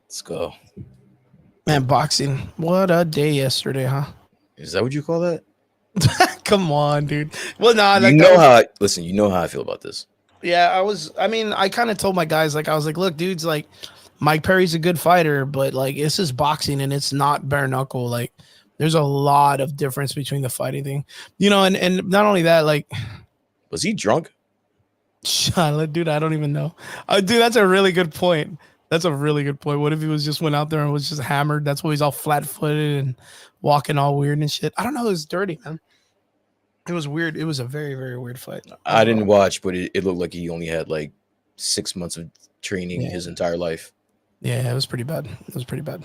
Let's go. Man, boxing. What a day yesterday, huh? Is that what you call that? Come on, dude. Well, nah, You like that know was. how listen, you know how I feel about this. Yeah, I was. I mean, I kind of told my guys, like, I was like, look, dudes, like, Mike Perry's a good fighter, but like, this is boxing and it's not bare knuckle. Like, there's a lot of difference between the fighting thing, and not only that, like, Was he drunk? Charlotte, dude, I don't even know. Dude, that's a really good point. That's a really good point. What if he was just went out there and was just hammered? That's why he's all flat footed and walking all weird and shit. I don't know. It was dirty, man. It was weird. It was a very, very weird fight I didn't overall. watch, but it looked like he only had like 6 months of training Yeah, his entire life. yeah, it was pretty bad. It was pretty bad.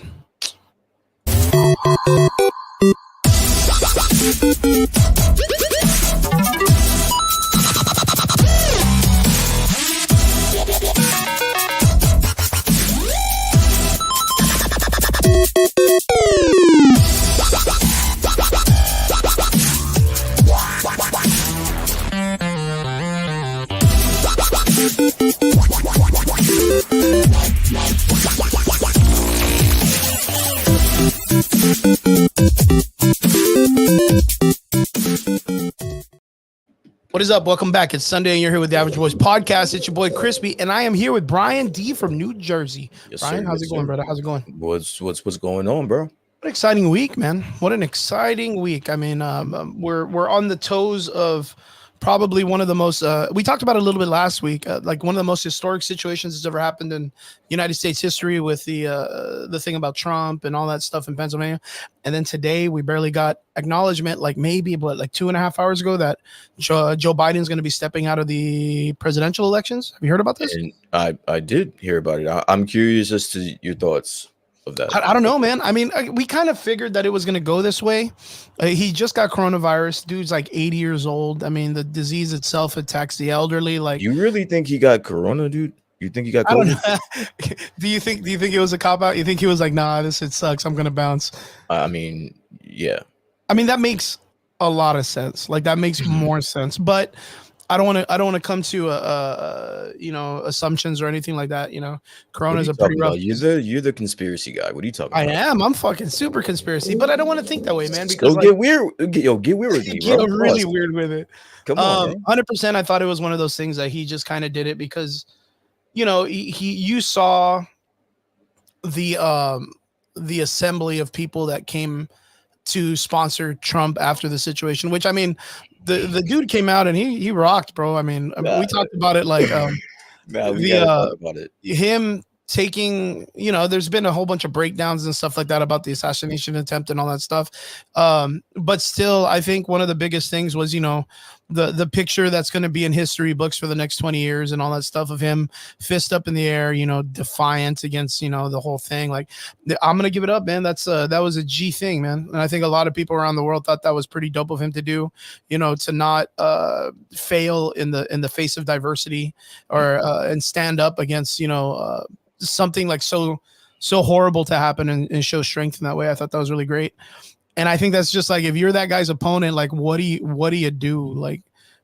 What is up? Welcome back. It's Sunday, and you're here with the Average Boys Podcast. It's your boy Crispy, and I am here with Brian D from New Jersey. Yes, Brian, sir. how's Yes, it going, sir. brother? How's it going? What's going on, bro? What an exciting week, man! What an exciting week. I mean, we're on the toes of probably one of the most. We talked about it a little bit last week, like one of the most historic situations that's ever happened in United States history with the thing about Trump and all that stuff in Pennsylvania. And then today we barely got acknowledgement, like maybe what, like 2.5 hours ago, that Joe Biden's going to be stepping out of the presidential elections. Have you heard about this? And I did hear about it. I'm curious as to your thoughts of that. I don't know, man. I mean, we kind of figured that it was going to go this way. He just got coronavirus. Dude's like 80 years old. I mean, the disease itself attacks the elderly. Like, You really think he got corona, dude? You think he got I don't COVID? know. Do you think it was a cop out? You think he was like, nah, this shit sucks. I'm going to bounce. I mean, yeah. I mean, that makes a lot of sense. Like, that makes more sense. But I don't want to come to assumptions or anything like that. What Corona are is you a pretty talking rough. about? You're the conspiracy guy. What are you talking I about? am. I'm fucking super conspiracy, but I don't want to think that way, man, because So like get weird. Get weird with me, get bro. Come really on, weird with it. come on, man. 100%. I thought it was one of those things that he just kind of did it because, you saw the the assembly of people that came to sponsor Trump after the situation, which I mean, the dude came out and he rocked, bro. I mean, Nah, we talked about it like nah, we the gotta talk about it. him taking, there's been a whole bunch of breakdowns and stuff like that about the assassination attempt and all that stuff. But still, I think one of the biggest things was, the picture that's going to be in history books for the next 20 years and all that stuff of him fist up in the air, defiant against, the whole thing. Like, I'm going to give it up, man. That was a G thing, man. And I think a lot of people around the world thought that was pretty dope of him to do, to not fail in the face of diversity or and stand up against, something like so horrible to happen and show strength in that way. I thought that was really great. And I think that's just like, if you're that guy's opponent, like, what do you do? Like,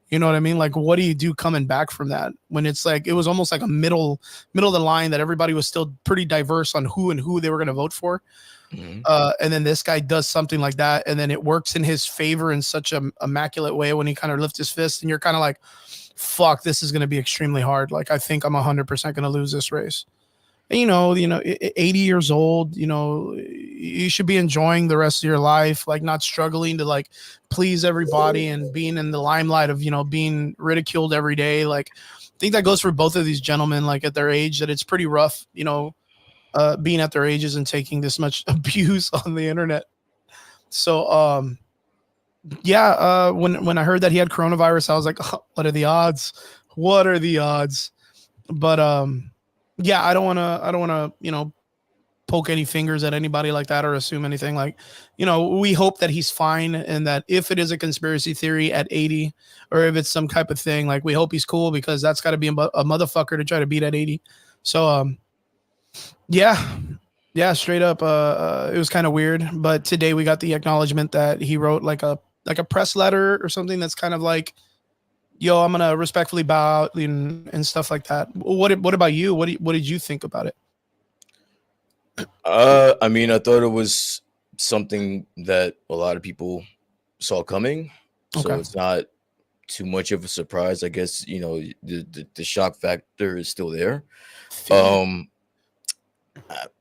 you know what I mean? Like, what do you do coming back from that when it's like, it was almost like a middle of the line that everybody was still pretty diverse on who they were going to vote for. Mhm. And then this guy does something like that, and then it works in his favor in such a immaculate way when he kind of lifts his fist, and you're kind of like, fuck, this is going to be extremely hard. Like, I think I'm 100% going to lose this race. And, 80 years old, you should be enjoying the rest of your life, like not struggling to like please everybody and being in the limelight of, being ridiculed every day. Like, I think that goes for both of these gentlemen, like at their age, that it's pretty rough, being at their ages and taking this much abuse on the internet. So, yeah, when I heard that he had coronavirus, I was like, oh, what are the odds? What are the odds? But, yeah, I don't want to, poke any fingers at anybody like that or assume anything. Like, we hope that he's fine, and that if it is a conspiracy theory at 80, or if it's some type of thing, like, we hope he's cool, because that's got to be a motherfucker to try to beat at 80. So, yeah, straight up, it was kind of weird. But today we got the acknowledgement that he wrote like a press letter or something that's kind of like, yo, I'm gonna respectfully bow out and stuff like that. What about you? What did you think about it? I mean, I thought it was something that a lot of people saw coming, Okay. so it's not too much of a surprise. I guess the shock factor is still there. Feel it. Um,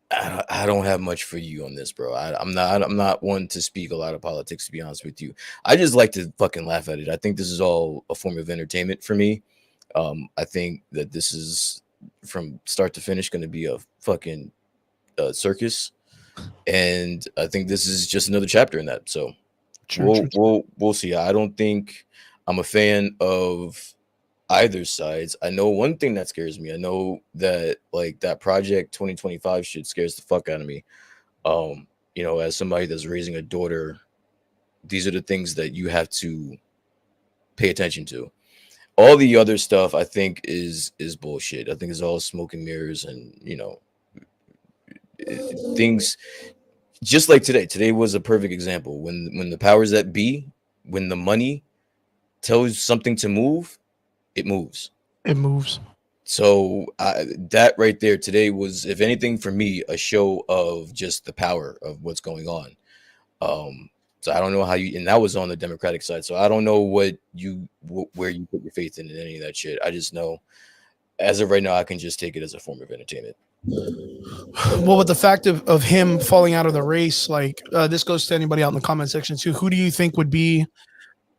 I don't have much for you on this, bro. I'm not one to speak a lot of politics, to be honest with you. I just like to fucking laugh at it. I think this is all a form of entertainment for me. I think that this is from start to finish going to be a fucking circus, and I think this is just another chapter in that. So True, we'll true, true. we'll we'll see. I don't think I'm a fan of either sides. I know one thing that scares me. I know that like that project 2025 shit scares the fuck out of me. As somebody that's raising a daughter, these are the things that you have to pay attention to. All the other stuff I think is bullshit. I think it's all smoke and mirrors, and things just like today. Today was a perfect example when the powers that be, when the money tells something to move, it moves. It moves. So that right there today was, if anything, for me, a show of just the power of what's going on. So I don't know how you, and that was on the Democratic side. So I don't know where you put your faith in any of that shit. I just know, as of right now, I can just take it as a form of entertainment. Well, with the fact of him falling out of the race, like this goes to anybody out in the comment section too. Who do you think would be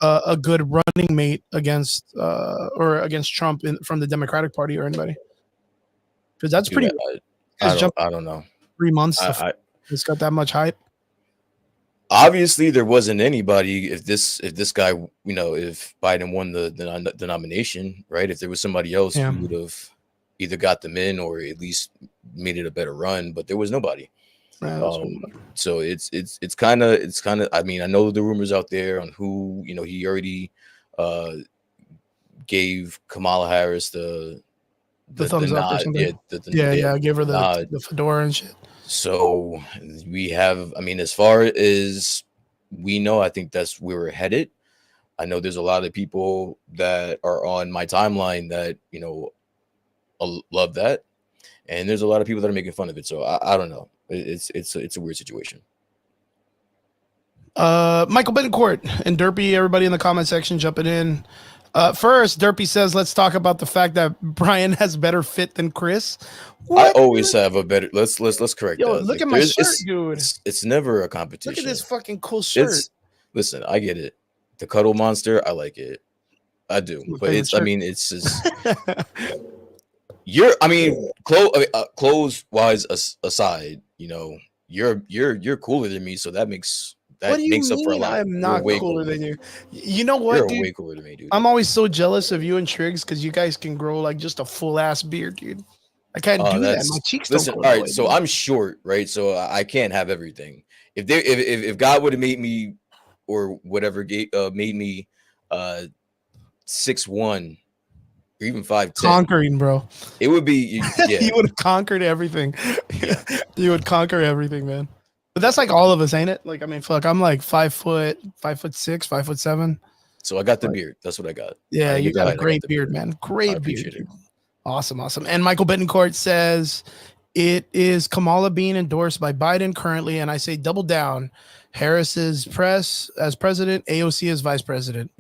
a good running mate against or against Trump from the Democratic Party or anybody? Because that's Dude, pretty. Has jumped I don't know. 3 months. I It's got that much hype. Obviously there wasn't anybody. If this guy, if Biden won the nomination, right? If there was somebody else, Yeah. we would have either got them in or at least made it a better run. But there was nobody. Yeah, So it's kind of. I mean, I know the rumors out there on who he already uh gave Kamala Harris the the thumbs up or nod. something. Yeah, Yeah, I gave her the nod. the fedora and shit. So we have, I mean, as far as we know, I think that's where we're headed. I know there's a lot of people that are on my timeline that, love that. And there's a lot of people that are making fun of it. So I don't know. It's a weird situation. Michael Betancourt and Derpy, everybody in the comment section jumping in. First, Derpy says, let's talk about the fact that Brian has better fit than Chris. I What? always have a better. Let's correct Yo, that. look Like, at my shirt, it's, dude. it's never a Look competition. at this fucking cool shirt. Listen, I get it. The cuddle monster, I like it. I do, but I mean, it's just I mean, clothes wise aside, you're cooler than me, so that makes What do you up for a mean lot. I'm You're not way cooler cooler. than you? You know You're what, dude? way cooler than me, dude. I'm always so jealous of you and Triggs because you guys can grow like just a full ass beard, dude. I can't do that. My cheeks don't Listen. grow All that right, way, so dude. I'm short, right? So I can't have everything. If God would have made me or whatever made me 6'1" or even 5'10", Conquering, bro. it would be You would have conquered everything. yeah. You would conquer everything, man. But that's like all of us, ain't it? Like, I mean, fuck, I'm like 5'6", 5'7". So I got the Like, beard. That's what I got. yeah, I didn't you get the got a height. I got great the beard, beard. man. I Great beard. appreciate it. Dude. Awesome, awesome. And Michael Betancourt says it is Kamala being endorsed by Biden currently, and I say double down. Harris is as president, AOC as vice president.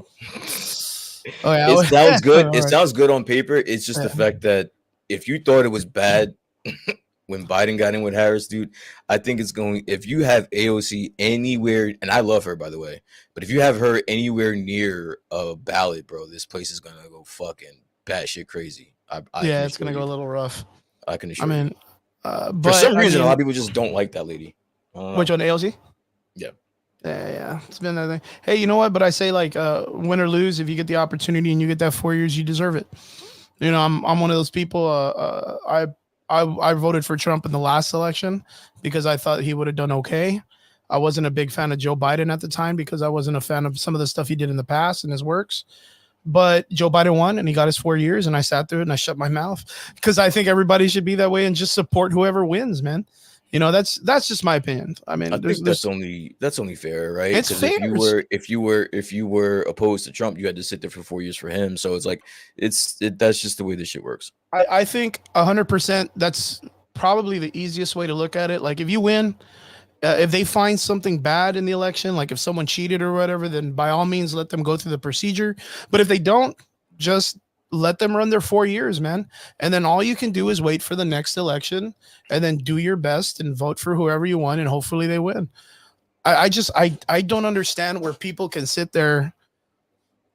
Oh yeah, It sounds good. It All right. sounds good on paper. It's just the Yeah. fact that if you thought it was bad when Biden got in with Harris, dude, I think it's going. If you have AOC anywhere, and I love her by the way, but if you have her anywhere near a ballot, bro, this place is gonna go fucking batshit crazy. I Yeah, can it's gonna assure go a you. little rough. I can I assure you. mean, For but some I reason, a lot mean, of people just don't like that lady. I don't know. which one, AOC? Yeah. Yeah, it's been that thing. Hey, you know what? But I say like, win or lose, if you get the opportunity and you get that 4 years, you deserve it. You know, I'm one of those people. I voted for Trump in the last election because I thought he would have done okay. I wasn't a big fan of Joe Biden at the time because I wasn't a fan of some of the stuff he did in the past and his works. But Joe Biden won and he got his 4 years, and I sat through it and I shut my mouth because I think everybody should be that way and just support whoever wins, man. You know, that's just my opinion. I mean, I think that's only fair, right? it's Because fair. if you were opposed to Trump, you had to sit there for 4 years for him. So it's like that's just the way this shit works. I think 100% that's probably the easiest way to look at it. Like if you win, if they find something bad in the election, like if someone cheated or whatever, then by all means let them go through the procedure. But if they don't, just let them run their 4 years, man. And then all you can do is wait for the next election and then do your best and vote for whoever you want, and hopefully they win. I don't understand where people can sit there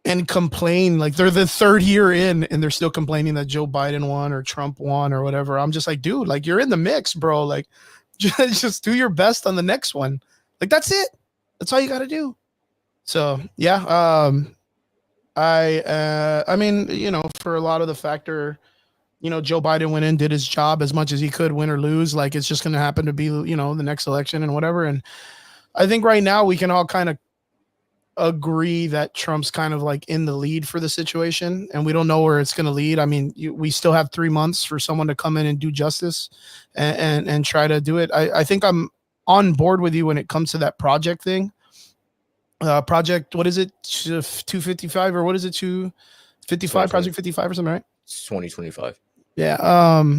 and complain like they're the third year in and they're still complaining that Joe Biden won or Trump won or whatever. I'm just like, dude, like you're in the mix, bro. Like just do your best on the next one. Like that's it. That's all you got to do. So yeah, I mean, you know, for a lot of the factor, you know, Joe Biden went in, did his job as much as he could, win or lose. Like it's just going to happen to be, you know, the next election and whatever. And I think right now we can all kind of agree that Trump's kind of like in the lead for the situation, and we don't know where it's going to lead. I mean, we still have 3 months for someone to come in and do justice and try to do it. I think I'm on board with you when it comes to that project thing. Project, what is it? 255 or what is it? 255, Project 55 or something, right? It's 2025. Yeah.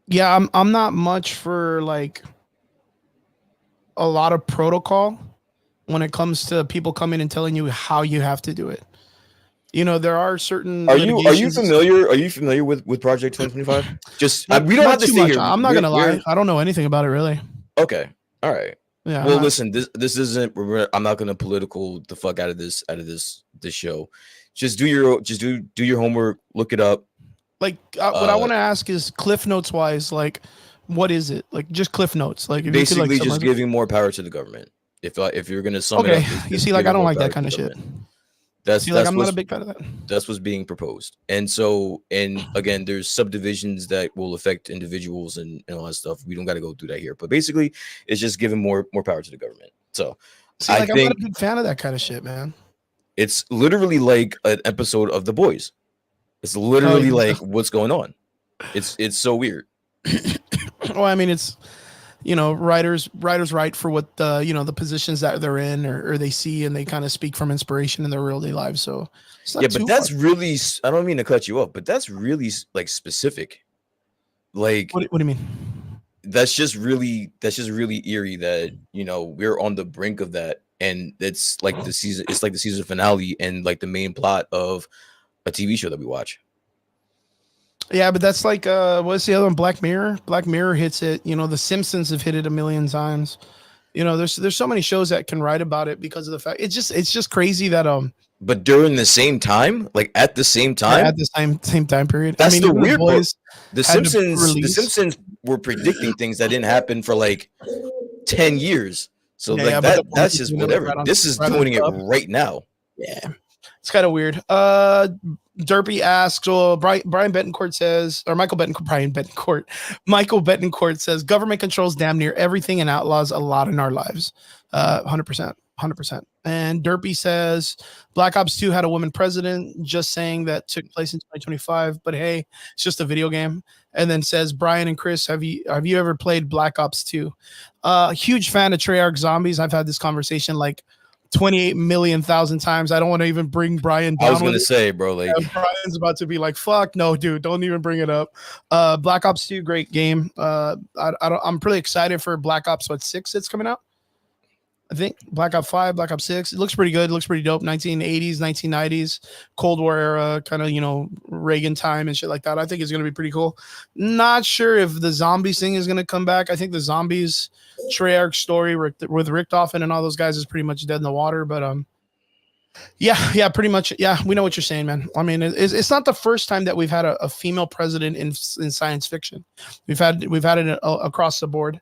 Yeah, I'm not much for like a lot of protocol when it comes to people coming and telling you how you have to do it. You know, there are certain. Are you familiar? Are you familiar with Project 2025? Just we don't have to stay here. I'm not gonna lie. I don't know anything about it really. Okay. All right. Yeah. Well, listen. This isn't. I'm not gonna political the fuck out of this show. Just do your homework. Look it up. Like what I want to ask is Cliff Notes wise, like what is it? Like just Cliff Notes. Like if basically you could, like, just giving more power to the government. If you're gonna sum okay, it up, you see, like I don't like that kind of shit. That's like I'm not a big fan of that. That's what's being proposed. And so, and again, there's subdivisions that will affect individuals and all that stuff. We don't got to go through that here. But basically, it's just giving more power to the government. So see, like, I'm not a big fan of that kind of shit, man. It's literally like an episode of The Boys. It's literally like what's going on. It's so weird. Well, I mean, it's, you know, writers write for what the, you know, the positions that they're in or they see, and they kind of speak from inspiration in their real day lives. So yeah, but that's really, I don't mean to cut you off, but that's really like specific. Like what do you mean? That's just really eerie that, you know, we're on the brink of that, and it's like the season finale and like the main plot of a TV show that we watch. Yeah, but that's like what's the other one? Black Mirror. Black Mirror hits it. You know, The Simpsons have hit it a million times. You know, there's so many shows that can write about it because of the fact it's just crazy that But during the same time, like at the same time, at the same time period. That's the weird part. The Simpsons were predicting things that didn't happen for like 10 years. So yeah, like that's just whatever. This is doing it right now. Yeah, it's kind of weird. Derpy asks, well, Brian Betancourt says, or Michael Betancourt says, government controls damn near everything and outlaws a lot in our lives. 100%. And Derpy says, Black Ops 2 had a woman president, just saying that took place in 2025, but hey, it's just a video game. And then says, Brian and Chris, have you ever played Black Ops 2? Huge fan of Treyarch Zombies. I've had this conversation like 28 million thousand times. I don't want to even bring Brian down. I was gonna say, bro, like Brian's about to be like, fuck no, dude, don't even bring it up. Black Ops 2, great game. I'm pretty excited for Black Ops 6 that's coming out. I think Black Ops 5, Black Ops 6. It looks pretty good. It looks pretty dope. 1980s, 1990s, Cold War era, kind of, you know, Reagan time and shit like that. I think it's going to be pretty cool. Not sure if the zombies thing is going to come back. I think the zombies Treyarch story with Richtofen and all those guys is pretty much dead in the water. But yeah, pretty much. Yeah, we know what you're saying, man. I mean, it's not the first time that we've had a female president in science fiction. We've had it across the board.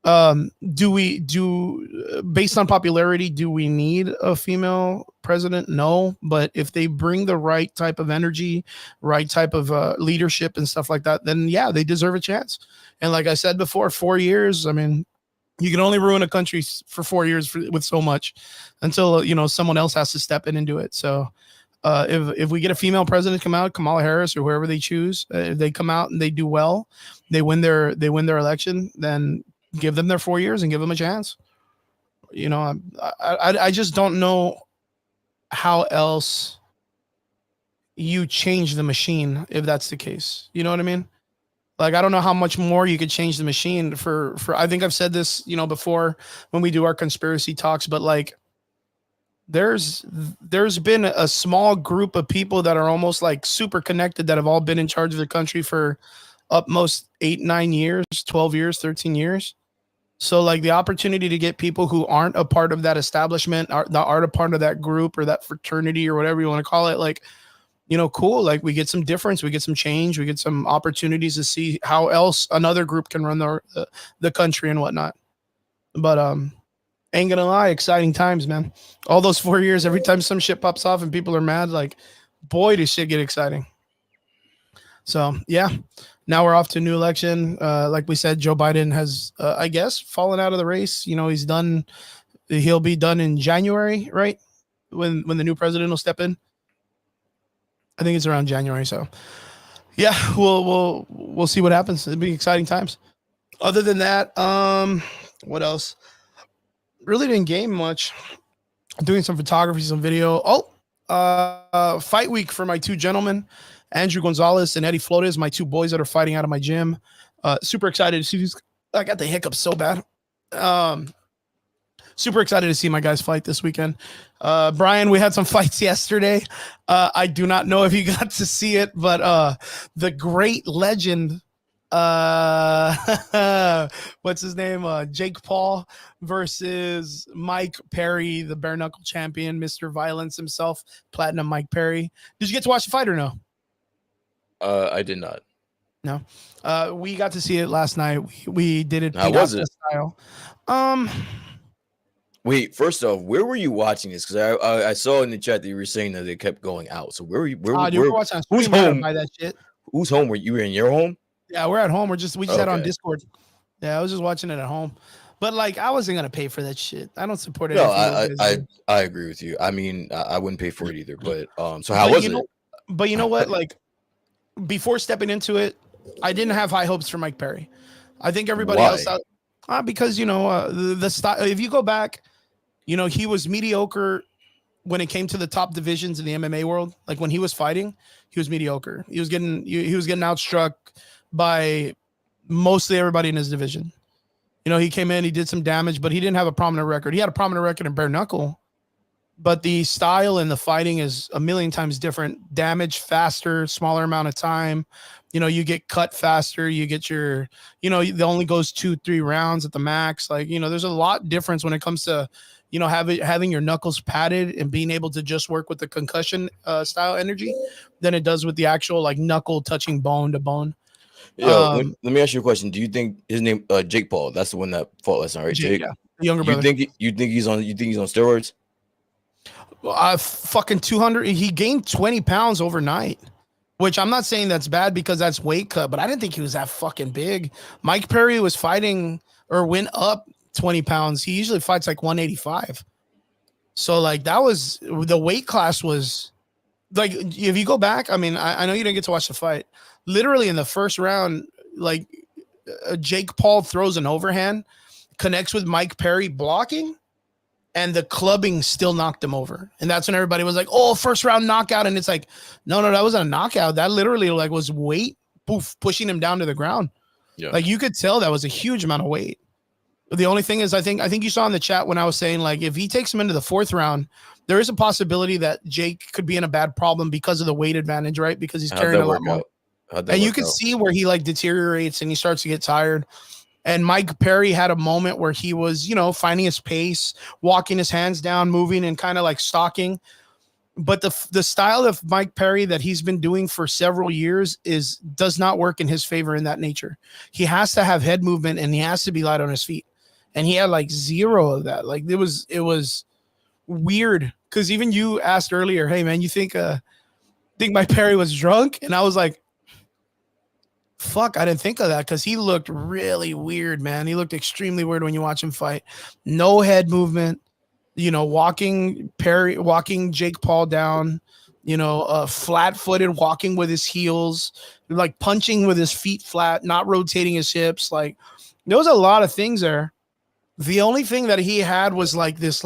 Based on popularity, do we need a female president? No, but if they bring the right type of energy, right type of leadership and stuff like that, then yeah, they deserve a chance. And like I said before, 4 years, I mean, you can only ruin a country for 4 years with so much until, you know, someone else has to step in and do it. So if we get a female president come out, Kamala Harris or whoever they choose, if they come out and they do well, they win their election, then give them their 4 years and give them a chance. You know, I just don't know how else you change the machine if that's the case. You know what I mean? Like, I don't know how much more you could change the machine for I think I've said this, before when we do our conspiracy talks, but like there's there's been a small group of people that are almost like super connected that have all been in charge of the country for up most 8, 9 years, 12 years, 13 years. So like the opportunity to get people who aren't a part of that establishment, aren't a part of that group or that fraternity or whatever you want to call it, like, cool. Like we get some difference, we get some change, we get some opportunities to see how else another group can run the country and whatnot. But ain't gonna lie, exciting times, man. All those 4 years, every time some shit pops off and people are mad, like, boy, does shit get exciting. So yeah, now we're off to a new election. Like we said, Joe Biden has, I guess, fallen out of the race. He's done. He'll be done in January, right? When the new president will step in. I think it's around January. So yeah, we'll see what happens. It'll be exciting times. Other than that, what else? Really didn't game much. Doing some photography, some video. Fight week for my two gentlemen, Andrew Gonzalez and Eddie Flores, my two boys that are fighting out of my gym. Super excited to see these. I got the hiccups so bad. Super excited to see my guys fight this weekend. Brian, we had some fights yesterday. I do not know if you got to see it, but the great legend, what's his name? Jake Paul versus Mike Perry, the bare knuckle champion, Mr. Violence himself, Platinum Mike Perry. Did you get to watch the fight or no? I did not. No. We got to see it last night. We did it. How was it? Style. Wait, first off, where were you watching this? Because I saw in the chat that you were saying that they kept going out. So where were you? Where we're watching who's home? By that shit. Whose home were you in? Your home? Yeah, we're at home. We just had on Discord. Yeah, I was just watching it at home. But like, I wasn't gonna pay for that shit. I don't support it. No, I agree with you. I mean, I wouldn't pay for it either. But so how was it? But you know what? Like, before stepping into it, I didn't have high hopes for Mike Perry. I think everybody else because the style. If you go back, he was mediocre when it came to the top divisions in the MMA world. Like when he was fighting, he was mediocre. He was getting outstruck by mostly everybody in his division. He came in, he did some damage, but he didn't have a prominent record. He had a prominent record in bare knuckle, but the style and the fighting is a million times different. Damage faster, smaller amount of time. You get cut faster. You get your, it only goes 2-3 rounds at the max. Like, there's a lot difference when it comes to, having your knuckles padded and being able to just work with the concussion style energy than it does with the actual like knuckle touching bone to bone. Yeah, let me ask you a question. Do you think his name Jake Paul? That's the one that fought last night, right? Jake, yeah, younger brother. You think he's on steroids? Well, fucking 200. He gained 20 pounds overnight, which I'm not saying that's bad because that's weight cut, but I didn't think he was that fucking big. Mike Perry was fighting or went up 20 pounds. He usually fights like 185. So like that was the weight class was like, if you go back, I mean, I know you didn't get to watch the fight. Literally in the first round, like Jake Paul throws an overhand, connects with Mike Perry blocking, and the clubbing still knocked him over. And that's when everybody was like, oh, first round knockout. And it's like, no, that wasn't a knockout. That literally like was weight, poof, pushing him down to the ground. Yeah. Like you could tell that was a huge amount of weight. The only thing is, I think you saw in the chat when I was saying, like, if he takes him into the fourth round, there is a possibility that Jake could be in a bad problem because of the weight advantage, right? Because he's carrying a lot more. And you can see where he like deteriorates and he starts to get tired. And Mike Perry had a moment where he was, finding his pace, walking his hands down, moving and kind of like stalking. But the style of Mike Perry that he's been doing for several years does not work in his favor in that nature. He has to have head movement and he has to be light on his feet. And he had like zero of that. Like it was weird. Cause even you asked earlier, hey man, you think Mike Perry was drunk? And I was like, fuck, I didn't think of that because he looked really weird, man. He looked extremely weird when you watch him fight. No head movement, walking Jake Paul down, flat-footed, walking with his heels, like punching with his feet flat, not rotating his hips. Like there was a lot of things there. The only thing that he had was like this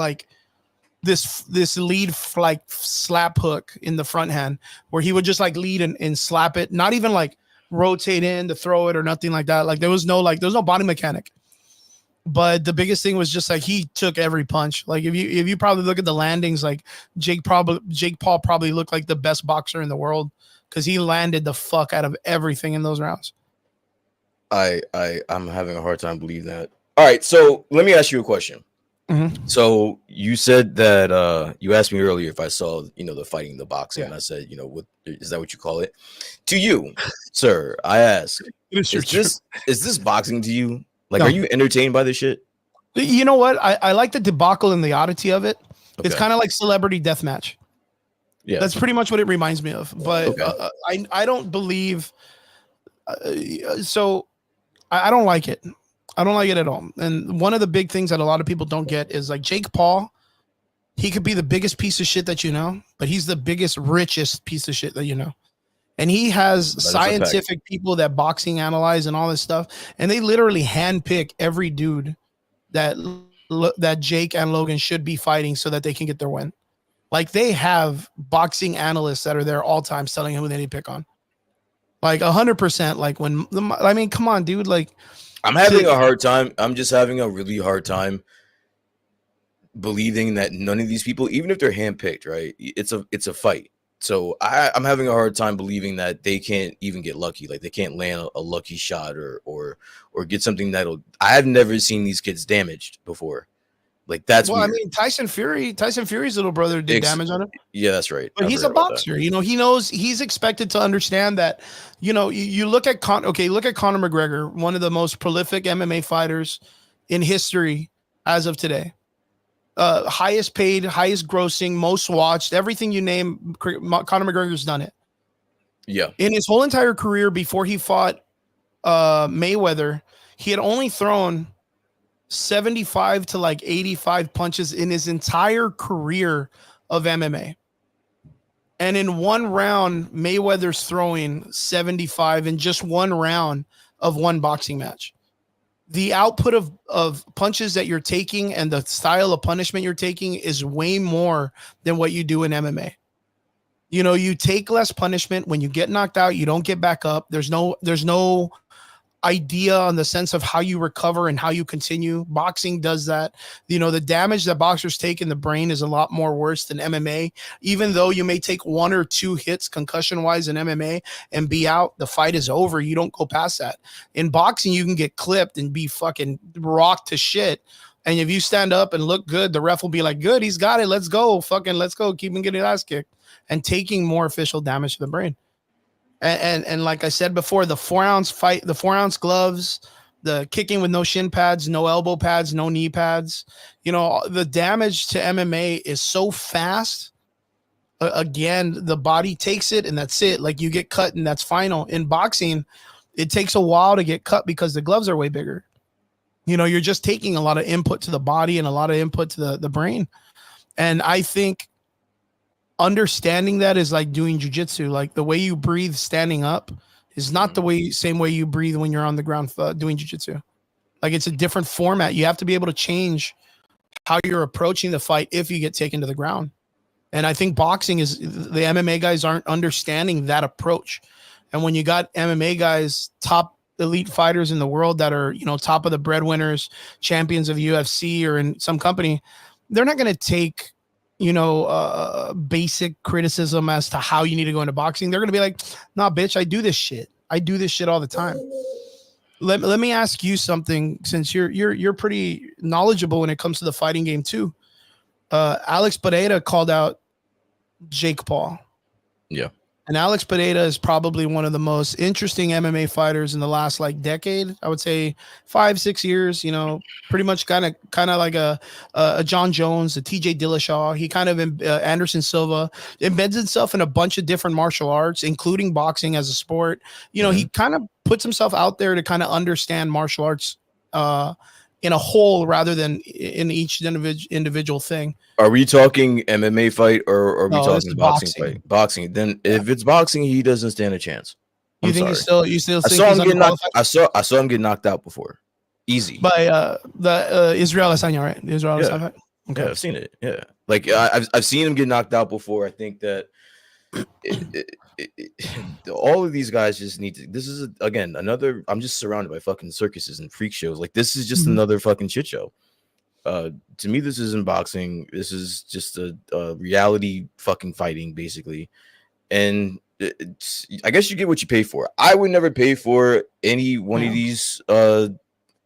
lead like slap hook in the front hand where he would just like lead and slap it. Not even like rotate in to throw it or nothing like that. Like there was no body mechanic. But the biggest thing was just like he took every punch. Like if you probably look at the landings, like Jake Paul probably looked like the best boxer in the world because he landed the fuck out of everything in those rounds. I'm having a hard time believing that. All right, so let me ask you a question. Mm-hmm. So you said that you asked me earlier if I saw the fighting, the boxing, Yeah. and I said what is that what you call it? To you, sir, I ask, is this boxing to you? Like, No. are you entertained by this shit? You know what? I like the debacle and the oddity of it. Okay. It's kind of like celebrity deathmatch. Yeah, that's pretty much what it reminds me of. But okay. I don't believe. So I don't like it. I don't like it at all. And one of the big things that a lot of people don't get is like Jake Paul. He could be the biggest piece of shit that you know, but he's the biggest, richest piece of shit that you know. And he has scientific people that boxing analyze and all this stuff. And they literally handpick every dude that Jake and Logan should be fighting so that they can get their win. Like they have boxing analysts that are there all times telling who they need to pick on. Like 100%. Like I mean, come on, dude. Like I'm having a hard time. I'm just having a really hard time believing that none of these people, even if they're handpicked, right? It's a fight. So I'm having a hard time believing that they can't even get lucky. Like they can't land a lucky shot or get something that'll. I have never seen these kids damaged before. Like that's weird. I mean, Tyson Fury's little brother did damage on him. Yeah, that's right. But he's a boxer. You know, he knows he's expected to understand that. You know, you look at look at Conor McGregor, one of the most prolific MMA fighters in history as of today. Highest paid, highest grossing, most watched, everything you name. Conor McGregor's done it. Yeah. In his whole entire career before he fought Mayweather, he had only thrown 75 to like 85 punches in his entire career of MMA. And in one round, Mayweather's throwing 75 in just one round of one boxing match. The output of punches that you're taking and the style of punishment you're taking is way more than what you do in MMA. You know, you take less punishment. When you get knocked out, you don't get back up. There's no idea on the sense of how you recover and how you continue. Boxing does that. You know, the damage that boxers take in the brain is a lot more worse than MMA. Even though you may take one or two hits concussion wise in MMA and be out, the fight is over. You don't go past that. In boxing, you can get clipped and be fucking rocked to shit. And if you stand up and look good, the ref will be like, good, he's got it. Let's go. Let's go. Keep him getting his ass kicked and taking more official damage to the brain. And like I said before, the 4-ounce fight, the 4-ounce gloves, the kicking with no shin pads, no elbow pads, no knee pads, you know, the damage to MMA is so fast. Again, the body takes it and that's it. Like you get cut and that's final. In boxing, it takes a while to get cut because the gloves are way bigger. You know, you're just taking a lot of input to the body and a lot of input to the brain. And I think understanding that is like doing jujitsu. Like the way you breathe standing up is not the same way you breathe when you're on the ground doing jujitsu. Like it's a different format. You have to be able to change how you're approaching the fight if you get taken to the ground. And I think boxing is the MMA guys aren't understanding that approach. And when you got MMA guys, top elite fighters in the world that are, you know, top of the breadwinners, champions of UFC or in some company, they're not going to take, you know, basic criticism as to how you need to go into boxing. They're going to be like, nah, bitch, I do this shit. I do this shit all the time. Let me ask you something, since you're pretty knowledgeable when it comes to the fighting game too. Alex Pereira called out Jake Paul. Yeah. And Alex Pereira is probably one of the most interesting MMA fighters in the last like decade. I would say 5-6 years, you know, pretty much kind of like a John Jones, a TJ Dillashaw. He kind of Anderson Silva embeds himself in a bunch of different martial arts, including boxing as a sport. You know, he kind of puts himself out there to kind of understand martial arts in a whole rather than in each individual thing. Are we talking MMA fight or are we talking boxing fight? Boxing. Then if it's boxing, he doesn't stand a chance. You think you still think I saw him get knocked. I saw him get knocked out before. Easy. By the Israel Adesanya, right? The Israel Adesanya. Okay. Yeah, I've seen it. Yeah. Like I've seen him get knocked out before. I think that all of these guys just need to. This is again another. I'm just surrounded by fucking circuses and freak shows. Like this is just another fucking shit show. To me, this isn't boxing. This is just a reality fucking fighting, basically. And I guess you get what you pay for. I would never pay for any one of these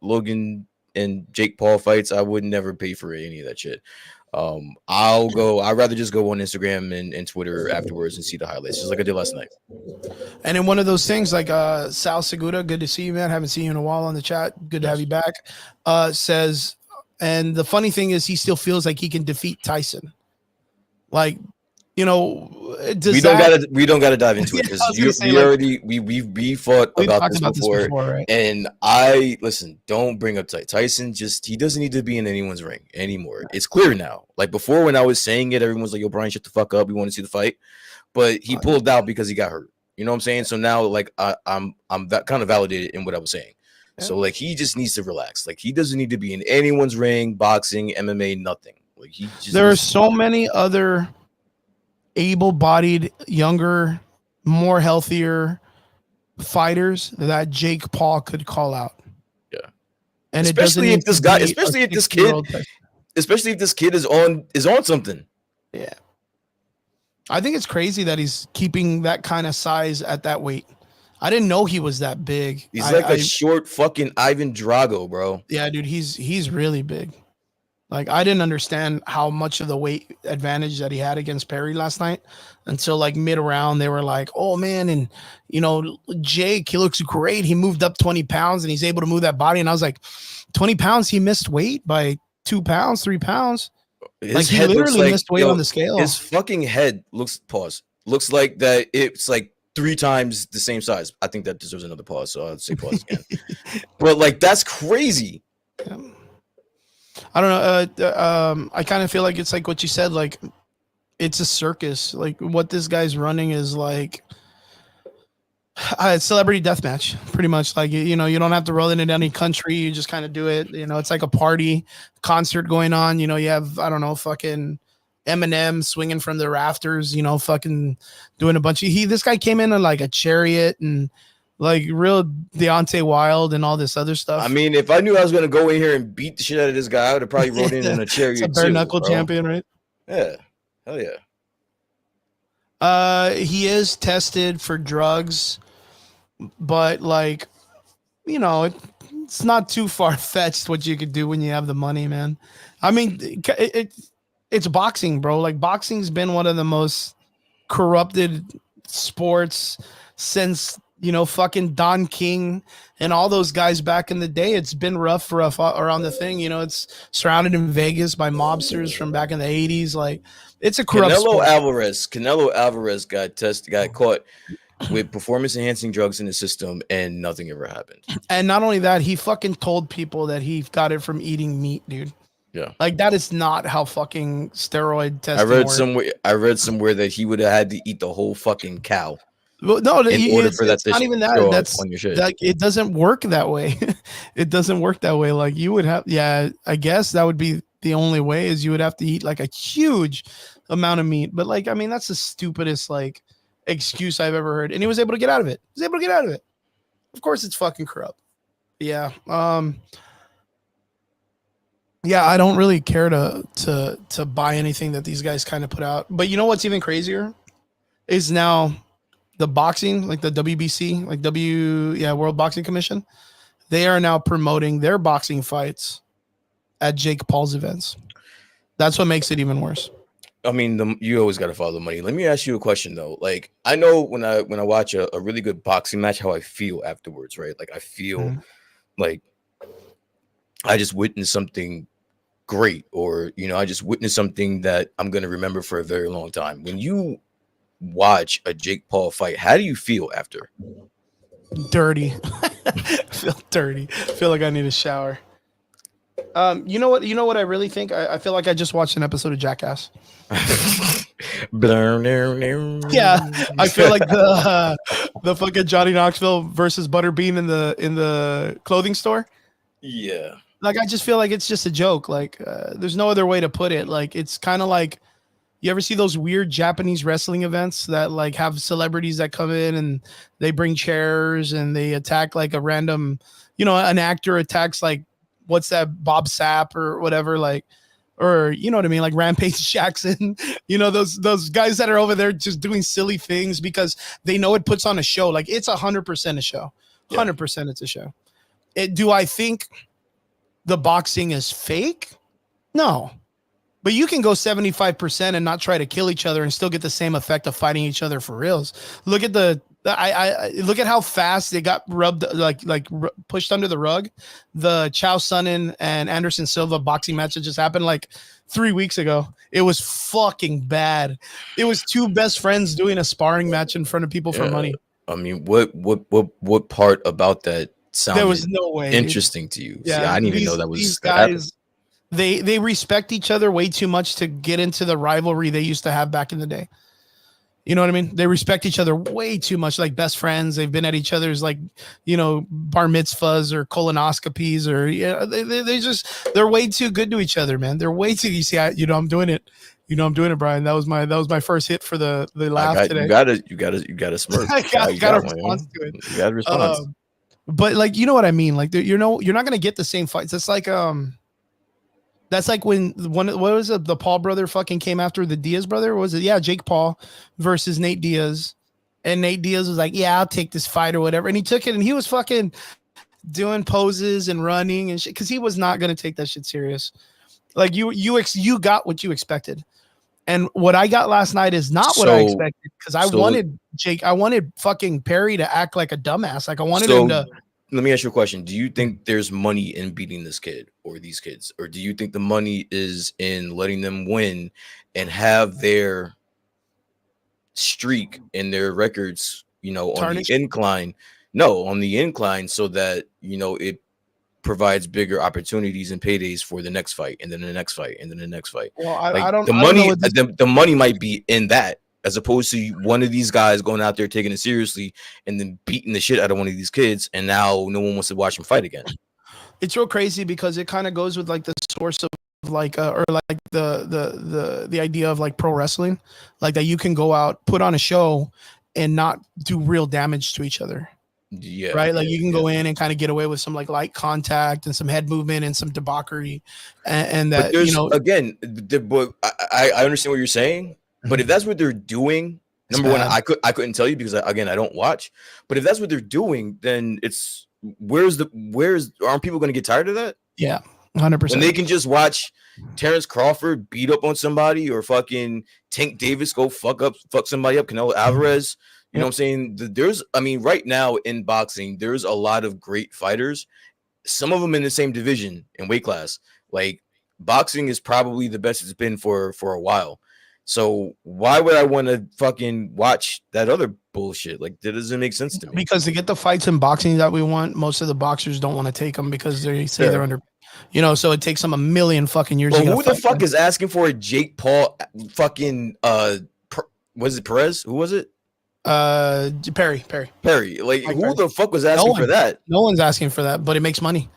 Logan and Jake Paul fights. I would never pay for any of that shit. I'd rather just go on Instagram and Twitter afterwards and see the highlights, just like I did last night. And in one of those things, like Sal Segura, good to see you, man. Haven't seen you in a while on the chat. Good to have you back. Says, and the funny thing is, he still feels like he can defeat Tyson. Like, you know, we don't gotta dive into it because we fought about this before, right? And listen, don't bring up Tyson. He doesn't need to be in anyone's ring anymore. It's clear now. Like before, when I was saying it, everyone was like, "Yo, Brian, shut the fuck up. We want to see the fight," but he pulled out because he got hurt. You know what I'm saying? So now, like, I'm that kind of validated in what I was saying. Yeah. So like, he just needs to relax. Like, he doesn't need to be in anyone's ring, boxing, MMA, nothing. Like, there are so many other able-bodied, younger, more healthier fighters that Jake Paul could call out. Yeah, and especially if this kid is on something. Yeah, I think it's crazy that he's keeping that kind of size at that weight. I didn't know he was that big. He's like a short fucking Ivan Drago, bro. Yeah, dude, he's really big. Like, I didn't understand how much of the weight advantage that he had against Perry last night until like mid-round. They were like, oh, man, and, you know, Jake, he looks great. He moved up 20 pounds and he's able to move that body. And I was like, 20 pounds, he missed weight by 2 pounds, 3 pounds. His he literally missed weight on the scale. His fucking head looks like that it's like 3 times the same size. I think that deserves another pause, so I'll say pause again. But, like, that's crazy. I don't know. I kind of feel like it's like what you said. Like, it's a circus. Like, what this guy's running is like celebrity deathmatch, pretty much. Like, you know, you don't have to roll in any country. You just kind of do it. You know, it's like a party concert going on. You know, you have, I don't know, fucking Eminem swinging from the rafters. You know, fucking doing a bunch of. This guy came in like a chariot and. Like real Deontay Wilde and all this other stuff. I mean, if I knew I was gonna go in here and beat the shit out of this guy, I would have probably rode in a chariot. It's a bare knuckle champion, right? Yeah, hell yeah. He is tested for drugs, but like, you know, it's not too far fetched what you could do when you have the money, man. I mean, it's boxing, bro. Like, boxing's been one of the most corrupted sports since. You know, fucking Don King and all those guys back in the day. It's been rough around the thing. You know, it's surrounded in Vegas by mobsters from back in the 80s. Like, it's a corrupt sport. Canelo Alvarez got caught with performance-enhancing drugs in the system, and nothing ever happened. And not only that, he fucking told people that he got it from eating meat, dude. Yeah. Like, that is not how fucking steroid testing works. I read somewhere that he would have had to eat the whole fucking cow. Well, no, it's not even that. That's like, it doesn't work that way. It doesn't work that way. Like, you would have, I guess that would be the only way is you would have to eat like a huge amount of meat. But like, I mean, that's the stupidest like excuse I've ever heard. And he was able to get out of it. Of course, it's fucking corrupt. Yeah. Yeah, I don't really care to buy anything that these guys kind of put out. But you know what's even crazier is now. The boxing, like the WBC, like World Boxing Commission, they are now promoting their boxing fights at Jake Paul's events. That's what makes it even worse. I mean, you always got to follow the money. Let me ask you a question though. Like, I know when I watch a really good boxing match, how I feel afterwards, right? Like, I feel like I just witnessed something great, or you know, I just witnessed something that I'm gonna remember for a very long time. When you watch a Jake Paul fight, how do you feel after? Dirty. Feel dirty. Feel like I need a shower. You know what I really think? I feel like I just watched an episode of Jackass. Yeah, I feel like the fucking Johnny Knoxville versus Butterbean in the clothing store. Yeah. Like, I just feel like it's just a joke. Like, there's no other way to put it. Like, it's kind of like You ever see those weird Japanese wrestling events that like have celebrities that come in and they bring chairs and they attack like a random, an actor attacks like what's that Bob Sapp or whatever, like, or you know what I mean, like Rampage Jackson, those guys that are over there just doing silly things because they know it puts on a show. Like it's 100% a show, 100% it's a show. Do I think the boxing is fake? No. But you can go 75% and not try to kill each other and still get the same effect of fighting each other for reals. Look at I look at how fast they got rubbed, pushed under the rug. The Chael Sonnen and Anderson Silva boxing match that just happened like 3 weeks ago. It was fucking bad. It was two best friends doing a sparring match in front of people for money. I mean, what part about that sounded there was no way interesting to you? Yeah, see, I didn't even know that was these guys. They respect each other way too much to get into the rivalry they used to have back in the day. You know what I mean? They respect each other way too much, like best friends. They've been at each other's bar mitzvahs or colonoscopies, or they're way too good to each other, man. They're way too. You see, I'm doing it. I'm doing it, Brian. That was my first hit for the laugh today. You gotta smirk. I got a response to it. You got a response. But like, you know what I mean? Like, you're not gonna get the same fights. It's like That's like when what was it? The Paul brother fucking came after the Diaz brother. What was it? Yeah, Jake Paul versus Nate Diaz. And Nate Diaz was like, yeah, I'll take this fight or whatever. And he took it and he was fucking doing poses and running and shit because he was not going to take that shit serious. Like you got what you expected. And what I got last night is not what I expected because I wanted fucking Perry to act like a dumbass. Like I wanted him to. Let me ask you a question. Do you think there's money in beating this kid or these kids? Or do you think the money is in letting them win and have their streak and their records, on the incline? No, on the incline so that, it provides bigger opportunities and paydays for the next fight and then the next fight and then the next fight. Well, the money might be in that. As opposed to one of these guys going out there taking it seriously and then beating the shit out of one of these kids, and now no one wants to watch him fight again. It's real crazy because it kind of goes with like the source of like or like the idea of like pro wrestling, like that you can go out, put on a show, and not do real damage to each other. Yeah. Right. Like you can go in and kind of get away with some like light contact and some head movement and some debauchery, and that again, I understand what you're saying. But if that's what they're doing, number one, I couldn't tell you because I don't watch. But if that's what they're doing, then it's aren't people going to get tired of that? Yeah, 100%. When they can just watch Terrence Crawford beat up on somebody or fucking Tank Davis go fuck somebody up, Canelo Alvarez. You know what I'm saying? Right now in boxing, there's a lot of great fighters. Some of them in the same division and weight class. Like boxing is probably the best it's been for a while. So why would I want to fucking watch that other bullshit? Like that doesn't make sense to me. Because to get the fights in boxing that we want, most of the boxers don't want to take them because they say they're under, so it takes them a million fucking years. Well, who the fuck is asking for a Jake Paul fucking was it Perez? Who was it? Perry. Like who the fuck was asking for that? No one's asking for that, but it makes money.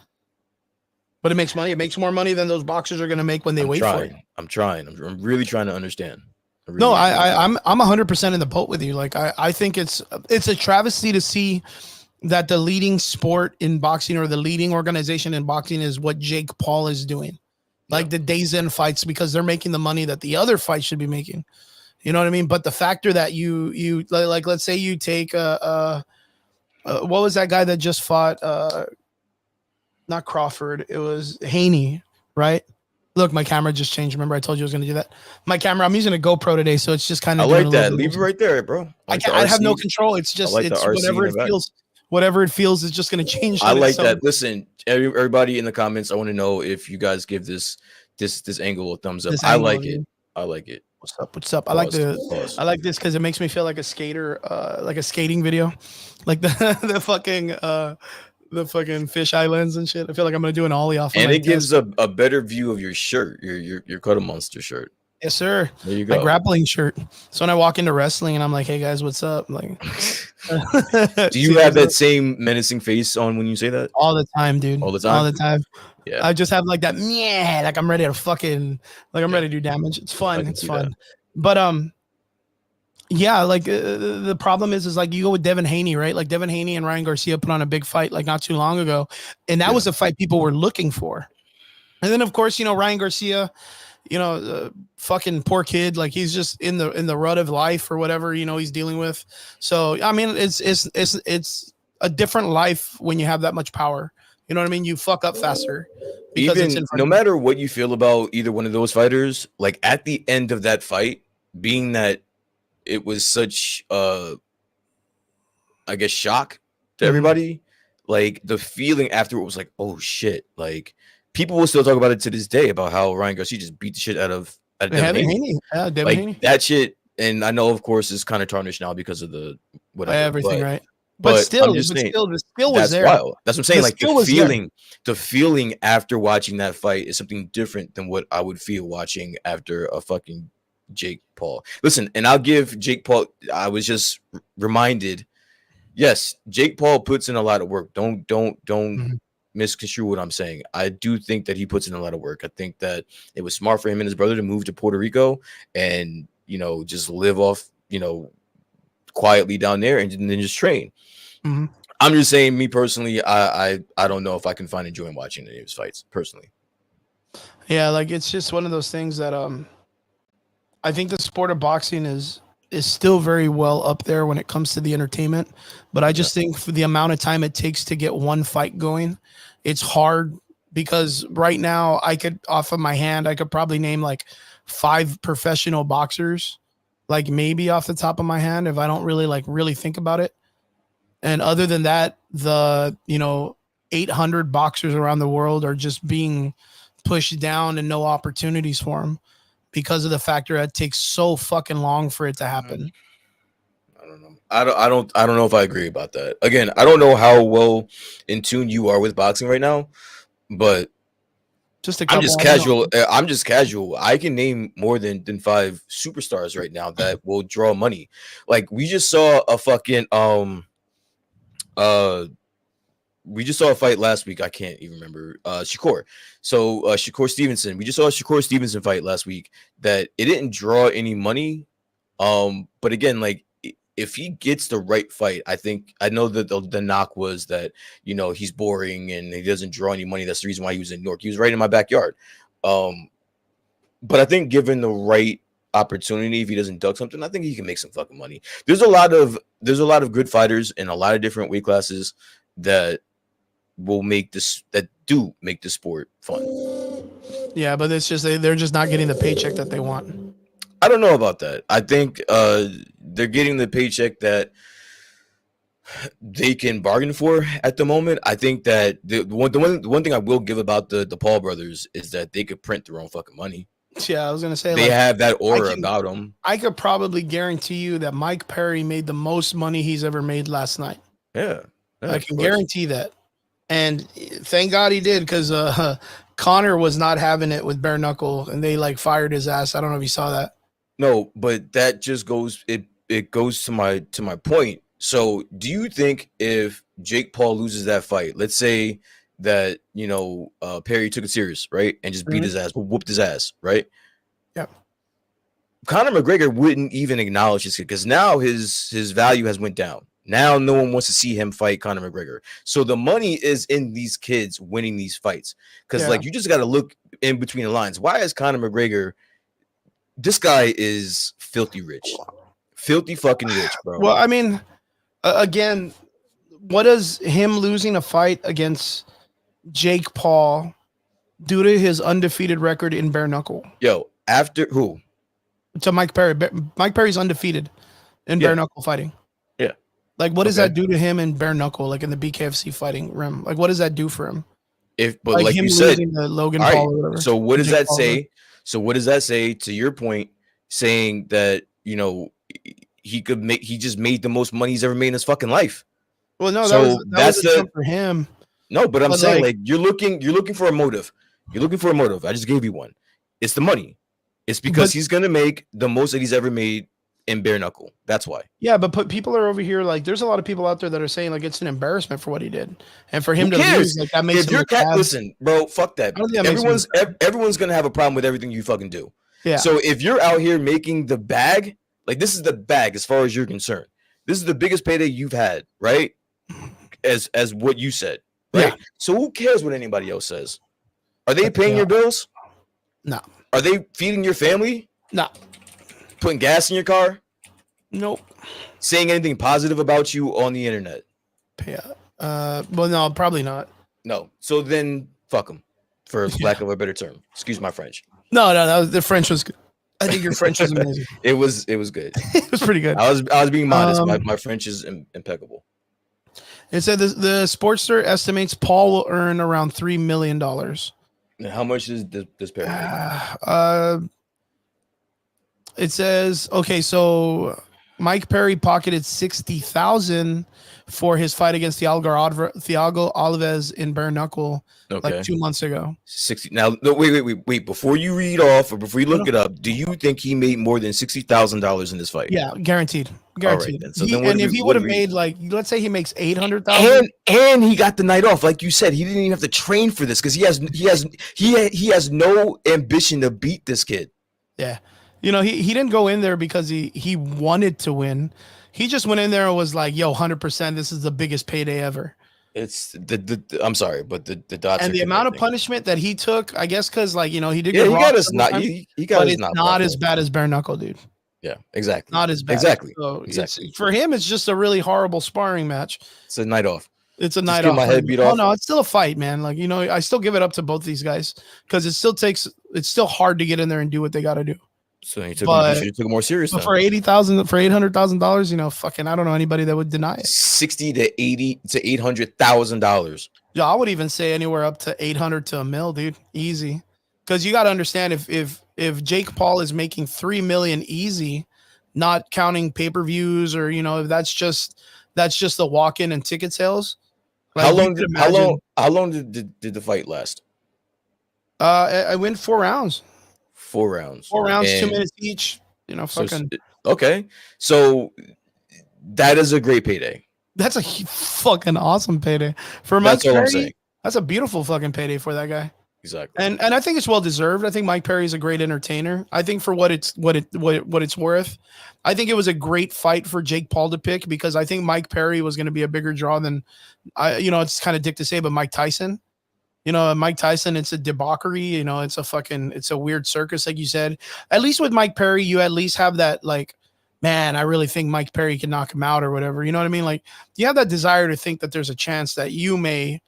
It makes more money than those boxers are going to make when they wait for it. I'm trying. I'm really trying to understand. I'm 100% in the boat with you. Like I think it's a travesty to see that the leading sport in boxing or the leading organization in boxing is what Jake Paul is doing. Like the DAZN fights, because they're making the money that the other fights should be making. You know what I mean? But the factor that you like, let's say you take what was that guy that just fought not Crawford, it was Haney, right? Look, my camera just changed. Remember I told you I was going to do that? My camera, I'm using a GoPro today, so it's just kind of I like that. Leave it right there, bro. I have no control. It's just it's whatever it feels is just going to change. I like that. Listen, everybody in the comments, I want to know if you guys give this angle a thumbs up. I like it. What's up? I like this because it makes me feel like a skater, like a skating video, like the fucking fish islands and shit. I feel like I'm gonna do an ollie off. And it gives a better view of your shirt, your Cuddle Monster shirt. Yes, sir. There you go. My grappling shirt. So when I walk into wrestling and I'm like, hey guys, what's up? Like, do you have that same menacing face on when you say that? All the time, dude. All the time. Yeah. I just have like that, like I'm ready to fucking, like I'm ready to do damage. It's fun. It's fun. But yeah, like the problem is like you go with Devin Haney, right? Like Devin Haney and Ryan Garcia put on a big fight like not too long ago, and that Yeah. was a fight people were looking for. And then of course, Ryan Garcia, fucking poor kid, like he's just in the rut of life or whatever, he's dealing with. So I mean, it's a different life when you have that much power. You know what I mean? You fuck up faster because it's Even in front no of you. matter what you feel about either one of those fighters, like at the end of that fight, being that it was such I guess shock to Mhm. everybody, like the feeling afterward was like, oh shit. Like people will still talk about it to this day about how Ryan Garcia just beat the shit out of Devin Devin Haney. Haney, yeah, Devin Like Haney, that shit, and I know of course it's kind of tarnished now because of the whatever, everything but right. But but I'm still, just saying the skill was that's there. wild. That's what I'm saying. The Like skill was there. the feeling after watching that fight is something different than what I would feel watching after a fucking Jake Paul. Listen, and I'll give Jake Paul. I was just reminded. Yes, Jake Paul puts in a lot of work. Don't Mhm. misconstrue what I'm saying. I do think that he puts in a lot of work. I think that it was smart for him and his brother to move to Puerto Rico and just live off quietly down there and then just train. Mhm. I'm just saying, me personally, I don't know if I can find enjoying watching any of his fights personally. Yeah, like it's just one of those things that I think the sport of boxing is still very well up there when it comes to the entertainment, but I Yeah, just think for the amount of time it takes to get one fight going, it's hard because right now I could off of my hand I could probably name like 5 professional boxers, like maybe off the top of my hand if I don't really think about it. And other than that, the 800 boxers around the world are just being pushed down and no opportunities for them because of the factor that it takes so fucking long for it to happen. I don't know. I don't know if I agree about that. Again, I don't know how well in tune you are with boxing right now, but Just a couple, I don't know. I'm just casual. I can name more than 5 superstars right now that will draw money. Like uh we just saw a fight last week. I can't even remember. Shakur. So Shakur Stevenson. We just saw a Shakur Stevenson fight last week that it didn't draw any money. But again, like if he gets the right fight, I know that the knock was that he's boring and he doesn't draw any money. That's the reason why he was in New York. He was right in my backyard. Um, but I think given the right opportunity, if he doesn't duck something, I think he can make some fucking money. There's a lot of good fighters in a lot of different weight classes that that do make the sport fun. Yeah, but it's just they're just not getting the paycheck that they want. I don't know about that. I think they're getting the paycheck that they can bargain for at the moment. I think that the one thing I will give about the Paul brothers is that they could print their own fucking money. Yeah, I was gonna say They like have that I aura can about them. I could probably guarantee you that Mike Perry made the most money he's ever made last night. Yeah, yeah, I of can course. guarantee that. And thank God he did because Connor was not having it with bare knuckle and they like fired his ass. I don't know if you saw that. No, but that just goes it goes to my point. So, do you think if Jake Paul loses that fight, let's say that Perry took it serious, right, and just beat Mhm. his ass, whooped his ass, right? Yeah. Conor McGregor wouldn't even acknowledge this because now his value has went down. Now no one wants to see him fight Conor McGregor. So the money is in these kids winning these fights. Because Yeah. like you just got to look in between the lines. Why is Conor McGregor? This guy is filthy rich, filthy fucking rich, bro. Well, I mean, again, what does him losing a fight against Jake Paul do to his undefeated record in bare knuckle? Yo, after who? To Mike Perry. Mike Perry's undefeated in bare Yeah, knuckle fighting. yeah. Like, what does Okay. that do to him in bare knuckle, like in the BKFC fighting rim? Like, what does that do for him? But Like like him you said, losing to Logan all right. Paul or whatever. So what does Jake that Paul. say? So what does that say to your point, saying that he just made the most money he's ever made in his fucking life? Well, no, So that was that's a the jump for him. no, but I'm But saying like, like you're looking for a motive. You're looking for a motive. I just gave you one. It's the money. It's because but he's gonna make the most that he's ever made in bare knuckle. That's why. yeah, but people are over here like there's a lot of people out there that are saying like it's an embarrassment for what he did, and for Who him to lose cares? like that makes If him you're look bad. listen, bro, fuck that. I don't think that makes him look bad. Everyone's gonna have a problem with everything you fucking do. Yeah. So if you're out here making the bag, like this is the bag as far as you're concerned. This is the biggest payday you've had, right? As what you said, right? Yeah. So who cares what anybody else says? Are they But paying your bills? No. Are they feeding your family? No. Putting gas in your car? Nope. Saying anything positive about you on the internet? Yeah. Well, no, probably not. No. So then fuck them, for lack of a better term. Excuse my French. No, the French was good. I think your French was amazing. It was good. It was pretty good. I was being modest. My French is impeccable. It said the Sportster estimates Paul will earn around $3 million. And how much is this pair? It says, okay, so Mike Perry pocketed $60,000 for his fight against Thiago Alves in bare knuckle like 2 months ago. 60. Now, no, wait. Before you read off or before you look it up, do you think he made more than $60,000 in this fight? Yeah, guaranteed. Guaranteed. Right, so if he would have made, like, let's say he makes $800,000, and he got the night off, like you said, he didn't even have to train for this because he has no ambition to beat this kid. Yeah, he didn't go in there because he wanted to win. He just went in there and was like, "Yo, 100%, this is the biggest payday ever." It's the I'm sorry, but the dots and the amount of punishment that he took, I guess, because he did. Yeah, he got us not. He got but us it's not. Not as bad as bare knuckle, dude. Yeah, exactly. Not as bad. Exactly. So for him, it's just a really horrible sparring match. It's a night off. It's a night off. My head beat off. Oh no, it's still a fight, man. Like I still give it up to both these guys because it's still hard to get in there and do what they got to do. So you should have took it more serious. But for $800,000, fucking, I don't know anybody that would deny it. $60,000 to $80,000 to $800,000. Yeah, I would even say anywhere up to 800 to $1 million, dude, easy. Because you got to understand if Jake Paul is making $3 million easy, not counting pay-per-views or if that's just the walk-in and ticket sales. Like, how long did the fight last? I win 4 rounds. 4 rounds. 4 rounds, 2 minutes each. Fucking. Okay, so that is a great payday. That's a fucking awesome payday for Mike Perry. That's all I'm saying. That's a beautiful fucking payday for that guy. Exactly. And I think it's well deserved. I think Mike Perry is a great entertainer. I think for what it's worth, I think it was a great fight for Jake Paul to pick because I think Mike Perry was going to be a bigger draw than it's kind of dick to say, but Mike Tyson. Mike Tyson, it's a debauchery. It's a weird circus, like you said. At least with Mike Perry, you at least have that, like, man, I really think Mike Perry can knock him out or whatever. You know what I mean? Like, you have that desire to think that there's a chance that you may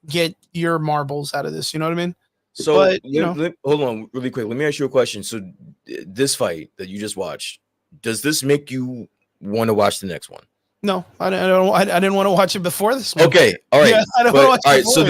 get your marbles out of this. You know what I mean? So, hold on really quick. Let me ask you a question. So, this fight that you just watched, does this make you want to watch the next one? No, I didn't want to watch it before this one. Okay, all right. Yeah, I don't want to watch it. All right. So the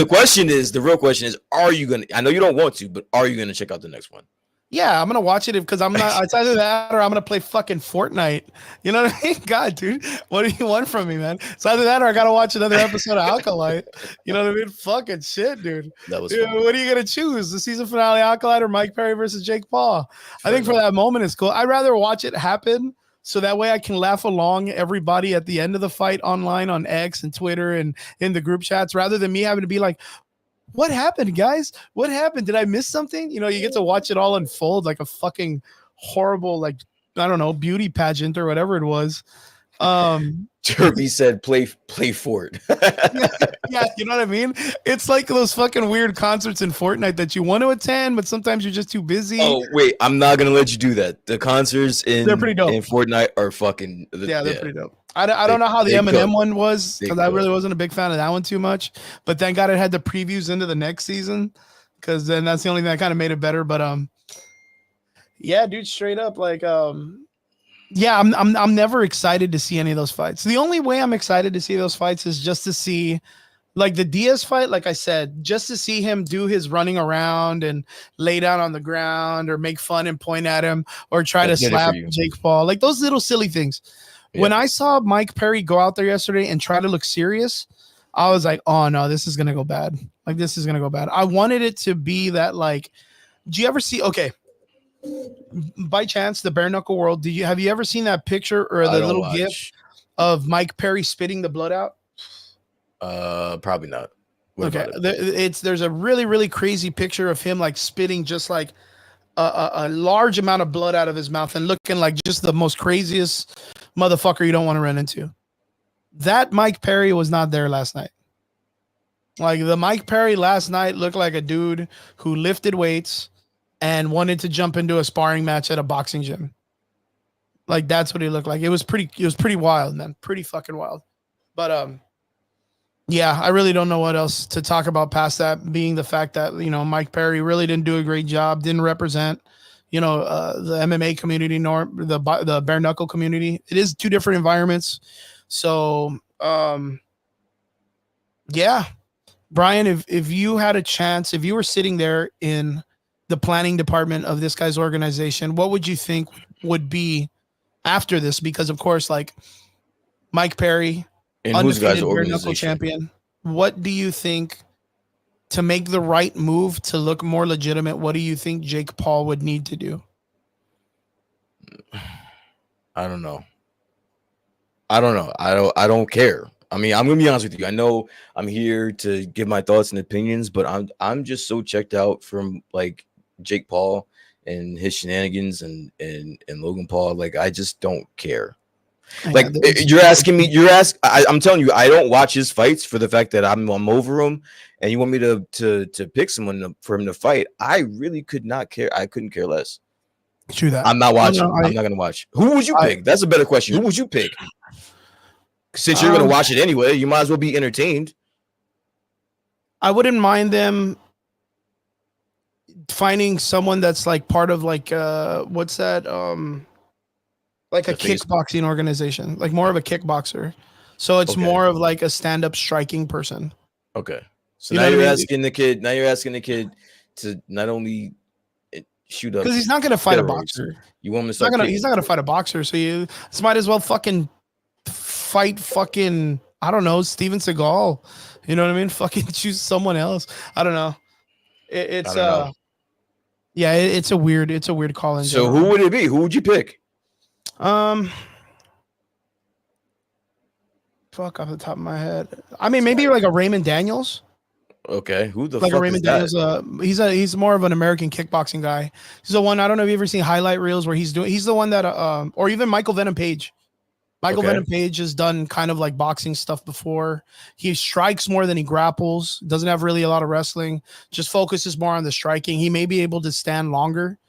real question is, are you gonna? I know you don't want to, but are you gonna check out the next one? Yeah, I'm gonna watch it because I'm not. It's either that or I'm gonna play fucking Fortnite. You know what I mean? God, dude, what do you want from me, man? It's either that or I gotta watch another episode of Acolyte. You know what I mean? Fucking shit, dude. That was. Dude, what are you gonna choose? The season finale Acolyte or Mike Perry versus Jake Paul? I think for that moment it's cool. I'd rather watch it happen. So that way I can laugh along everybody at the end of the fight online on X and Twitter and in the group chats rather than me having to be like, what happened, guys? What happened? Did I miss something? You get to watch it all unfold like a fucking horrible, like, I don't know, beauty pageant or whatever it was. Derby said play Fort. Yeah, you know what I mean? It's like those fucking weird concerts in Fortnite that you want to attend, but sometimes you're just too busy. Oh, wait, I'm not gonna let you do that. The concerts they're pretty dope. In Fortnite are fucking they're pretty dope. I don't know how the Eminem one was because I really wasn't a big fan of that one too much. But thank God it had the previews into the next season because then that's the only thing that kind of made it better. But yeah, dude, straight up, like yeah, I'm never excited to see any of those fights. The only way I'm excited to see those fights is just to see, like, the Diaz fight, like I said, just to see him do his running around and lay down on the ground or make fun and point at him or try to slap Jake Paul, like those little silly things. Yeah. When I saw Mike Perry go out there yesterday and try to look serious, I was like, oh no, this is gonna go bad. Like, this is gonna go bad. I wanted it to be that, like, do you ever see? Okay. By chance, the bare knuckle world. Have you ever seen that picture or the little gif of Mike Perry spitting the blood out? Probably not. What okay, there's a really, really crazy picture of him like spitting just like a large amount of blood out of his mouth and looking like just the most craziest motherfucker you don't want to run into. That Mike Perry was not there last night. Like the Mike Perry last night looked like a dude who lifted weights and wanted to jump into a sparring match at a boxing gym. Like that's what he looked like. It was pretty wild, man. Pretty fucking wild. But yeah, I really don't know what else to talk about past that, being the fact that, Mike Perry really didn't do a great job, didn't represent, the MMA community nor the bare knuckle community. It is two different environments. So, yeah, Brian, if you had a chance, if you were sitting there in the planning department of this guy's organization, what would you think would be after this? Because of course, like Mike Perry, In whose guys' undefeated bare knuckle organization? champion. What do you think to make the right move to look more legitimate? What do you think Jake Paul would need to do? I don't know. I don't care. I mean, I'm gonna be honest with you. I know I'm here to give my thoughts and opinions, but I'm just so checked out from like Jake Paul and his shenanigans and Logan Paul. Like I just don't care. Like you're asking me, I'm telling you, I don't watch his fights for the fact that I'm over him, and you want me to pick someone for him to fight. I really could not care. I couldn't care less. True that. I'm not watching. I'm not gonna watch. Who would you pick? That's a better question. Who would you pick? Since you're gonna watch it anyway, you might as well be entertained. I wouldn't mind them finding someone that's like part of like what's that? Like a kickboxing organization, like more of a kickboxer. So it's more of like a stand-up striking person. Okay. So now you're asking the kid. Now you're asking the kid to not only shoot up, because he's not gonna fight a boxer. You want him to start? He's not gonna fight a boxer. So you might as well fucking fight fucking, I don't know, Steven Seagal. You know what I mean? Fucking choose someone else. I don't know. It's yeah, it's a weird call in. So who would it be? Who would you pick? Fuck, off the top of my head. I mean, maybe like a Raymond Daniels. Okay, who the like fuck a Raymond is that? Daniels? He's more of an American kickboxing guy. He's the one. I don't know if you've ever seen highlight reels where he's the one that or even Michael Venom Page. Michael Venom Page has done kind of like boxing stuff before. He strikes more than he grapples. Doesn't have really a lot of wrestling. Just focuses more on the striking. He may be able to stand longer.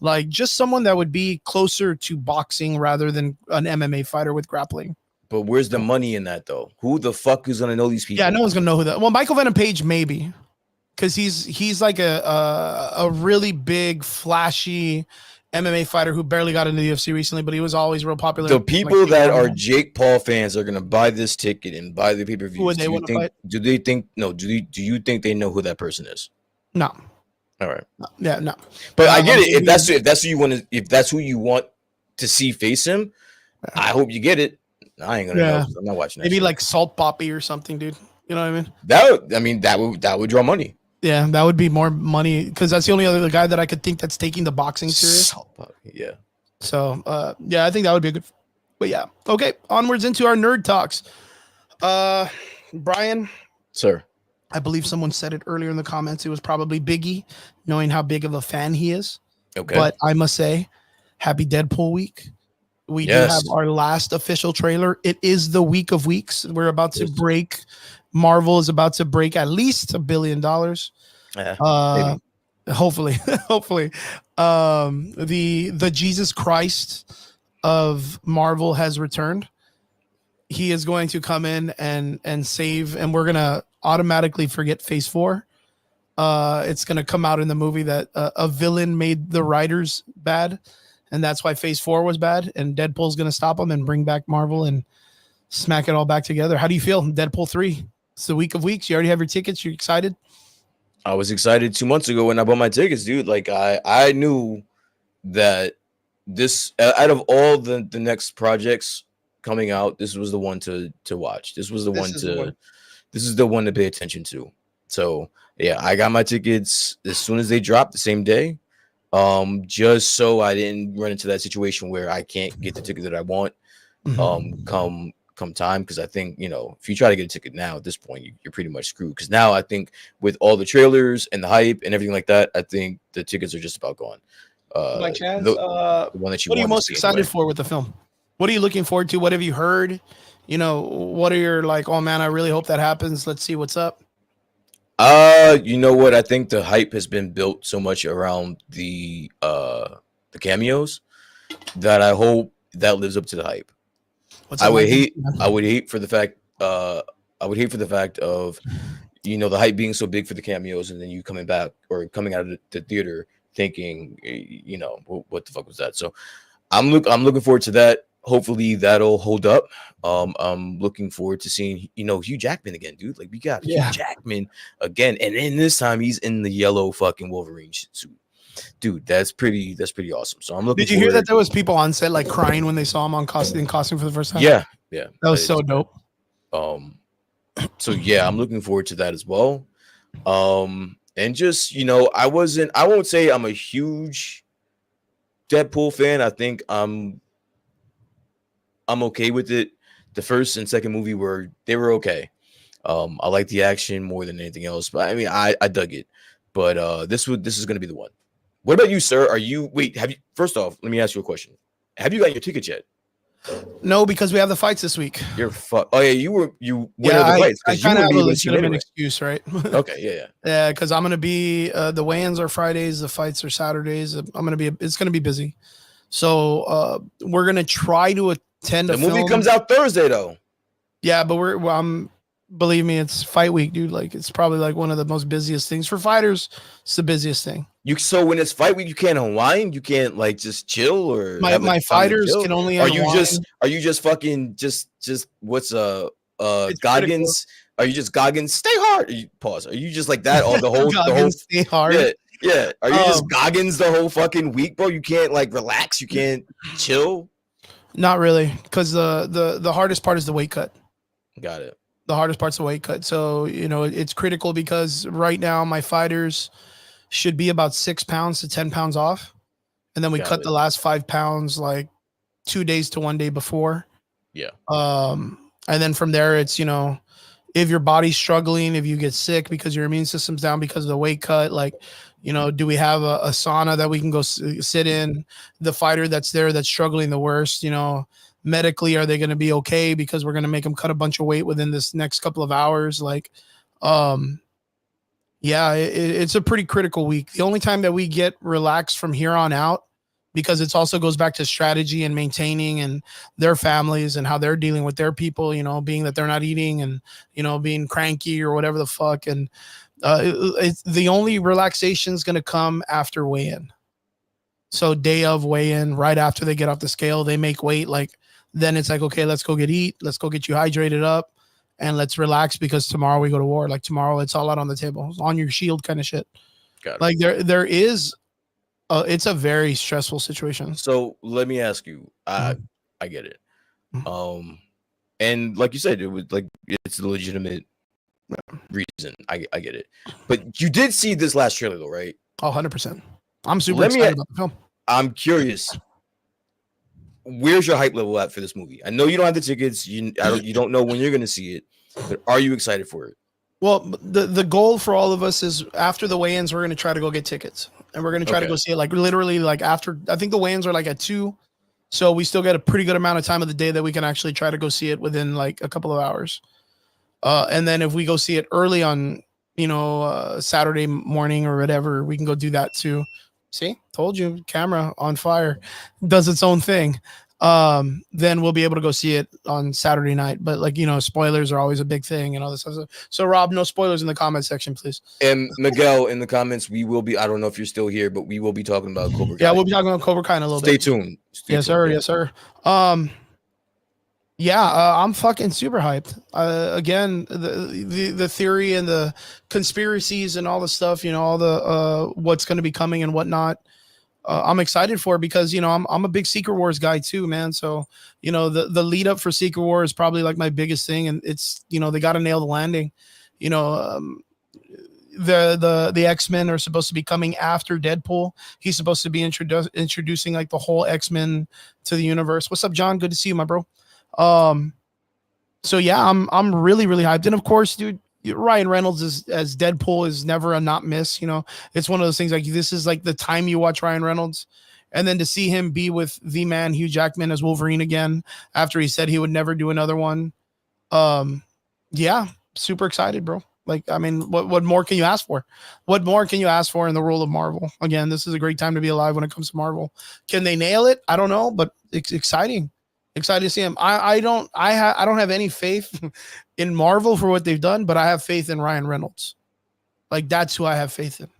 Like just someone that would be closer to boxing rather than an MMA fighter with grappling. But where's the money in that though? Who the fuck is gonna know these people? Yeah, no one's gonna know who that. Well, Michael Venom Page maybe, because he's like a really big, flashy MMA fighter who barely got into the UFC recently, but he was always real popular. The people that are Jake Paul fans are gonna buy this ticket and buy the pay-per-view. Who would they want to fight? Do they think? No. Do you think they know who that person is? No. All right. Yeah, no. But I get it. If that's who you want to, if that's who you want to see face him, I hope you get it. I ain't gonna know. I'm not watching that. Maybe like Salt Poppy or something, dude. You know what I mean? That would draw money. Yeah, that would be more money because that's the only other guy that I could think that's taking the boxing serious. Salt Poppy, yeah. So yeah, I think that would be a good. But yeah, okay. Onwards into our nerd talks. Brian, sir. I believe someone said it earlier in the comments. It was probably Biggie, knowing how big of a fan he is. Okay. But I must say, happy Deadpool week. We do have our last official trailer. It is the week of weeks. We're about to break. Marvel is about to break at least $1 billion. Yeah, hopefully. The Jesus Christ of Marvel has returned. He is going to come in and save, and we're gonna automatically forget Phase 4. It's gonna come out in the movie that a villain made the writers bad, and that's why Phase 4 was bad. And Deadpool's gonna stop him and bring back Marvel and smack it all back together. How do you feel? Deadpool 3. It's the week of weeks. You already have your tickets. You excited? I was excited 2 months ago when I bought my tickets, dude. Like I knew that this, out of all the next projects coming out, this was the one to watch. This was the one to this is the one to pay attention to. So yeah, I got my tickets as soon as they dropped the same day. Just so I didn't run into that situation where I can't get the ticket that I want. Come time, because I think, you know, if you try to get a ticket now at this point, you're pretty much screwed. Because now I think with all the trailers and the hype and everything like that, I think the tickets are just about gone. By chance, the one that you what are you wanted to most see excited anyway. for with the film? What are you looking forward to? What have you heard? You know, what are your like? Oh man, I really hope that happens. Let's see what's up. You know what? I think the hype has been built so much around the cameos that I hope that lives up to the hype. What's I up, would Mike? hate I would hate for the fact I would hate for the fact of the hype being so big for the cameos and then you coming back or coming out of the theater thinking what the fuck was that? So I'm looking forward to that. Hopefully that'll hold up. I'm looking forward to seeing Hugh Jackman again, dude. Like we got Hugh Yeah. Jackman again, and then this time he's in the yellow fucking Wolverine suit, dude. That's pretty awesome. So I'm looking Did you hear that forward. there was people on set like crying when they saw him in costume for the first time? Yeah, yeah, That I was did so see that. dope. So yeah, I'm looking forward to that as well. And just I won't say I'm a huge Deadpool fan. I think I'm okay with it. The first and second movie were okay. I like the action more than anything else, but I mean, I dug it. But this is gonna be the one. What about you, sir? Have you? First off, let me ask you a question. Have you got your tickets yet? No, because we have the fights this week. You're fuck. Oh yeah, you went Yeah, over the fights I because you kind of wouldn't have be a able to see it legitimate anyway. excuse, right? Okay, yeah. Yeah, because I'm gonna be the weigh-ins are Fridays, the fights are Saturdays. It's gonna be busy. So we're gonna try to attend The a movie film. comes out Thursday though. Yeah, but believe me, it's fight week, dude. Like it's probably like one of the most busiest things for fighters. It's the busiest thing. So when it's fight week, you can't unwind. You can't like just chill or have My time to fighters chill. can only Are unwind. you just fucking just what's It's critical. Goggins? Are you just Goggins? Stay hard. Pause. Are you just like that all the whole Goggins, stay hard. yeah? Are you just Goggins the whole fucking week, bro? You can't like relax. You can't chill. Not really, because the hardest part is the weight cut. Got it. The hardest part's the weight cut. So it's critical because right now my fighters should be about 6 pounds to 10 pounds off, and then we cut the last 5 pounds like 2 days to 1 day before. Yeah. And then from there, it's if your body's struggling, if you get sick because your immune system's down because of the weight cut, like do we have a sauna that we can go sit in? The fighter that's there that's struggling the worst, medically, are they going to be okay because we're going to make them cut a bunch of weight within this next couple of hours? Like, yeah, it's a pretty critical week. The only time that we get relaxed from here on out, because it also goes back to strategy and maintaining and their families and how they're dealing with their people, being that they're not eating and, being cranky or whatever the fuck. And it's the only relaxation is going to come after weigh-in. So day of weigh-in, right after they get off the scale, they make weight. Like, then it's like, okay, let's go eat. Let's go get you hydrated up and let's relax because tomorrow we go to war. Like tomorrow it's all out on the table. It's on your shield kind of shit. Got it. Like there is it's a very stressful situation. So let me ask you, I get it. And like you said, it was like it's a legitimate reason. I get it. But you did see this last trailer though, right? Oh, 100%. I'm super excited about the film. I'm curious. Where's your hype level at for this movie? I know you don't have the tickets. You don't know when you're going to see it, but are you excited for it? Well, the goal for all of us is after the weigh-ins, we're going to try to go get tickets, and we're going to try to go see it. Like literally, like after I think the weigh-ins are like at 2, so we still get a pretty good amount of time of the day that we can actually try to go see it within like a couple of hours. And then if we go see it early on, Saturday morning or whatever, we can go do that too. See, told you, camera on fire, does its own thing. Then we'll be able to go see it on Saturday night. But like, spoilers are always a big thing and all this stuff. So Rob, no spoilers in the comment section, please. And Miguel, in the comments, we will be, I don't know if you're still here, but we will be talking about Cobra Kai. Yeah, we'll be talking about Cobra Kai in a little bit. Stay tuned. Yes, sir. Yes, sir. I'm fucking super hyped. Again, the theory and the conspiracies and all the stuff, all the what's going to be coming and whatnot. I'm excited for it because I'm a big Secret Wars guy too, man. So the lead up for Secret Wars is probably like my biggest thing, and it's they got to nail the landing. The X-Men are supposed to be coming after Deadpool. He's supposed to be introducing like the whole X-Men to the universe. What's up, John? Good to see you, my bro. So yeah, I'm really hyped. And of course, dude, Ryan Reynolds is as Deadpool is never a not miss. You know, it's one of those things like this is like the time you watch Ryan Reynolds, and then to see him be with the man Hugh Jackman as Wolverine again after he said he would never do another one. Yeah, super excited, bro. Like, I mean, what more can you ask for? What more can you ask for in the world of Marvel? Again, this is a great time to be alive when it comes to Marvel. Can they nail it? I don't know, but it's exciting. Excited to see him. I don't have any faith in Marvel for what they've done, but I have faith in Ryan Reynolds. Like that's who I have faith in.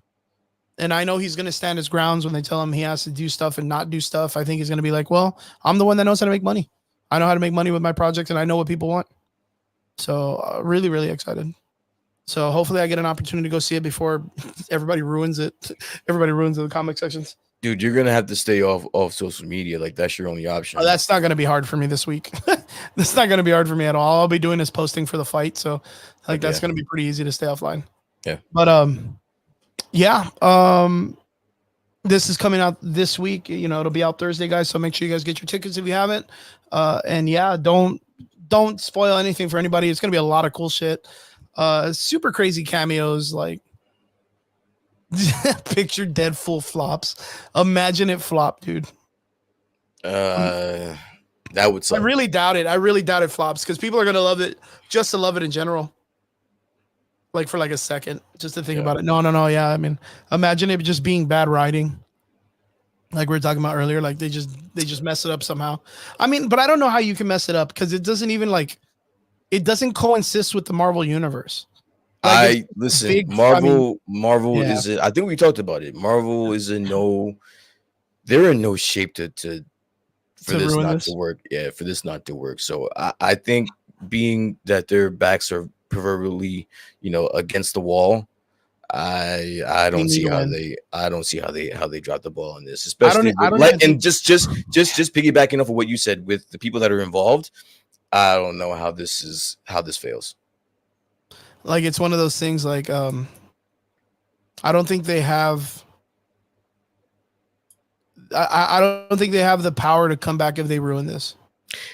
And I know he's going to stand his grounds when they tell him he has to do stuff and not do stuff. I think he's going to be like, well, I'm the one that knows how to make money. I know how to make money with my project and I know what people want. So really, really excited. So hopefully I get an opportunity to go see it before everybody ruins it. Everybody ruins the comic sections. Dude, you're gonna have to stay off social media. Like that's your only option. Oh, that's not gonna be hard for me this week. That's not gonna be hard for me at all. All I'll be doing is posting for the fight. So like that's gonna be pretty easy to stay offline. Yeah. But yeah. This is coming out this week. You know, it'll be out Thursday, guys. So make sure you guys get your tickets if you haven't. And yeah, don't spoil anything for anybody. It's gonna be a lot of cool shit. Super crazy cameos like picture Deadpool flops. Imagine it flop, dude. That would suck. I really doubt it. I really doubt it flops because people are gonna love it just to love it in general. Like for like a second, just to think about it. No. Yeah, I mean, imagine it just being bad writing. Like we were talking about earlier, like they just mess it up somehow. I mean, but I don't know how you can mess it up because it doesn't even like it doesn't coincide with the Marvel universe. Like listen, big, Marvel is I think we talked about it. Marvel is they're in no shape to this not to work. Yeah, for this not to work. So I think being that their backs are proverbially, against the wall, I don't see how they drop the ball in this, especially and just piggybacking off of what you said with the people that are involved. I don't know how this fails. Like it's one of those things like I don't think they have I don't think they have the power to come back if they ruin this.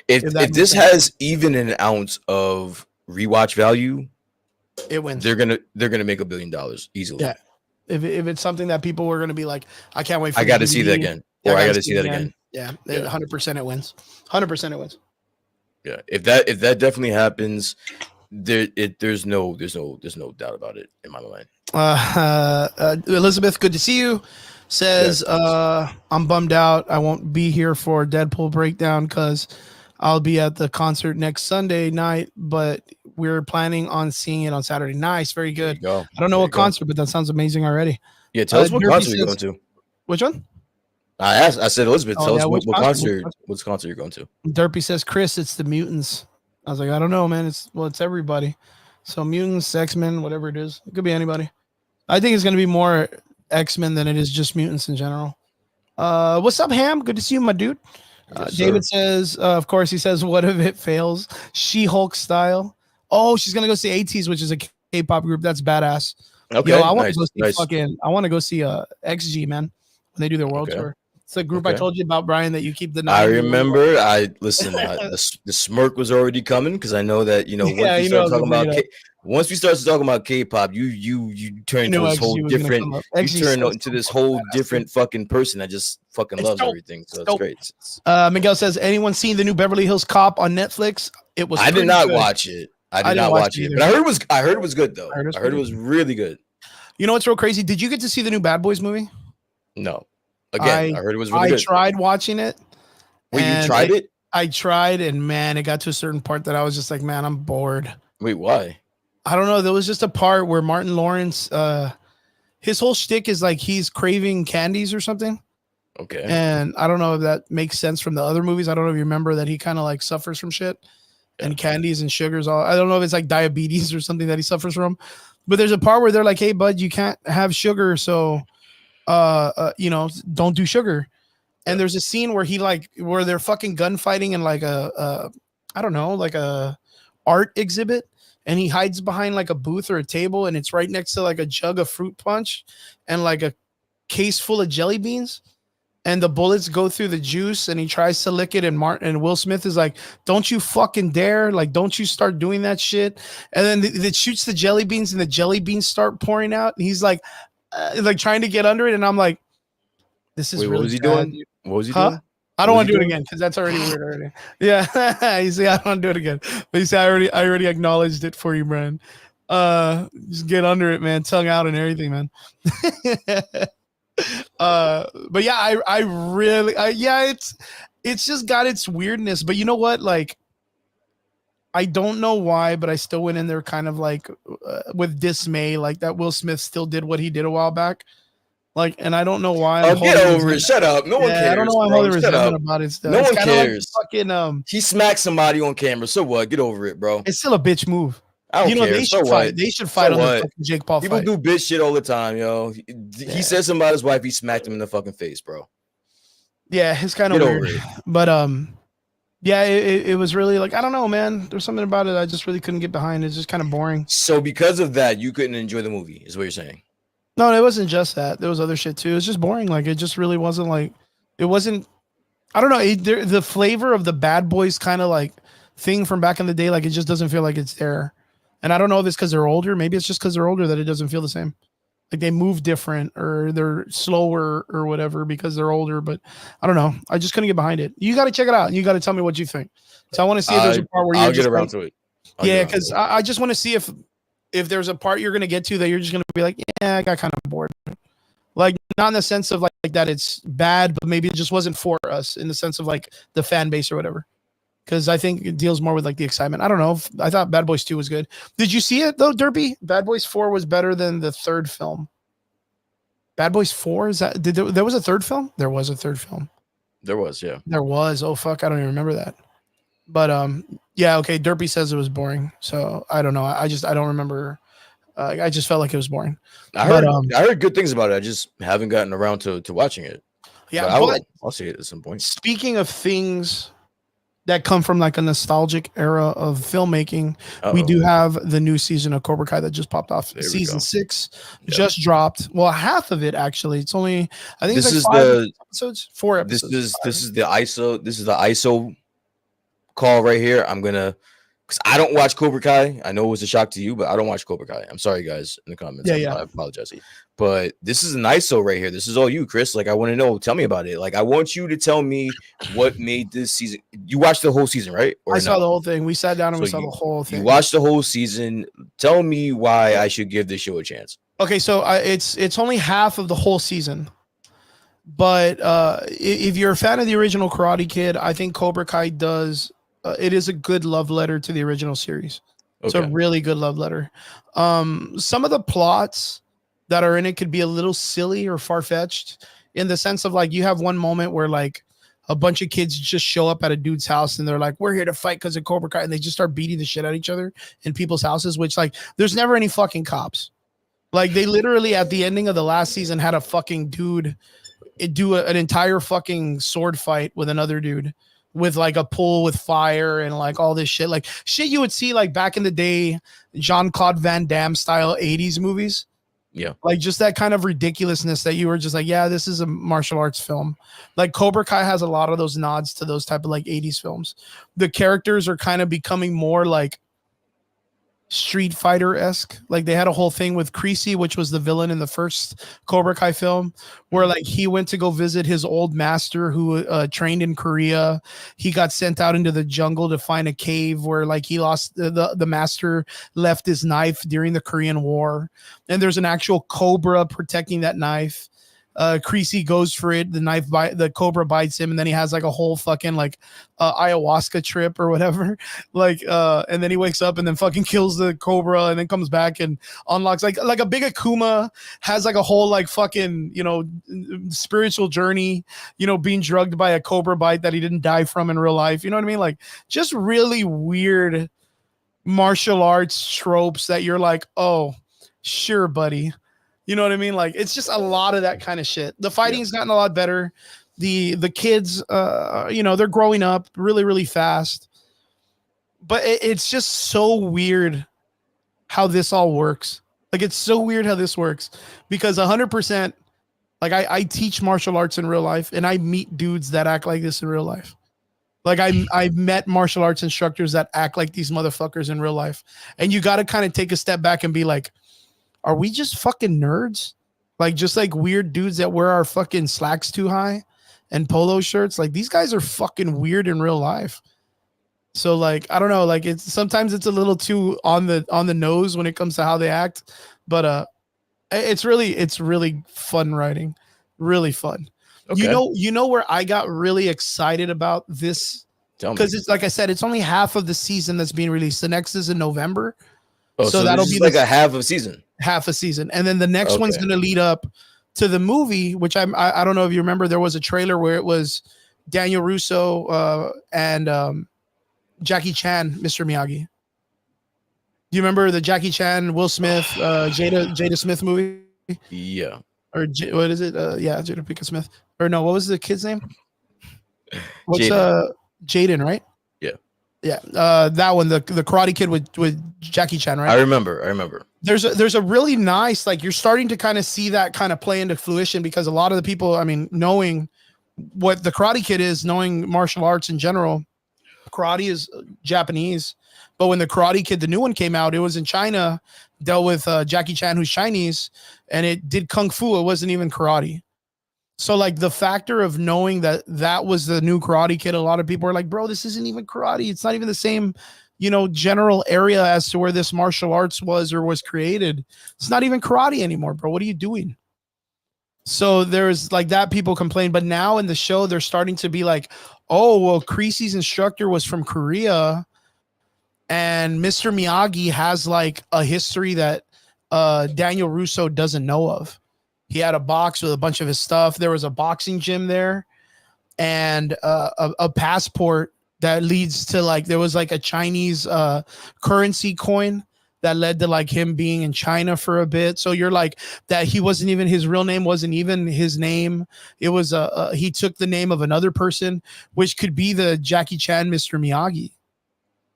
If this has even an ounce of rewatch value, it wins. They're gonna make $1 billion easily. Yeah. If it's something that people were gonna be like, I can't wait for I gotta see that again. Or I gotta see that again. Yeah, 100% it wins. 100% it wins. Yeah. If that definitely happens, there's no doubt about it in my mind. Elizabeth, good to see you. Says I'm bummed out. I won't be here for Deadpool breakdown because I'll be at the concert next Sunday night, but we're planning on seeing it on Saturday. Nice, very good. I don't know what concert, but that sounds amazing already. Yeah, tell us what concert you're going to. Which one? I said, Elizabeth, tell us what concert. What's concert you're going to? Derpy says, Chris, it's the Mutants. I was like, I don't know, man. It's everybody. So Mutants, X-Men, whatever it is. It could be anybody. I think it's going to be more X-Men than it is just mutants in general. What's up, Ham? Good to see you, my dude. Yes, David says, of course, he says, what if it fails? She-Hulk style. Oh, she's going to go see ATEEZ, which is a K-pop group. That's badass. Okay. Yo, I want to go see I want to go see XG, man, when they do their world tour. It's a group I told you about, Brian, that you keep the. I remember. The smirk was already coming because I know that once we start talking about K-pop, you turn into this whole different. You turn into this whole different fucking person that just fucking loves everything. So it's great. Miguel says, anyone seen the new Beverly Hills Cop on Netflix? It was. I did not watch it. I did not watch it, but I heard it was good though. I heard it was really good. You know what's real crazy? Did you get to see the new Bad Boys movie? No. Again, I heard it was really good. I tried watching it. Wait, you tried it? I tried, and man, it got to a certain part that I was just like, man, I'm bored. Wait, why? I don't know. There was just a part where Martin Lawrence, his whole shtick is like he's craving candies or something. Okay. And I don't know if that makes sense from the other movies. I don't know if you remember that he kind of like suffers from shit and candies and sugars. I don't know if it's like diabetes or something that he suffers from. But there's a part where they're like, hey, bud, you can't have sugar. So, don't do sugar. And there's a scene where where they're fucking gunfighting in like like a art exhibit. And he hides behind like a booth or a table. And it's right next to like a jug of fruit punch and like a case full of jelly beans. and the bullets go through the juice and he tries to lick it and Will Smith is like, don't you fucking dare, like don't you start doing that shit. And then it shoots the jelly beans and the jelly beans start pouring out and he's like trying to get under it and I'm like, this is Wait, what really was he sad. doing? What was he Huh? doing? I What don't was want he to do it doing? again because that's already weird already. Yeah. You see, I don't want to do it again. But you see, I already acknowledged it for you, man. Just get under it, man. Tongue out and everything, man. But yeah, I really, yeah, it's just got its weirdness. But you know what? Like, I don't know why, but I still went in there kind of like with dismay, like that Will Smith still did what he did a while back. Like, and I don't know why I'm Oh, get holding over it. resentment. Shut up. No one Yeah, I don't know cares, why I'm bro. holding Shut resentment up. about it still. No It's one kind of like the cares. fucking He smacked somebody on camera. So what? Get over it, bro. it's still a bitch move. I don't You know, care. they So should fight. what? They should So fight on the what? fucking Jake Paul People fight. do bitch shit all the time, yo. He Yeah. said something about his wife. He smacked him in the fucking face, bro. Yeah, it's kind of Get weird. over it. But yeah, it was really like I don't know, man. There's something about it I just really couldn't get behind. It's just kind of boring. So because of that, you couldn't enjoy the movie, is what you're saying. No, it wasn't just that. There was other shit too. It's just boring. Like it just really wasn't like it wasn't. I don't know. The flavor of the Bad Boys kind of like thing from back in the day, like it just doesn't feel like it's there. And I don't know if it's because they're older. Maybe it's just because they're older that it doesn't feel the same. Like they move different or they're slower or whatever because they're older. But I don't know. I just couldn't get behind it. You got to check it out. You got to tell me what you think. So I want to see if there's a part where I'll you're get just around like, to it. yeah, because I just want to see if there's a part you're gonna get to that you're just gonna be like, yeah, I got kind of bored. Like not in the sense of like that it's bad, but maybe it just wasn't for us in the sense of like the fan base or whatever. Because I think it deals more with like the excitement. I don't know. I thought Bad Boys 2 was good. Did you see it though, Derpy? Bad Boys 4 was better than the third film. Bad Boys 4 is that? There was a third film? There was a third film. There was, yeah. There was. Oh fuck, I don't even remember that. But yeah, okay. Derpy says it was boring, so I don't know. I don't remember. I just felt like it was boring. I heard good things about it. I just haven't gotten around to watching it. Yeah, but I'll see it at some point. Speaking of things that come from like a nostalgic era of filmmaking, we do have the new season of Cobra Kai that just popped off. Season 6 just dropped. Well, half of it actually. It's only I think this it's like 5 episodes, 4 episodes. This is the ISO call right here. I'm gonna because I don't watch Cobra Kai. I know it was a shock to you, but I don't watch Cobra Kai. I'm sorry, guys, in the comments. I apologize. But this is an ISO right here. This is all you, Chris. Like, I want to know. Tell me about it. Like, I want you to tell me what made this season. You watched the whole season, right? I saw the whole thing. We sat down and we saw the whole thing. You watched the whole season. Tell me why I should give this show a chance. Okay, so it's only half of the whole season. But if you're a fan of the original Karate Kid, I think Cobra Kai does. It is a good love letter to the original series. Okay. It's a really good love letter. Some of the plots that are in it could be a little silly or far-fetched in the sense of like you have one moment where like a bunch of kids just show up at a dude's house and they're like, we're here to fight because of Cobra Kai, and they just start beating the shit out of each other in people's houses, which like there's never any fucking cops. Like they literally at the ending of the last season had a fucking dude do an entire fucking sword fight with another dude with like a pool with fire and like all this shit, like shit you would see like back in the day, Jean-Claude Van Damme style 80s movies. Yeah. Like just that kind of ridiculousness that you were just like, yeah, this is a martial arts film. Like Cobra Kai has a lot of those nods to those type of like 80s films. The characters are kind of becoming more like Street Fighter-esque. Like they had a whole thing with Creasy, which was the villain in the first Cobra Kai film, where like he went to go visit his old master who trained in Korea. He got sent out into the jungle to find a cave where like he lost the master left his knife during the Korean War, and there's an actual cobra protecting that knife. Creasy goes for it. The cobra bites him, and then he has like a whole fucking like ayahuasca trip or whatever. Like, and then he wakes up and then fucking kills the cobra, and then comes back and unlocks like a big Akuma has like a whole like fucking spiritual journey. Being drugged by a cobra bite that he didn't die from in real life. You know what I mean? Like, just really weird martial arts tropes that you're like, oh, sure, buddy. You know what I mean? Like it's just a lot of that kind of shit. The fighting's gotten a lot better. The kids, they're growing up really, really fast. But it's just so weird how this all works. Like it's so weird how this works because 100%. Like I teach martial arts in real life, and I meet dudes that act like this in real life. Like I've met martial arts instructors that act like these motherfuckers in real life. And you got to kind of take a step back and be like, are we just fucking nerds? Like just like weird dudes that wear our fucking slacks too high and polo shirts. Like these guys are fucking weird in real life. So like I don't know, like it's sometimes it's a little too on the nose when it comes to how they act, but it's really fun writing, really fun. Okay. You know where I got really excited about this, because it's like I said, it's only half of the season that's being released. The next is in November. Oh, so that'll be like a half of season. Half a season, and then the next one's going to lead up to the movie, which I don't know if you remember. There was a trailer where it was Daniel Russo and Jackie Chan, Mr. Miyagi. Do you remember the Jackie Chan, Will Smith, Jada Smith movie? Yeah. Or what is it? Yeah, Jada Pinkett Smith. Or no, what was the kid's name? What's Jaden, right? Yeah. Yeah. That one, the Karate Kid with Jackie Chan, right? I remember. There's a really nice, like you're starting to kind of see that kind of play into fruition, because a lot of the people, I mean, knowing what the Karate Kid is, knowing martial arts in general, karate is Japanese. But when the Karate Kid, the new one came out, it was in China, dealt with Jackie Chan, who's Chinese, and it did kung fu. It wasn't even karate. So like the factor of knowing that that was the new Karate Kid, a lot of people are like, bro, this isn't even karate. It's not even the same, general area as to where this martial arts was or was created. It's not even karate anymore, bro. What are you doing? So there's like that, people complain, but now in the show, they're starting to be like, oh, well, Creasy's instructor was from Korea, and Mr. Miyagi has like a history that Daniel Russo doesn't know of. He had a box with a bunch of his stuff. There was a boxing gym there, and a passport that leads to like, there was like a Chinese currency coin that led to like him being in China for a bit. So you're like that he wasn't even, his real name wasn't even his name. It was he took the name of another person, which could be the Jackie Chan, Mr. Miyagi.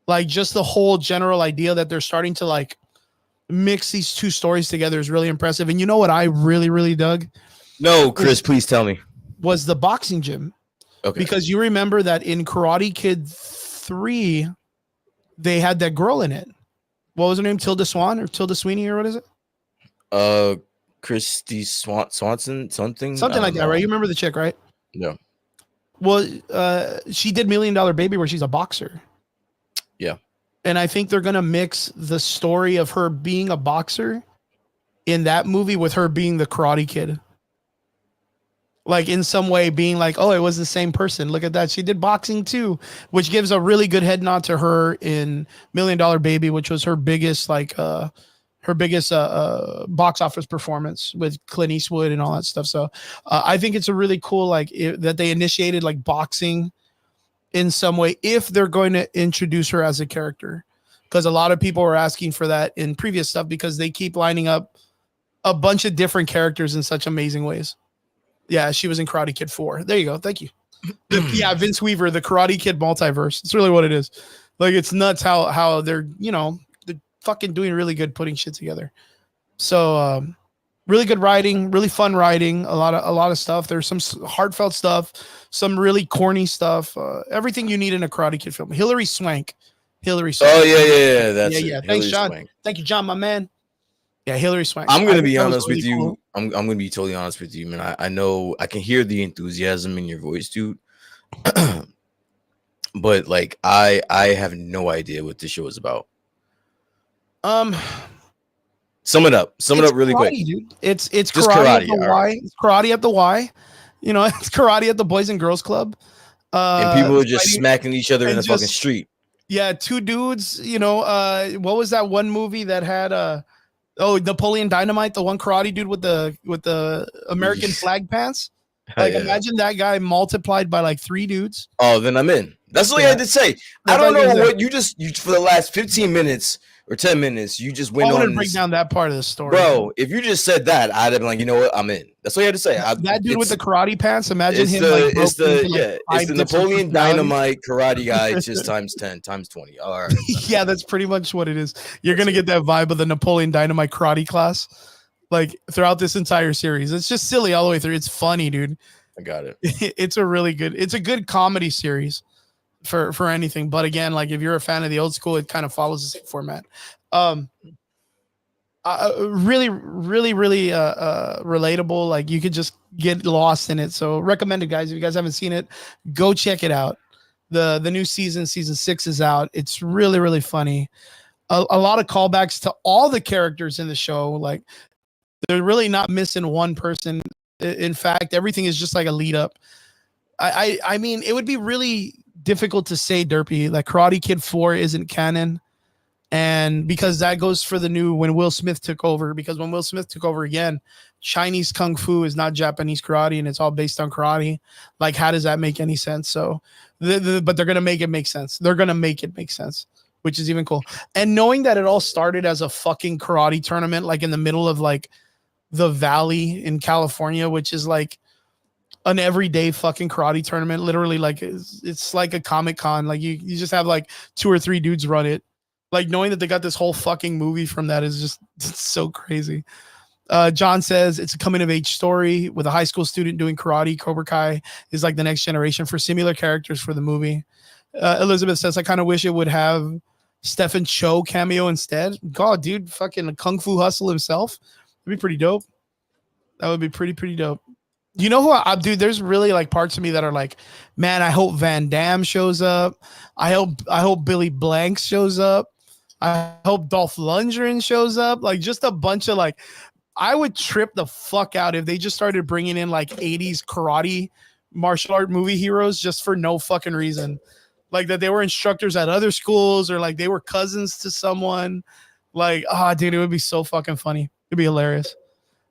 Like just the whole general idea that they're starting to like mix these two stories together is really impressive. And you know what I really, really dug? No, Chris, please tell me. Was the boxing gym. Okay. Because you remember that in Karate Kid 3, they had that girl in it. What was her name? Tilda Swan or Tilda Sweeney, or what is it? Christy Swanson, something like that, right? You remember the chick, right? No. Well, she did $1 Million Baby, where she's a boxer. Yeah. And I think they're going to mix the story of her being a boxer in that movie with her being the Karate Kid. Like in some way being like, oh, it was the same person. Look at that. She did boxing too, which gives a really good head nod to her in $1 Million Baby, which was her biggest, box office performance with Clint Eastwood and all that stuff. So I think it's a really cool, that they initiated like boxing in some way, if they're going to introduce her as a character, because a lot of people were asking for that in previous stuff, because they keep lining up a bunch of different characters in such amazing ways. Yeah, she was in Karate Kid 4. There you go. Thank you. Yeah, Vince Weaver, the Karate Kid multiverse. It's really what it is. Like, it's nuts how they're, they're fucking doing really good putting shit together. So, really good writing, really fun writing, a lot of stuff. There's some heartfelt stuff, some really corny stuff, everything you need in a Karate Kid film. Hilary Swank. Oh, yeah. That's it. Thanks, John. Swank. Thank you, John, my man. Yeah, Hilary Swank. I'm gonna be honest with you. Cool. I'm gonna be totally honest with you, man. I know I can hear the enthusiasm in your voice, dude. But like, I have no idea what this show is about. Sum it up really quick, dude. It's karate at the Y. Right. It's karate at the Y. It's karate at the Boys and Girls Club. And people are just smacking each other in the fucking street. Yeah, two dudes. What was that one movie that had Napoleon Dynamite, the one karate dude with the American flag pants? Like, imagine that guy multiplied by like 3 dudes. Oh, then I'm in. That's all I had to say. I don't know what you for the last 15 minutes or 10 minutes, you just went on. I want to break down that part of the story. Bro, if you just said that, I'd have been like, you know what? I'm in. That's all you had to say. That dude with the karate pants, imagine him. It's the Napoleon Dynamite karate guy, just times 10, times 20. All right. Yeah, that's pretty much what it is. You're going to get that vibe of the Napoleon Dynamite karate class. like throughout this entire series. It's just silly all the way through. It's funny, dude. I got it. It's a good comedy series for anything. But again, like if you're a fan of the old school, it kind of follows the same format. Um, really, really, really relatable. Like you could just get lost in it. So recommended, guys. If you guys haven't seen it, go check it out. The new season 6 is out. It's really, really funny. A lot of callbacks to all the characters in the show. Like they're really not missing one person. In fact, everything is just like a lead up. I mean, it would be really difficult to say, Derpy, like Karate Kid 4 isn't canon. And because that goes for the new when Will Smith took over, because when Will Smith took over again, Chinese Kung Fu is not Japanese karate and it's all based on karate. Like, how does that make any sense? So, but they're going to make it make sense. They're going to make it make sense, which is even cool. And knowing that it all started as a fucking karate tournament, like in the middle of like the Valley in California, which is like an everyday fucking karate tournament. Literally, like it's like a Comic-Con. Like you just have like 2 or 3 dudes run it. Like knowing that they got this whole fucking movie from that is just it's so crazy. John says it's a coming of age story with a high school student doing karate. Cobra Kai is like the next generation for similar characters for the movie. Elizabeth says, I kind of wish it would have Stephen Chow cameo instead. God, dude, fucking Kung Fu Hustle himself. That'd be pretty dope. That would be pretty dope. You know who dude, there's really like parts of me that are like, man, I hope Van Damme shows up. I hope Billy Blanks shows up. I hope Dolph Lundgren shows up. Like just a bunch of like, I would trip the fuck out if they just started bringing in like 80s karate martial art movie heroes just for no fucking reason. Like that they were instructors at other schools or like they were cousins to someone. Like, dude, it would be so fucking funny. It'd be hilarious.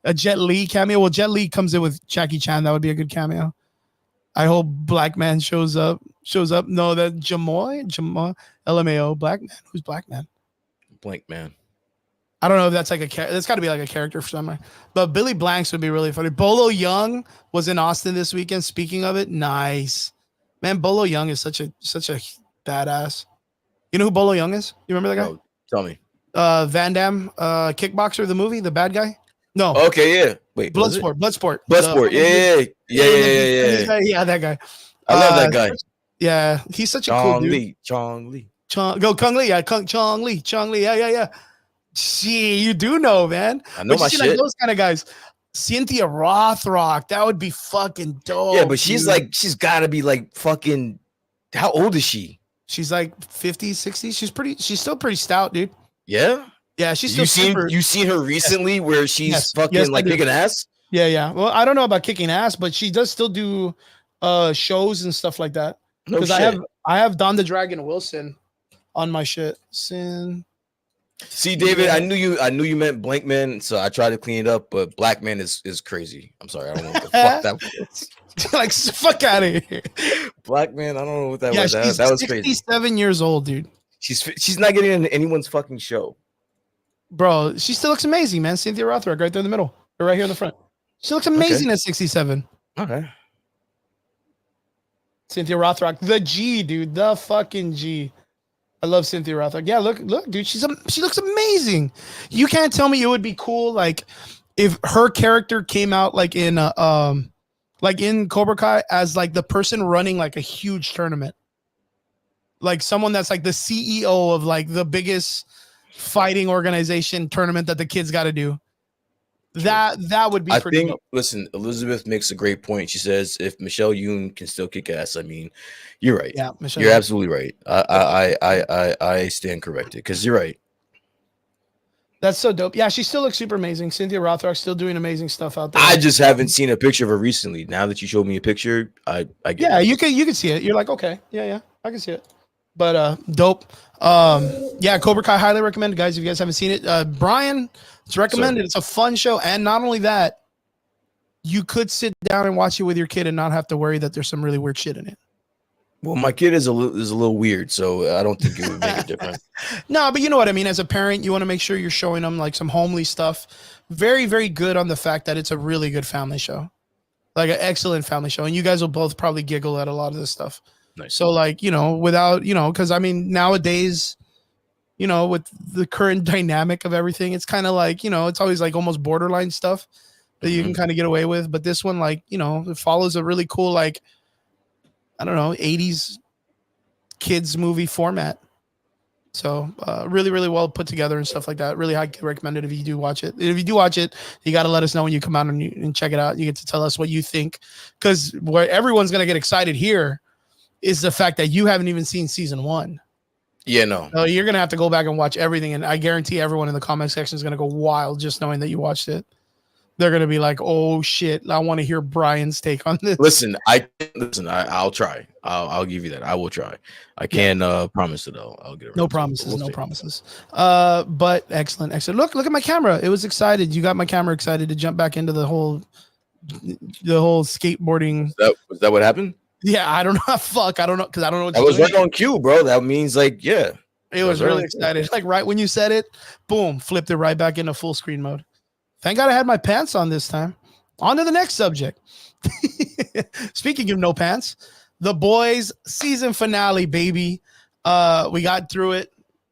A Jet Li cameo. Well, Jet Li comes in with Jackie Chan. That would be a good cameo. I hope Black Man shows up. No, that Jamoy, LMAO, Black Man. Who's Black Man? Blank Man. I don't know if that's like that's got to be like a character for somewhere. But Billy Blanks would be really funny. Bolo Young was in Austin this weekend. Speaking of it, nice. Man, Bolo Young is such a badass. You know who Bolo Young is? You remember that guy? No, tell me. Van Damme, Kickboxer, the movie, the bad guy. No. Okay, yeah. Wait, Bloodsport. Bloodsport. Yeah. Yeah, that guy. I love that guy. Yeah, he's such a cool dude. Chong Li. Kung Lee. Yeah, Chong Li. Yeah. Gee, you do know, man. I know my shit. Like those kind of guys. Cynthia Rothrock. That would be fucking dope. Yeah, but she's got to be like fucking. How old is she? She's like 50, 60. She's still pretty stout, dude. Yeah. Yeah, she's still you seen her recently where she's fucking like kicking ass? Yeah. Well, I don't know about kicking ass, but she does still do shows and stuff like that. Because I have Don the Dragon Wilson on my shit. See, David, yeah. I knew you meant Blank Man, so I tried to clean it up, but Black Man is crazy. I'm sorry, I don't know what the fuck that was. Like, fuck out of here. Black Man, I don't know what that was. That was crazy. 67 years old, dude. She's not getting in anyone's fucking show. Bro, she still looks amazing, man. Cynthia Rothrock right there in the middle. Or right here in the front. She looks amazing at 67. Okay. Cynthia Rothrock, the G, dude. The fucking G. I love Cynthia Rothrock. Yeah, look, dude. She looks amazing. You can't tell me it would be cool, like, if her character came out like in Cobra Kai as like the person running like a huge tournament. Like someone that's like the CEO of like the biggest fighting organization tournament that the kids got to do. That would be pretty dope. Listen, Elizabeth makes a great point. She says if Michelle Yoon can still kick ass, I mean, you're right. Yeah, you're absolutely right. I stand corrected because you're right. That's so dope. Yeah, she still looks super amazing. Cynthia Rothrock still doing amazing stuff out there. I just haven't seen a picture of her recently. Now that you showed me a picture, I get it. You can see it. You're like, okay, yeah, I can see it. But dope. Yeah, Cobra Kai, highly recommended, guys. If you guys haven't seen it, Brian, it's recommended. It's a fun show, and not only that, you could sit down and watch it with your kid and not have to worry that there's some really weird shit in it. Well, my kid is a little weird, so I don't think it would make a difference. No, but you know what I mean. As a parent, you want to make sure you're showing them like some homely stuff. Very, very good on the fact that it's a really good family show, like an excellent family show, and you guys will both probably giggle at a lot of this stuff. Nice. So, like, without, because I mean, nowadays, you know, with the current dynamic of everything. It's kind of like, you know, it's always like almost borderline stuff that you can kind of get away with. But this one, like, you know, it follows a really cool, like, I don't know, 80s kids movie format. So really, really well put together and stuff like that. Really highly recommended if you do watch it. If you do watch it, you got to let us know when you come out and check it out. You get to tell us what you think, because where everyone's going to get excited here is the fact that you haven't even seen season 1. Yeah, no. So you're going to have to go back and watch everything. And I guarantee everyone in the comment section is going to go wild just knowing that you watched it. They're going to be like, oh shit, I want to hear Brian's take on this. Listen, I'll try. I'll give you that. I will try. I can't promise it though. I'll get it. No promises, no promises. But excellent. Look at my camera. It was excited. You got my camera excited to jump back into the whole skateboarding. Was that what happened? Yeah, I don't know. Fuck, I don't know, because I don't know what I was right on cue, bro. That means like, yeah. It was really excited. Like right when you said it, boom, flipped it right back into full screen mode. Thank God I had my pants on this time. On to the next subject. Speaking of no pants, The Boys season finale, baby. We got through it.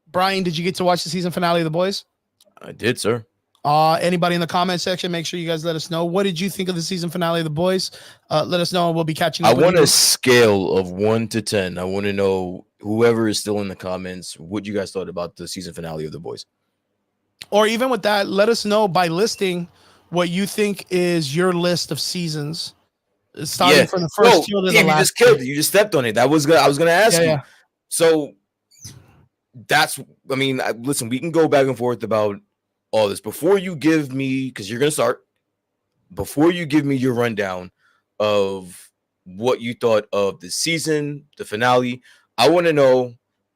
Brian, did you get to watch the season finale of The Boys? I did, sir. Anybody in the comment section, make sure you guys let us know. What did you think of the season finale of The Boys? Let us know, and we'll be catching up. I want a scale of 1 to 10. I want to know, whoever is still in the comments, what you guys thought about the season finale of The Boys. Or even with that, let us know by listing what you think is your list of seasons, starting from the first two to the last. You just killed it. You just stepped on it. I was gonna ask you. Yeah. So listen, we can go back and forth about all this. Before you give me, because you're gonna start, before you give me your rundown of what you thought of the season, the finale, I want to know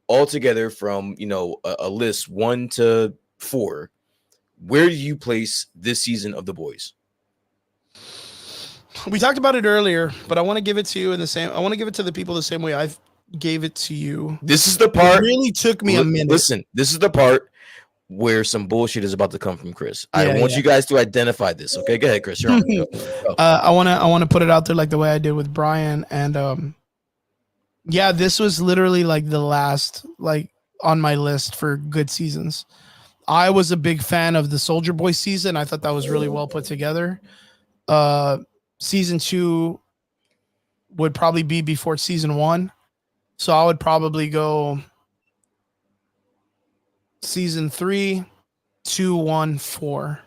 altogether from, a list 1 to 4, where do you place this season of The Boys? We talked about it earlier, but I want to give it to you I want to give it to the people the same way I gave it to you. This is the part. It really took me a minute. Listen, this is the part where some bullshit is about to come from Chris. I want you guys to identify this. Okay, go ahead, Chris. You're on. Go. I want to put it out there like the way I did with Brian, and this was literally like the last on my list for good seasons. I was a big fan of the Soldier Boy season. I thought that was really well put together. Season 2 would probably be before season 1. So I would probably go season 3, 2, 1, 4.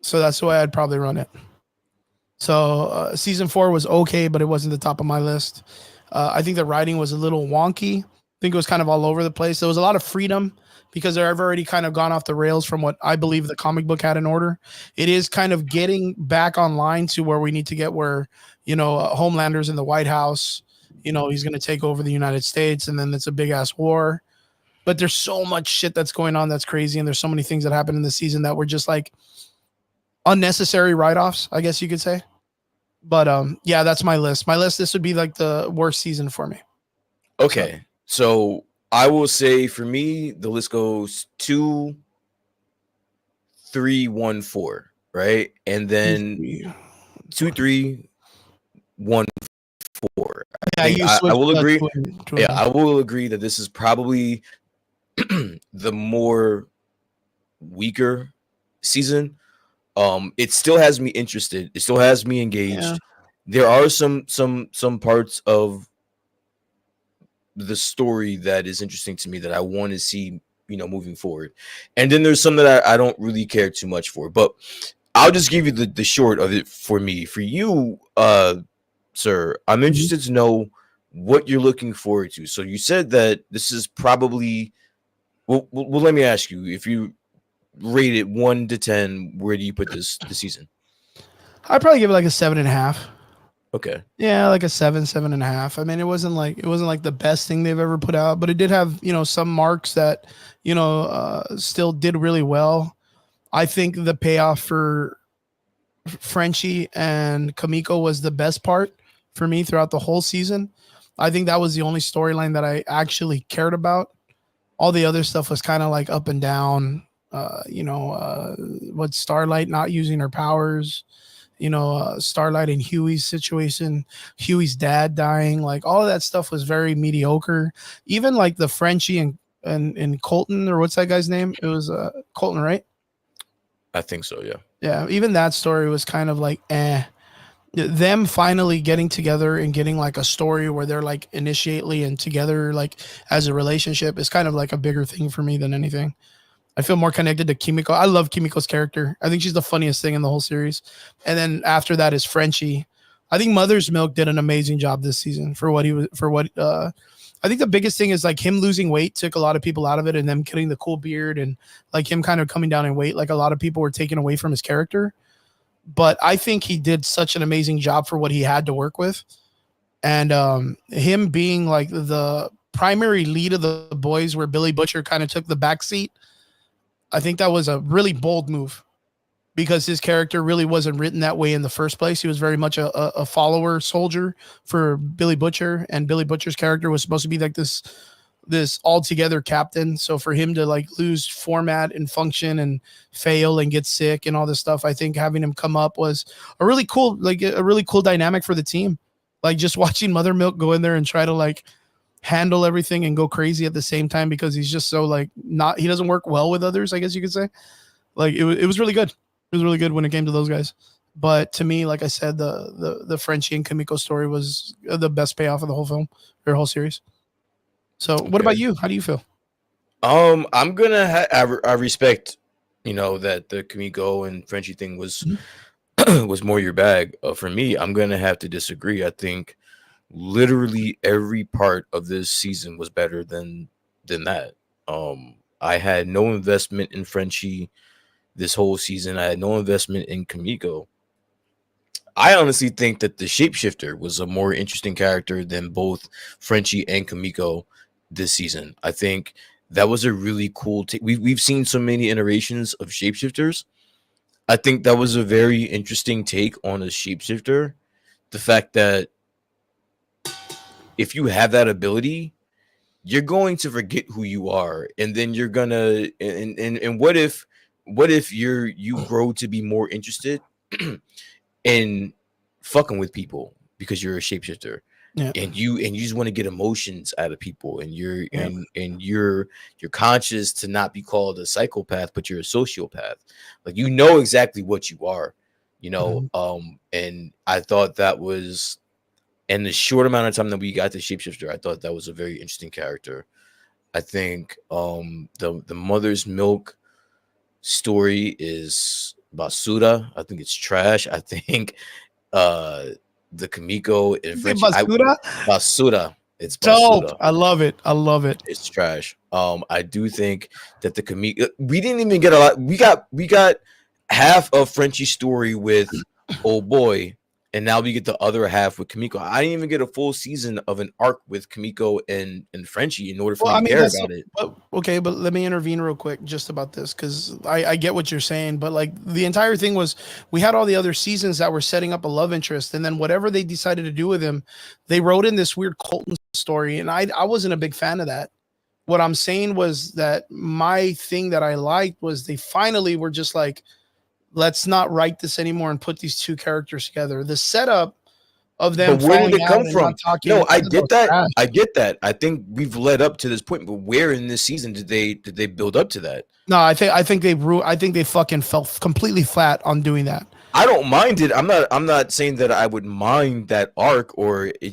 So that's the way I'd probably run it. So season 4 was okay, but it wasn't the top of my list. I think the writing was a little wonky. I think it was kind of all over the place. There was a lot of freedom because they've already kind of gone off the rails from what I believe the comic book had in order. It is kind of getting back online to where we need to get, where, Homelander's in the White House. He's going to take over the United States, and then it's a big ass war. But there's so much shit that's going on that's crazy, and there's so many things that happened in the season that were just like unnecessary write-offs, I guess you could say. But that's my list. This would be like the worst season for me. Okay, so I will say for me, the list goes 2, 3, 1, 4, right? And then 2, 3, 1, 4. I will agree. I will agree that this is probably the more weaker season. It still has me interested. It still has me engaged. Yeah. There are some parts of the story that is interesting to me that I want to see, moving forward. And then there's some that I don't really care too much for. But I'll just give you the short of it for me. For you, sir, I'm interested to know what you're looking forward to. So you said that this is probably, well, let me ask you, if you rate it 1 to 10, where do you put this season? I'd probably give it like a 7.5. Okay. Yeah, like a 7.5. I mean, it wasn't like the best thing they've ever put out, but it did have, some marks that, still did really well. I think the payoff for Frenchie and Kamiko was the best part for me throughout the whole season. I think that was the only storyline that I actually cared about. All the other stuff was kind of like up and down. What Starlight not using her powers, Starlight and Huey's situation, Huey's dad dying, like all of that stuff was very mediocre. Even like the Frenchie and and Colton, or what's that guy's name? It was Colton, right? I think so. Yeah. Yeah, even that story was kind of like them finally getting together and getting like a story where they're like initiately and together like as a relationship is kind of like a bigger thing for me than anything. I feel more connected to Kimiko. I love Kimiko's character. I think she's the funniest thing in the whole series. And then after that is Frenchie. I think Mother's Milk did an amazing job this season for what he was for what I think the biggest thing is like him losing weight took a lot of people out of it, and them getting the cool beard and like him kind of coming down in weight. Like a lot of people were taken away from his character. But I think he did such an amazing job for what he had to work with. And him being like the primary lead of the boys, where Billy Butcher kind of took the back seat, I think that was a really bold move because his character really wasn't written that way in the first place. He was very much a follower soldier for Billy Butcher, and Billy Butcher's character was supposed to be like this altogether captain. So for him to like lose format and function and fail and get sick and all this stuff, I think having him come up was a really cool dynamic for the team. Like just watching Mother Milk go in there and try to like handle everything and go crazy at the same time because he's just so like he doesn't work well with others, I guess you could say. Like it was really good. It was really good when it came to those guys. But to me, like I said, the Frenchie and Kimiko story was the best payoff of the whole film or whole series. So what about you? How do you feel? I'm gonna I respect, that the Kimiko and Frenchie thing was was more your bag. For me, I'm gonna have to disagree. I think literally every part of this season was better than that. I had no investment in Frenchie this whole season. I had no investment in Kimiko. I honestly think that the shapeshifter was a more interesting character than both Frenchie and Kimiko this season. I think that was a really cool take. We've seen so many iterations of shapeshifters. I think that was a very interesting take on a shapeshifter. The fact that if you have that ability, you're going to forget who you are, and then you're gonna and what if you grow to be more interested in fucking with people because you're a shapeshifter, Yeah. and you just want to get emotions out of people, and Yeah. you're conscious to not be called a psychopath, but you're a sociopath. Like you know exactly what you are, and I thought that was, in the short amount of time that we got the shapeshifter, I thought that was a very interesting character. I think the Mother's Milk story is basura. I think it's trash. I think the Kimiko and French basura. It's basura. Dope. I love it. I love it. It's trash. I do think that the Kimiko, we didn't even get a lot. We got half of Frenchie's story with old boy, and now we get the other half with Kimiko. I didn't even get a full season of an arc with Kimiko and Frenchie in order for me to care about it. But let me intervene real quick just about this, because I get what you're saying, but like the entire thing was we had all the other seasons that were setting up a love interest, and then whatever they decided to do with him, they wrote in this weird Colton story, and I wasn't a big fan of that. What I'm saying was that my thing that I liked was they finally were just like, let's not write this anymore and put these two characters together. The setup of them, but where did it come from? No, I get that. Trash. I get that. I think we've led up to this point, but where in this season did they build up to that? No, I think they fucking fell completely flat on doing that. I don't mind it. I'm not saying that I would mind that arc, or they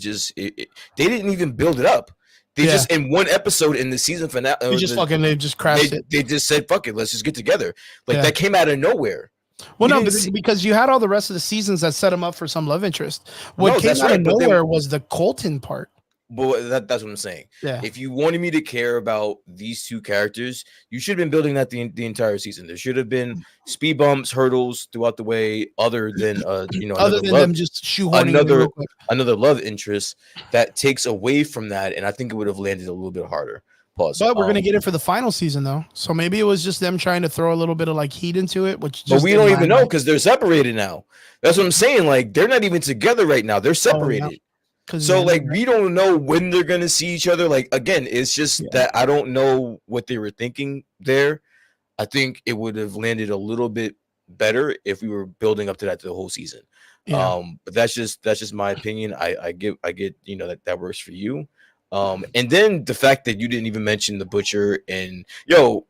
didn't even build it up. They just, in one episode in the season finale, they just crashed it. They just said, "Fuck it, let's just get together." Like that came out of nowhere. Well, no, because you had all the rest of the seasons that set him up for some love interest. What came out of nowhere was the Colton part. But that's what I'm saying. Yeah. If you wanted me to care about these two characters, you should have been building that the entire season. There should have been speed bumps, hurdles throughout the way, other than other than them just shoehorning another love interest that takes away from that, and I think it would have landed a little bit harder. Pause. But we're gonna get it for the final season though, so maybe it was just them trying to throw a little bit of like heat into it, which. But we don't even know because they're separated now. That's what I'm saying. Like they're not even together right now. They're separated. Oh, yeah. So like we don't know when they're gonna see each other. Like again, it's just that I don't know what they were thinking there. I think it would have landed a little bit better if we were building up to that the whole season. Yeah. But that's just my opinion. I get that works for you. And then the fact that you didn't even mention the Butcher and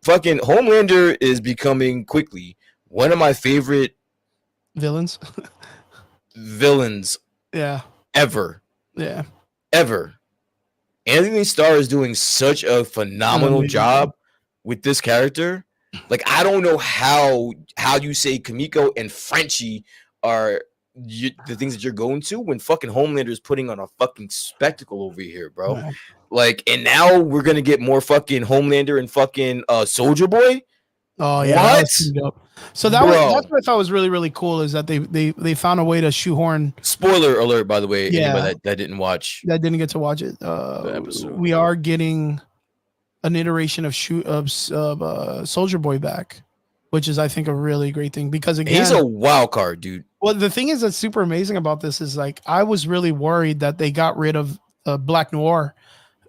fucking Homelander is becoming quickly one of my favorite Villains. villains Yeah. ever. Yeah. Ever. Anthony Starr is doing such a phenomenal job with this character. Like, I don't know how you say Kamiko and Frenchie are the things that you're going to when fucking Homelander is putting on a fucking spectacle over here, bro. Yeah. Like, and now we're gonna get more fucking Homelander and fucking Soldier Boy. Oh yeah, what? So that's what I thought was really, really cool is that they found a way to shoehorn. Spoiler alert, by the way, anybody that didn't watch, that didn't get to watch it. We are getting an iteration of Soldier Boy back, which is I think a really great thing because again, he's a wild card, dude. Well, the thing is that's super amazing about this is like I was really worried that they got rid of Black Noir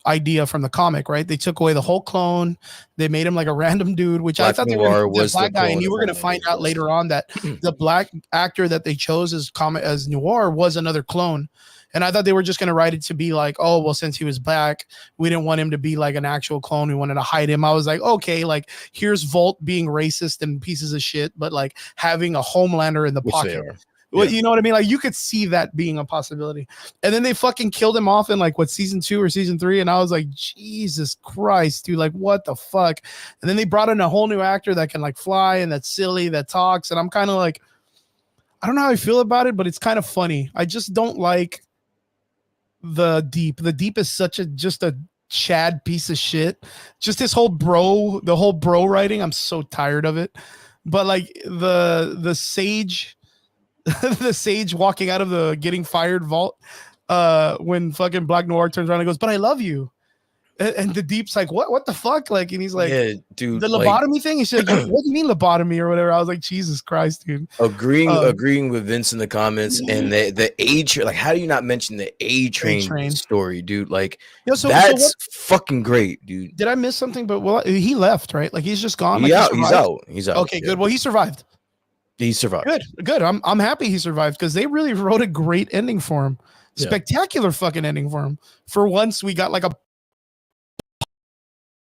idea from the comic, right? They took away the whole clone. They made him like a random dude, which Black I thought Noir they were was black the guy, and you were going to find out later on that the black actor that they chose as Noir was another clone. And I thought they were just going to write it to be like, oh, well, since he was black, we didn't want him to be like an actual clone. We wanted to hide him. I was like, okay, like here's Volt being racist and pieces of shit, but like having a Homelander in the pocket. Well, you know what I mean? Like you could see that being a possibility. And then they fucking killed him off in like season 2 or season 3. And I was like, Jesus Christ, dude, like what the fuck? And then they brought in a whole new actor that can like fly and that's silly, that talks. And I'm kind of like, I don't know how I feel about it, but it's kind of funny. I just don't like the Deep. The Deep is just a Chad piece of shit. Just the whole bro writing. I'm so tired of it. But like the Sage, the Sage walking out of the getting fired vault when fucking Black Noir turns around and goes, but I love you. And the Deep's like, what the fuck? Like, and he's like, yeah, dude, the lobotomy thing. He's like, what do you mean lobotomy or whatever? I was like, Jesus Christ, dude. Agreeing with Vince in the comments and the A train. Like, how do you not mention the A train story, dude? Like, that's fucking great, dude. Did I miss something? But he left, right? Like, he's just gone. Like, he's out. Okay, good. Well, he survived. He survived. Good. I'm happy he survived because they really wrote a great ending for him. Spectacular fucking ending for him. For once, we got like a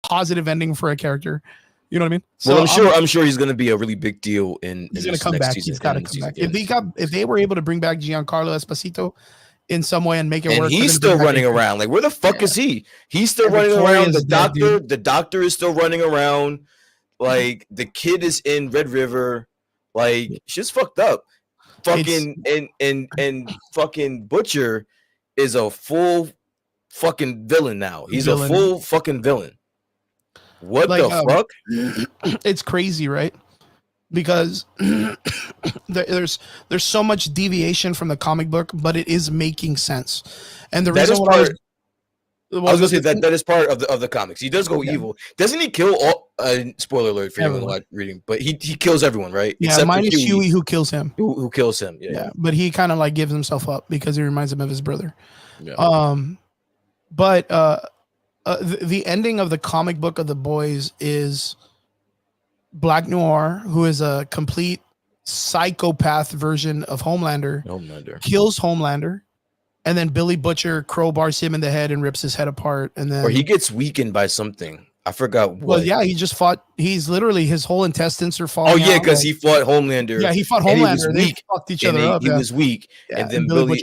positive ending for a character. You know what I mean? So I'm sure he's going to be a really big deal in. He's going to come back. He's got to come back. If they were able to bring back Giancarlo Esposito in some way and make it work, he's still running around. Like, where the fuck is he? He's still running around. The doctor is still running around. Like, the kid is in Red River. Like, shit's fucked up. Fucking and fucking Butcher is a full fucking villain now. He's a full fucking villain. What the fuck? It's crazy, right? Because there's so much deviation from the comic book, but it is making sense. And the reason why I was gonna say that is part of the comics. He does go evil. Doesn't he kill all? Spoiler alert for anyone not reading, but he kills everyone, right? Yeah, except minus Huey, who kills him. Who kills him? Yeah. But he kind of like gives himself up because he reminds him of his brother. Yeah. But the ending of the comic book of The Boys is Black Noir, who is a complete psychopath version of Homelander. Kills Homelander. And then Billy Butcher crowbars him in the head and rips his head apart. And then, or he gets weakened by something. I forgot what. Well, yeah, he just fought. He's literally, his whole intestines are falling. Oh yeah, because he fought Homelander. Yeah, he fought Homelander. They fucked each other up. He was weak, and then Billy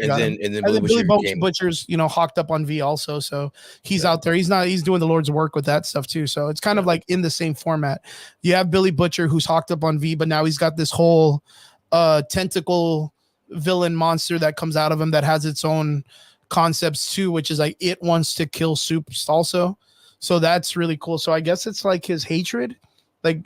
Butcher's, hawked up on V also. So he's out there. He's doing the Lord's work with that stuff too. So it's kind of like in the same format. You have Billy Butcher who's hawked up on V, but now he's got this whole tentacle villain monster that comes out of him that has its own concepts too, which is like it wants to kill Soups also. So that's really cool. So I guess it's like his hatred, like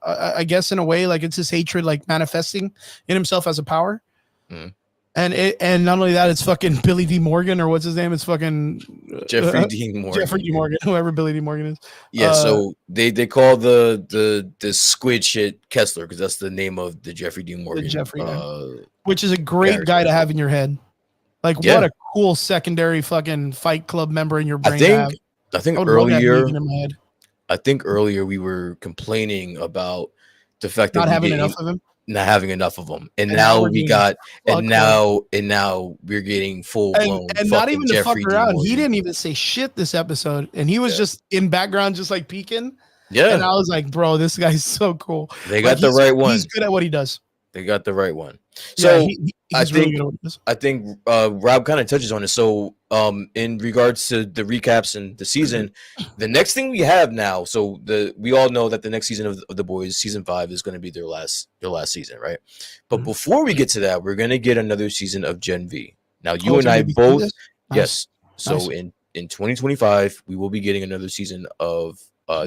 I guess in a way, like it's his hatred, like manifesting in himself as a power. Mm. And not only that, it's fucking Billy D. Morgan, or what's his name? It's fucking Jeffrey D. Morgan. Jeffrey D. Morgan, whoever Billy D. Morgan is. Yeah. So they call the squid shit Kessler because that's the name of the Jeffrey D. Morgan. Which is a great character. Guy to have in your head. Like what a cool secondary fucking Fight Club member in your brain. I think earlier we were complaining about the fact that not having enough of him. not having enough of them, and And now now we're we getting got, fucked up. and now we're getting full And blown not fucking even to fuck Jeffrey D. around. He Morgan. didn't even say shit this episode. And he was Yeah, just in background, just like peeking. And yeah, I was like, bro, this guy's so cool. they Like got the right he's one. good at what he does. They got the right one. Yeah, So I he's really think good at what he does. Rob kind of touches on it. So in regards to the recaps and the season, the next thing we have now, so we all know that the next season of the boys, season 5, is going to be their last season, right? But Mhm. before we get to that, we're going to get another season of Gen V. Now Oh, you it's and gonna I be before both, this? Nice. yes. So Nice. in 2025, we will be getting another season of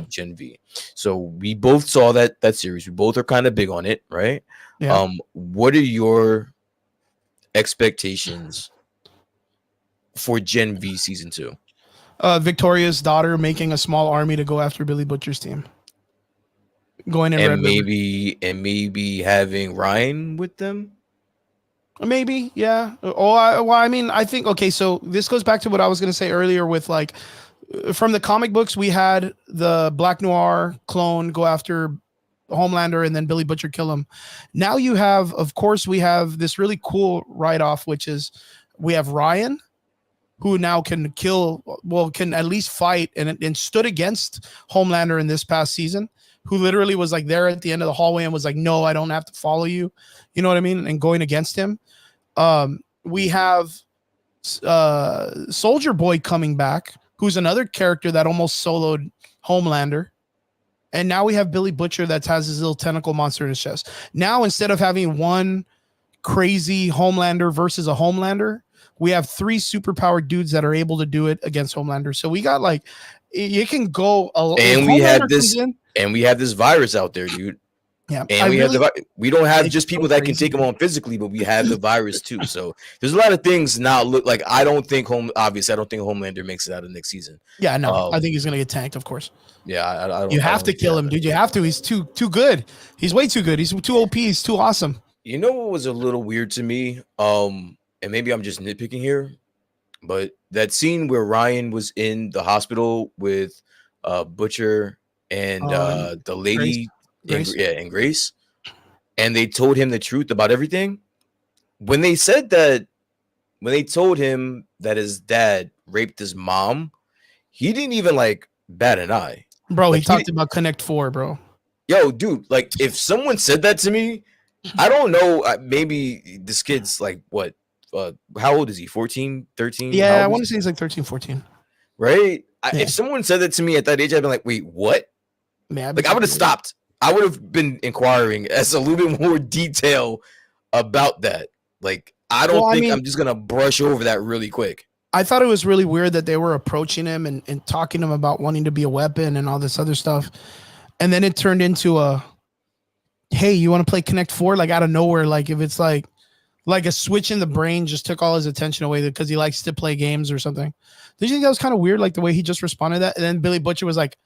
Gen V. So we both saw that series. We both are kind of big on it, right? Yeah. What are your expectations for Gen V season 2? Victoria's daughter making a small army to go after Billy Butcher's team. Going in Red And River. maybe having Ryan with them. Maybe, yeah. I mean, I think okay. So this goes back to what I was going to say earlier. With like, from the comic books, we had the Black Noir clone go after Homelander, and then Billy Butcher kill him. Now you have, of course, we have this really cool write off, which is we have Ryan, who now can can at least fight and stood against Homelander in this past season, who literally was like there at the end of the hallway and was like, no, I don't have to follow you. You know what I mean? And going against him. We have Soldier Boy coming back, who's another character that almost soloed Homelander. And now we have Billy Butcher that has his little tentacle monster in his chest. Now, instead of having one crazy Homelander versus a Homelander, we have 3 superpowered dudes that are able to do it against Homelander. So we got like, it can go. And we have this virus out there, dude. Yeah, and we don't have just people that can take them on physically, but we have the virus too. So there's a lot of things now. Look, like I don't think Homelander makes it out of next season. Yeah, no, I think he's gonna get tanked, of course. Yeah, I don't. You have to kill him, dude. You have to. He's too good. He's way too good. He's too OP. He's too awesome. You know what was a little weird to me? And maybe I'm just nitpicking here, but that scene where Ryan was in the hospital with Butcher and the lady. Grace. And Grace, and they told him the truth about everything. When they told him that his dad raped his mom, he didn't even like bat an eye. Bro, like, he talked about Connect 4, bro. Yo, dude, like if someone said that to me, I don't know, maybe this kid's like what? How old is he? 14, 13? Yeah, I want to say he's like 13, 14. Right? Yeah. If someone said that to me at that age, I'd be like, wait, what? Man, like I would have stopped. I would have been inquiring as a little bit more detail about that. Like, I don't think I'm just going to brush over that really quick. I thought it was really weird that they were approaching him and talking to him about wanting to be a weapon and all this other stuff. And then it turned into hey, you want to play Connect 4? Like out of nowhere. Like if it's like a switch in the brain just took all his attention away because he likes to play games or something. Did you think that was kind of weird? Like the way he just responded to that? And then Billy Butcher was like,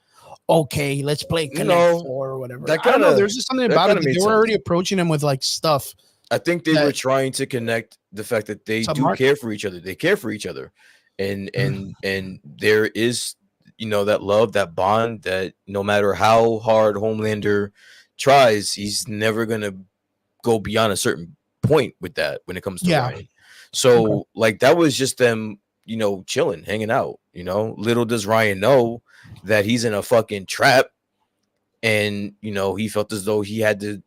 okay, let's play Connect 4 or whatever. I don't know. There's just something about it. They were already approaching him with like stuff. I think they were trying to connect the fact that they do care for each other. They care for each other. And there is, that love, that bond that no matter how hard Homelander tries, he's never going to go beyond a certain point with that when it comes to Ryan. So like that was just them, chilling, hanging out, little does Ryan know that he's in a fucking trap, and he felt as though he had to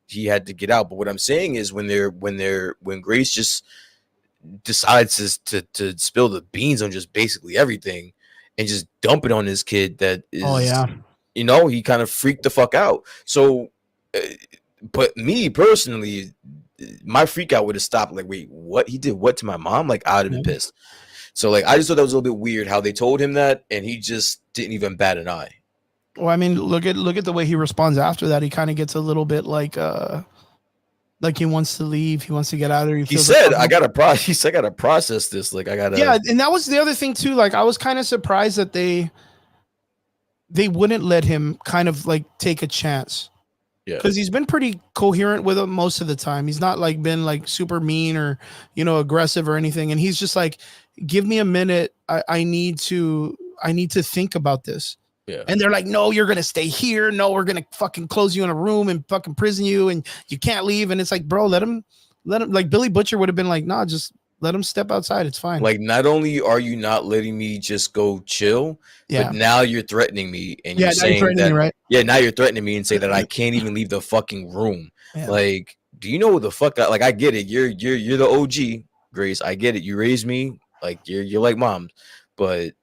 get out. But what I'm saying is when Grace just decides to spill the beans on just basically everything and just dump it on this kid that is, he kind of freaked the fuck out. So, but me personally, my freak out would have stopped. Like, wait, what? He did what to my mom? Like, I'd have been pissed. So like I just thought that was a little bit weird how they told him that and he just didn't even bat an eye. Well, I mean, look at the way he responds after that. He kind of gets a little bit like he wants to leave, he wants to get out of there. He said, I gotta process this. Like I gotta. Yeah, and that was the other thing too. Like I was kind of surprised that they wouldn't let him kind of like take a chance. Yeah, because he's been pretty coherent with him most of the time. He's not like been like super mean or aggressive or anything. And he's just like, give me a minute. I need to think about this. Yeah. And they're like, no, you're gonna stay here. No, we're gonna fucking close you in a room and fucking prison you, and you can't leave. And it's like, bro, let him. Like Billy Butcher would have been like, nah, just let him step outside. It's fine. Like, not only are you not letting me just go chill, but Yeah, now you're threatening me and you're yeah. Now you're saying threatening me, that, right? yeah, now you're threatening me and say that I can't even leave the fucking room. Yeah. Like, do you know what the fuck? Like, I get it. You're the OG, Grace. I get it. You raised me. Like, you're like mom, but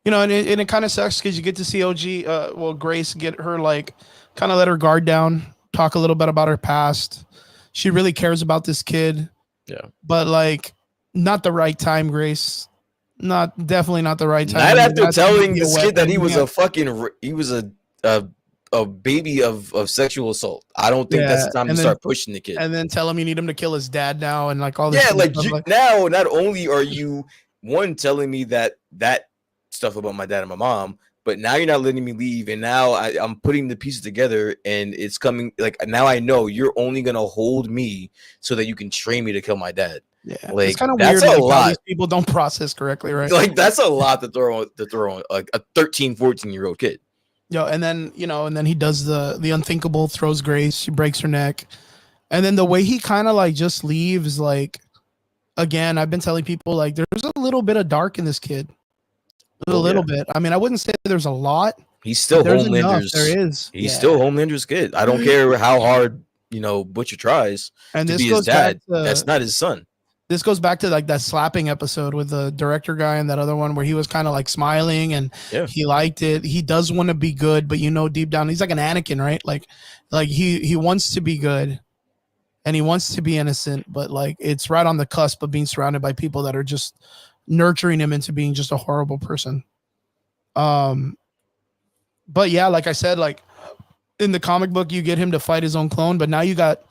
You know, and it kind of sucks because you get to see OG, well, Grace get her like kind of let her guard down, talk a little bit about her past. She really cares about this kid, yeah. but like not the right time, Grace. Not definitely not the right time Not when after you're asking to telling be a this kid that he weapon. was Yeah, a fucking he was a baby of sexual assault. I don't think that's yeah, the time to start pushing the kid. and then tell him you need him to kill his dad now and like all this Yeah, kind of like stuff. Like, now, not only are you one telling me that stuff about my dad and my mom, but now you're not letting me leave, and now I'm putting the pieces together, and it's coming. Like now, I know you're only gonna hold me so that you can train me to kill my dad. yeah, it's Like kind of that's weird, a like how these lot. people don't process correctly, right? Like that's a lot to throw on like a 13, 14-year-old kid. Yo, and then and then he does the unthinkable, throws Grace, she breaks her neck, and then the way he kind of like just leaves, like again, I've been telling people like there's a little bit of dark in this kid, a Well, yeah, little bit. I mean, I wouldn't say there's a lot, he's but still there's enough. There Homelander's. is, He's yeah. still Homelander's kid. I don't care how hard Butcher tries And to be his dad. That's not his son. this goes back to like that slapping episode with the director guy and that other one where he was kind of like smiling and Yeah. he liked it. He does want to be good, but deep down he's like an Anakin, right? Like he wants to be good and he wants to be innocent, but like it's right on the cusp of being surrounded by people that are just nurturing him into being just a horrible person. But yeah, like I said, like in the comic book, you get him to fight his own clone, but now you got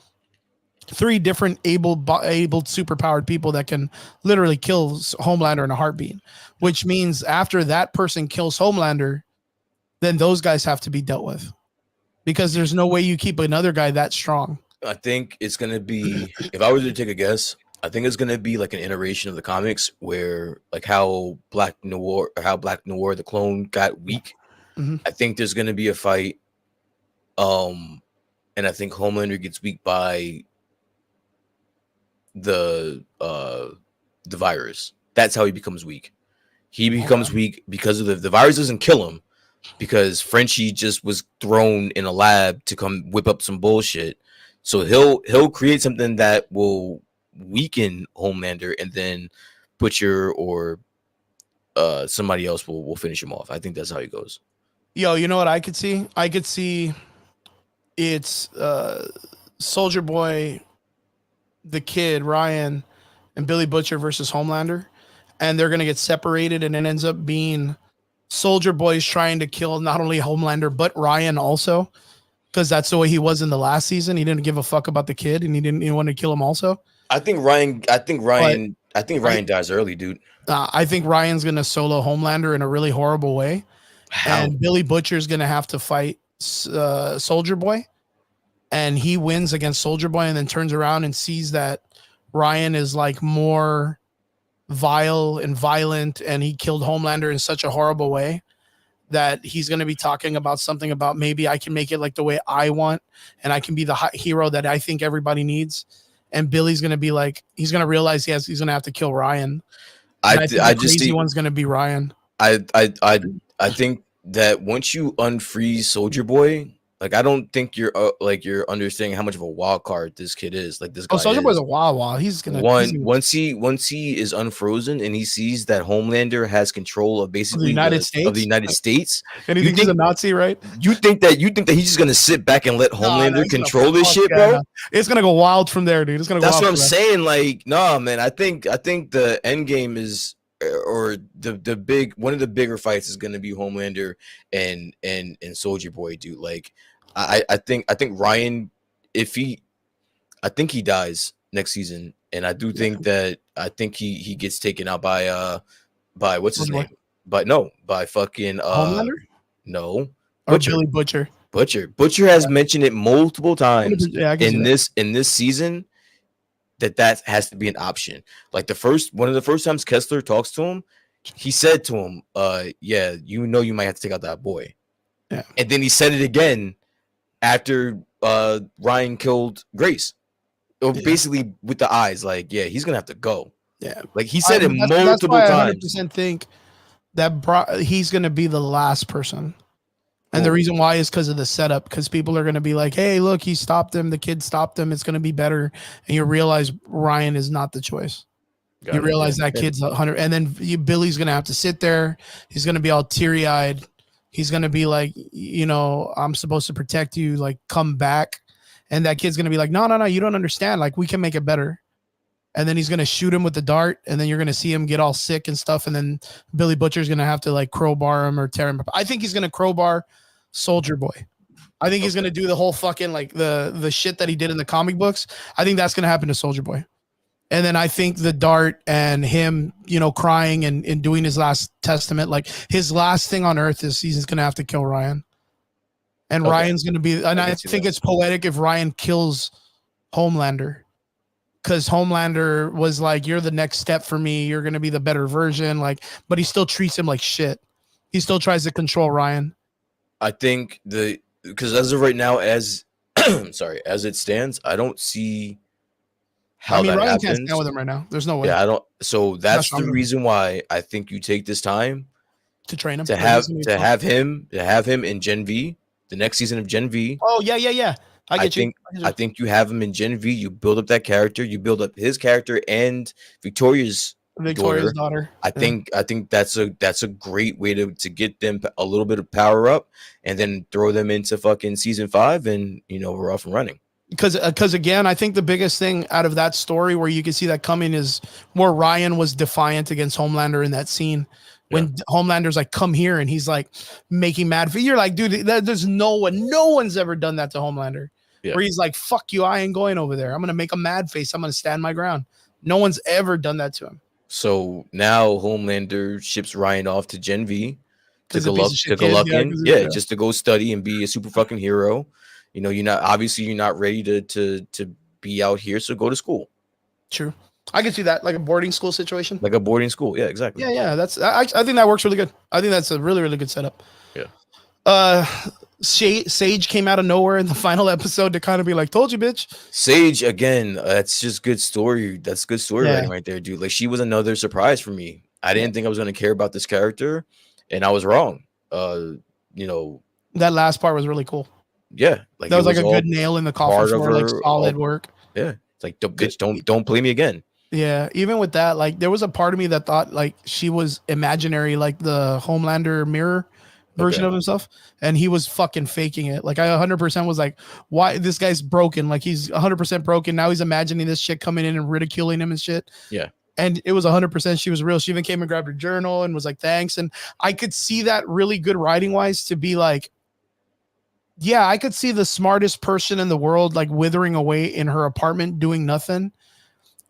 three different able superpowered people that can literally kill Homelander in a heartbeat, which means after that person kills Homelander, then those guys have to be dealt with because there's no way you keep another guy that strong. I think it's gonna be, if I were to take a guess, I think it's gonna be like an iteration of the comics where like how Black Noir the clone got weak. Mm-hmm. I think there's gonna be a fight. And I think Homelander gets weak by the virus. That's how he becomes weak. He becomes weak because of the virus doesn't kill him because Frenchie just was thrown in a lab to come whip up some bullshit. So he'll create something that will weaken Homelander and then Butcher or somebody else will finish him off. I think that's how he goes. Yo, you know what I could see? I could see it's Soldier Boy, the kid, Ryan, and Billy Butcher versus Homelander. And they're going to get separated. And it ends up being Soldier Boy's trying to kill not only Homelander, but Ryan also. Because that's the way he was in the last season. He didn't give a fuck about the kid and he didn't want to kill him also. I think Ryan dies early, dude. I think Ryan's going to solo Homelander in a really horrible way. How? And Billy Butcher's going to have to fight Soldier Boy. And he wins against Soldier Boy and then turns around and sees that Ryan is like more vile and violent and he killed Homelander in such a horrible way that he's going to be talking about something about maybe I can make it like the way I want and I can be the hero that I think everybody needs. And Billy's going to be like, he's going to realize he's going to have to kill Ryan. I think the crazy one's going to be Ryan. I think that once you unfreeze Soldier Boy, like I don't think you're understanding how much of a wild card this kid is. Like this guy. Soldier Boy's a wild. He's gonna once he is unfrozen and he sees that Homelander has control of basically the United States, and he thinks he's a Nazi, right? You think that he's just gonna sit back and let Homelander control this shit, bro? It's gonna go wild from there, dude. It's gonna. That's what I'm saying. Like, no, man. I think the end game is. Or the big one of the bigger fights is going to be Homelander and Soldier Boy, dude. Like I think Ryan, I think he dies next season, and I do think that he gets taken out by what's his name? By fucking Homelander? No, Butcher. Billy Butcher. Butcher has mentioned it multiple times in this season. That has to be an option. Like one of the first times Kessler talks to him, he said to him, yeah, you know you might have to take out that boy. Yeah. And then he said it again after Ryan killed Grace. Basically with the eyes, like, yeah, he's gonna have to go. Yeah. Like he said it That's multiple why I times. 100% think that he's going to be the last person. And the Cool. reason why is because of the setup, because people are going to be like, hey, look, he stopped him. The kid stopped him. It's going to be better. And you realize Ryan is not the choice. You realize that kid's 100. And then Billy's going to have to sit there. He's going to be all teary eyed. He's going to be like, you know, I'm supposed to protect you. Like, come back. And that kid's going to be like, no, no, no, you don't understand. Like, we can make it better. And then he's going to shoot him with the dart. And then you're going to see him get all sick and stuff. And then Billy Butcher's going to have to like crowbar him or tear him. I think he's going to crowbar Soldier Boy. I think he's going to do the whole fucking like the shit that he did in the comic books. I think that's going to happen to Soldier Boy. And then I think the dart and him, you know, crying and doing his last testament, like his last thing on earth is he's going to have to kill Ryan. And Ryan's going to be, and I think it's poetic if Ryan kills Homelander. Because Homelander was like, you're the next step for me. You're going to be the better version. Like, but he still treats him like shit. He still tries to control Ryan. I think because as of right now, as sorry, as it stands, I don't see how that Ryan happens. can't stand with him right now. There's no way. Yeah, I don't. So that's the reason why I think you take this time to train him, to have him in Gen V, the next season of Gen V. Oh yeah. I think you have him in Gen V. You build up that character. You build up his character and Victoria's daughter. I think that's a great way to get them a little bit of power up, and then throw them into fucking season 5, and you know we're off and running. Because again, I think the biggest thing out of that story where you can see that coming is where Ryan was defiant against Homelander in that scene. When Homelander's like, come here, and he's like making mad. You're like, dude, there's no one's ever done that to Homelander. Yeah. Where he's like, fuck you, I ain't going over there. I'm going to make a mad face. I'm going to stand my ground. No one's ever done that to him. So now Homelander ships Ryan off to Gen V to Guluckin, just to go study and be a super fucking hero. You know, you're not ready to be out here, so go to school. True. I can see that, like a boarding school situation. Like a boarding school, yeah, exactly. Yeah. I think that works really good. I think that's a really, really good setup. Yeah. Sage came out of nowhere in the final episode to kind of be like, told you, bitch. Sage, again, that's just good story. That's good story writing right there, dude. Like, she was another surprise for me. I didn't think I was going to care about this character, and I was wrong. You know, that last part was really cool. Yeah, like that was like a good nail in the coffin for like solid work. Yeah, it's like, bitch, don't play me again. Yeah, even with that, like there was a part of me that thought like she was imaginary, like the Homelander mirror version of himself, and he was fucking faking it. Like I 100% was like, why this guy's broken? Like he's 100% broken. Now he's imagining this shit coming in and ridiculing him and shit. Yeah. And it was 100% she was real. She even came and grabbed her journal and was like, thanks. And I could see that really good writing wise to be like, yeah, I could see the smartest person in the world like withering away in her apartment doing nothing.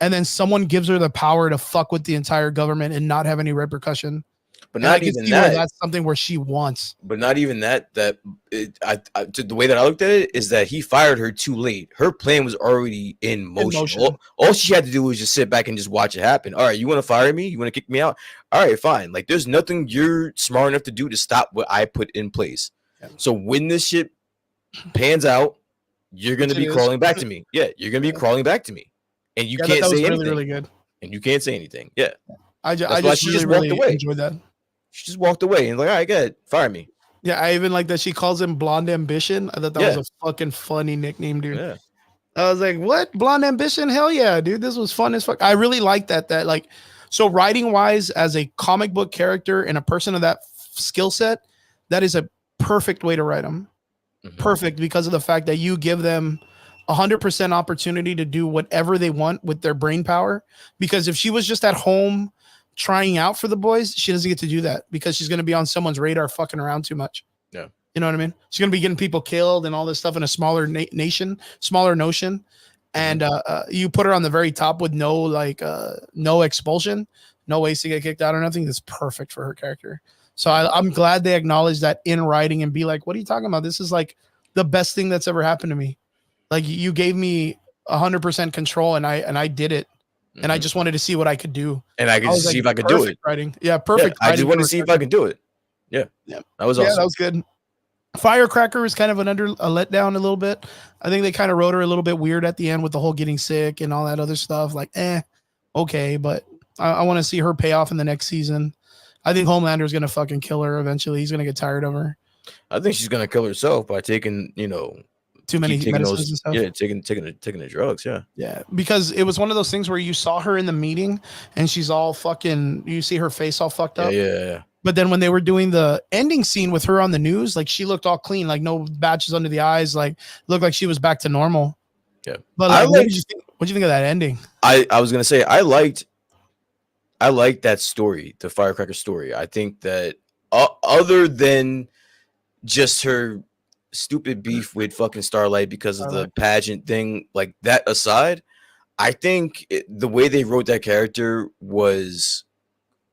And then someone gives her the power to fuck with the entire government and not have any repercussion. But not even that. That's something where she wants. But not even that. The way that I looked at it is that he fired her too late. Her plan was already in motion. All she had to do was just sit back and just watch it happen. All right, you want to fire me? You want to kick me out? All right, fine. Like, there's nothing you're smart enough to do to stop what I put in place. Yeah. So when this shit pans out, you're gonna be crawling back to me. Yeah, you're gonna be crawling back to me, and you can't say anything. Really good. And you can't say anything. Yeah, I just walked away. Enjoyed that. She just walked away and like, all right, good, fire me. Yeah, I even like that she calls him Blonde Ambition. I thought that was a fucking funny nickname, dude. Yeah. I was like, what? Blonde Ambition? Hell yeah, dude. This was fun as fuck. I really like that. That like, so writing wise, as a comic book character and a person of that skill set, that is a perfect way to write them. Mm-hmm. Perfect, because of the fact that you give them 100% opportunity to do whatever they want with their brain power. Because if she was just at home trying out for the boys, she doesn't get to do that because she's going to be on someone's radar fucking around too much. Yeah. You know what I mean? She's going to be getting people killed and all this stuff in a smaller notion. And you put her on the very top with no expulsion, no ways to get kicked out or nothing. That's perfect for her character. So I'm glad they acknowledge that in writing and be like, what are you talking about? This is like the best thing that's ever happened to me. Like, you gave me 100% control and I did it. and I just wanted to see what I could do. And I could I was just like, see if I could do it. perfect writing. Yeah, Yeah, perfect I just writing wanted for to a see if I character. could do it. Yeah, Yeah, that was yeah, that awesome. was good. Firecracker was kind of a letdown a little bit. I think they kind of wrote her a little bit weird at the end with the whole getting sick and all that other stuff. Like, okay, but I want to see her pay off in the next season. I think Homelander is gonna fucking kill her eventually. He's gonna get tired of her. I think she's gonna kill herself by taking, Too many taking medicines those, and stuff. yeah, taking the drugs, yeah. Yeah, because it was one of those things where you saw her in the meeting and she's all fucking. You see her face all fucked up. Yeah. But then when they were doing the ending scene with her on the news, like she looked all clean, like no batches under the eyes, like looked like she was back to normal. Yeah. But like, what did you think? What did you think of that ending? I was gonna say I liked that story, the Firecracker story. I think that other than just her stupid beef with fucking Starlight because of the pageant thing, like that aside, I think the way they wrote that character was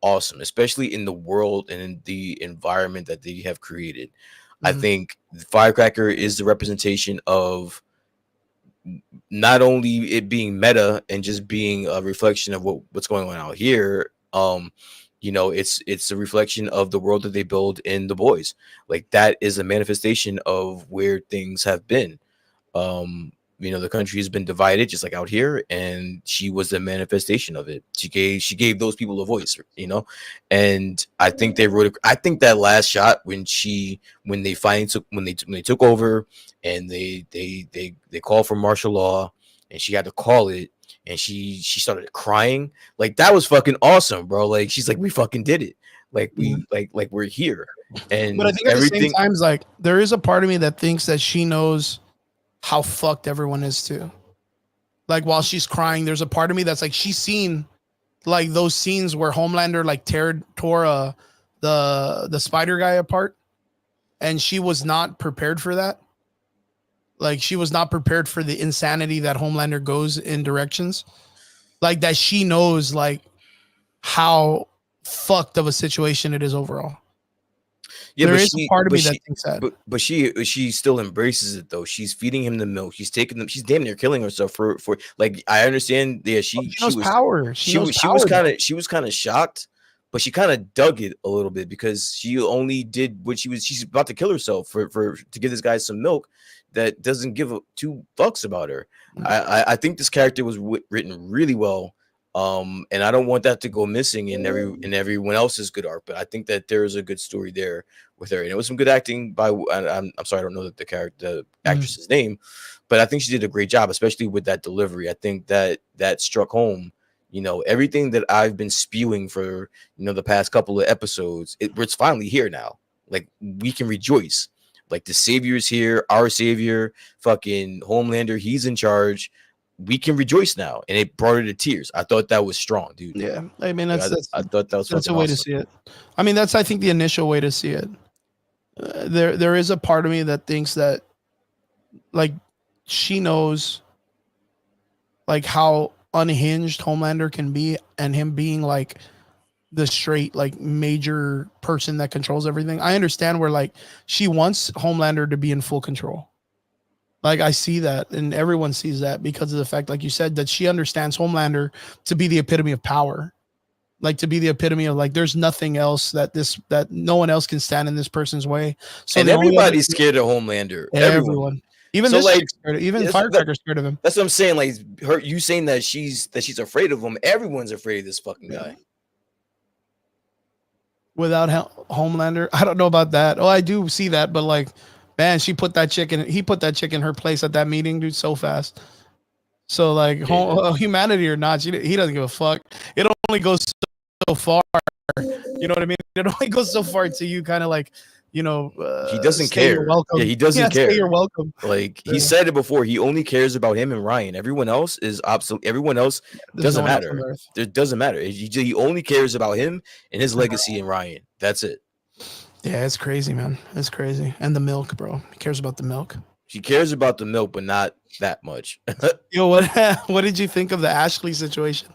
awesome, especially in the world and in the environment that they have created. I think Firecracker is the representation of not only it being meta and just being a reflection of what's going on out here. It's a reflection of the world that they build in The Boys. Like that is a manifestation of where things have been. The country has been divided just like out here, and she was the manifestation of it. She gave those people a voice, and I think they wrote I think that last shot when they finally took over and they called for martial law and she had to call it and she started crying, like that was fucking awesome, bro. Like she's like, we fucking did it, like we like we're here. And but I think at the same time, like there is a part of me that thinks that she knows how fucked everyone is too. Like while she's crying, there's a part of me that's like she's seen like those scenes where Homelander like tore the spider guy apart, and she was not prepared for that. Like she was not prepared for the insanity that Homelander goes in directions. Like that she knows like how fucked of a situation it is overall. Yeah, there is a part of me that thinks that. But she still embraces it though. She's feeding him the milk. She's taking them. She's damn near killing herself for like I understand. Yeah, she knows power. She was kind of shocked, but she kind of dug it a little bit because she only did what she's about to kill herself for to give this guy some milk that doesn't give two fucks about her. I think this character was written really well. And I don't want that to go missing in everyone else's good art, but I think that there is a good story there with her, and it was some good acting by. I'm sorry, I don't know the actress's name, but I think she did a great job, especially with that delivery. I think that struck home. Everything that I've been spewing for the past couple of episodes, it's finally here now. Like we can rejoice. Like the savior is here, our savior, fucking Homelander, he's in charge. We can rejoice now, and it brought her to tears. I thought that was strong, dude. Yeah, I mean I thought that was that's a way to see it. I mean that's I think the initial way to see it. There is a part of me that thinks that like she knows like how unhinged Homelander can be, and him being like the straight like major person that controls everything. I understand where like she wants Homelander to be in full control. Like I see that, and everyone sees that because of the fact, like you said, that she understands Homelander to be the epitome of power, like to be the epitome of like there's nothing else that no one else can stand in this person's way. So and everybody's scared of Homelander. Everyone. Even so, this even Firecracker's scared of him. That's what I'm saying. Like you saying that she's afraid of him. Everyone's afraid of this fucking guy. Without Homelander, I don't know about that. Oh, I do see that, but like. Man, he put that chick in her place at that meeting, dude, so fast. So like humanity or not, he doesn't give a fuck. It only goes so far. You know what I mean? It only goes so far to you kind of like, he doesn't care. Yeah, he doesn't care. You're welcome. Like he said it before, he only cares about him and Ryan. Everyone else is absolute. Everyone else doesn't matter. It doesn't matter. He only cares about him and his legacy and Ryan. That's it. Yeah, it's crazy, man. It's crazy. And the milk, bro. He cares about the milk. She cares about the milk, but not that much. Yo, what did you think of the Ashley situation?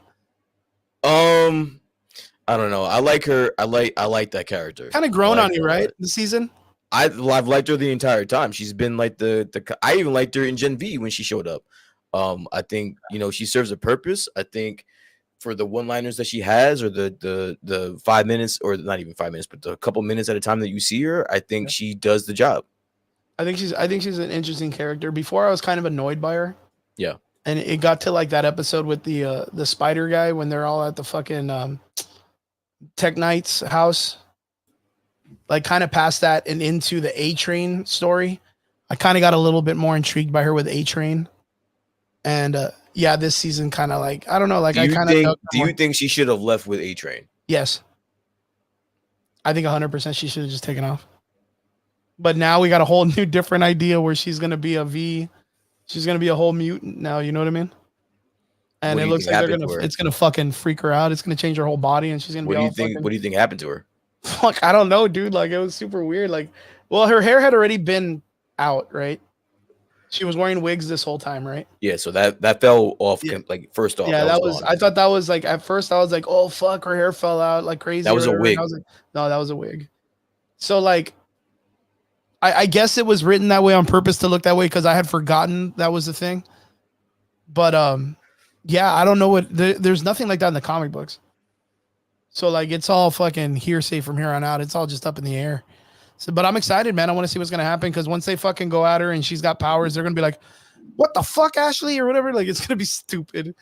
I don't know. I like her. I like that character. Kind of grown on you, right? This season. I've liked her the entire time. She's been like the. I even liked her in Gen V when she showed up. I think she serves a purpose. I think for the one-liners that she has, or the 5 minutes, or not even 5 minutes, but the couple minutes at a time that you see her, I think she does the job. I think she's an interesting character. Before I was kind of annoyed by her. Yeah. And it got to like that episode with the spider guy when they're all at the fucking Tech Knight's house. Like kind of past that and into the A Train story. I kind of got a little bit more intrigued by her with A Train. And yeah, this season kind of like, I don't know, like do I you kind think of do you think she should have left with A Train? Yes. I think 100% she should have just taken off. But now we got a whole new different idea where she's going to be a V. She's going to be a whole mutant now, you know what I mean? And it looks like it's going to fucking freak her out. It's going to change her whole body and she's going to be all fucking... What do you think happened to her? Fuck, I don't know, dude. Like, it was super weird. Like, well, her hair had already been out, right? She was wearing wigs this whole time, right? Yeah, so that fell off. Yeah. Like, first off, yeah, that was I thought that was like, at first I was like, oh fuck, her hair fell out like crazy. That was a wig. I was like, no, that was a wig. So like, I guess it was written that way on purpose to look that way because I had forgotten that was the thing. But yeah, I don't know what there's nothing like that in the comic books. So like, it's all fucking hearsay from here on out. It's all just up in the air. So, but I'm excited, man. I want to see what's gonna happen because once they fucking go at her and she's got powers, they're gonna be like, "What the fuck, Ashley?" or whatever. Like, it's gonna be stupid.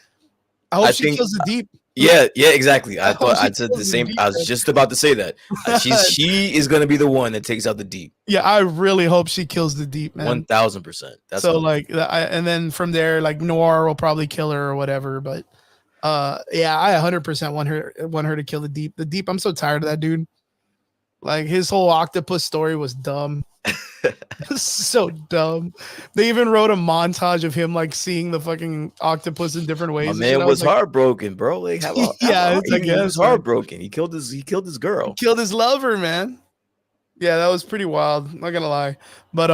I hope she kills the Deep. Yeah, exactly. I thought I said the same. I was just about to say that. She is gonna be the one that takes out the Deep. Yeah, I really hope she kills the Deep, man. 1000%. That's so like, and then from there, like Noir will probably kill her or whatever. But yeah, I 100% want her to kill the Deep. The Deep. I'm so tired of that dude. Like his whole octopus story was dumb. So dumb. They even wrote a montage of him like seeing the fucking octopus in different ways. My man was like, heartbroken, bro. Like, he was heartbroken. He killed his girl. He killed his lover, man. Yeah, that was pretty wild. Not gonna lie, but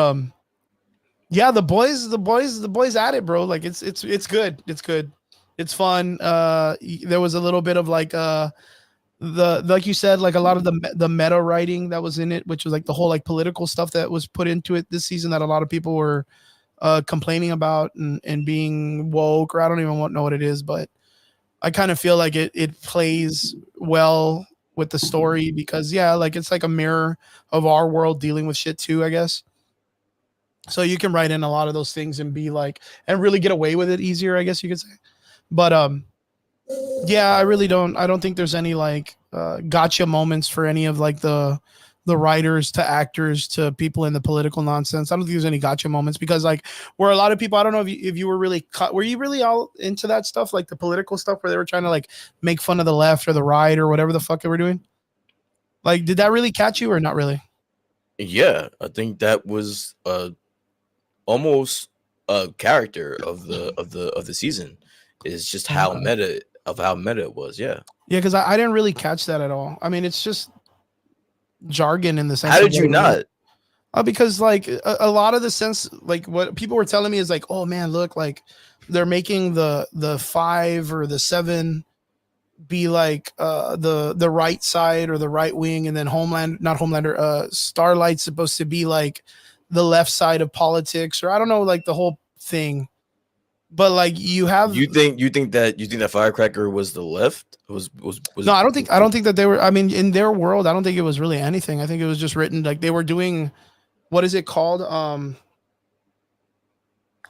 yeah, the boys at it, bro. Like it's good. It's good. It's fun. There was a little bit of like like you said, like a lot of the meta writing that was in it, which was like the whole like political stuff that was put into it this season that a lot of people were complaining about and being woke, or I don't even know what it is, but I kind of feel like it plays well with the story because yeah, like it's like a mirror of our world dealing with shit too, I guess. So you can write in a lot of those things and be like, and really get away with it easier, I guess you could say. But yeah, I don't think there's any like gotcha moments for any of like the writers to actors to people in the political nonsense. I don't think there's any gotcha moments because like where a lot of people, I don't know if you were really were you really all into that stuff, like the political stuff where they were trying to like make fun of the left or the right or whatever the fuck they were doing? Like, did that really catch you or not really? Yeah, I think that was almost a character of the season. Is just how meta it was. Yeah, because I didn't really catch that at all. I mean, it's just jargon in the sense. How did you not? Because like a lot of the sense, like what people were telling me is like, oh man, look, like they're making the 5 or the 7 be like the right side or the right wing, and then Starlight's supposed to be like the left side of politics, or I don't know, like the whole thing. But like you think that Firecracker was the left? Was no, I don't think that they were. I mean, in their world, I don't think it was really anything. I think it was just written like they were doing, what is it called?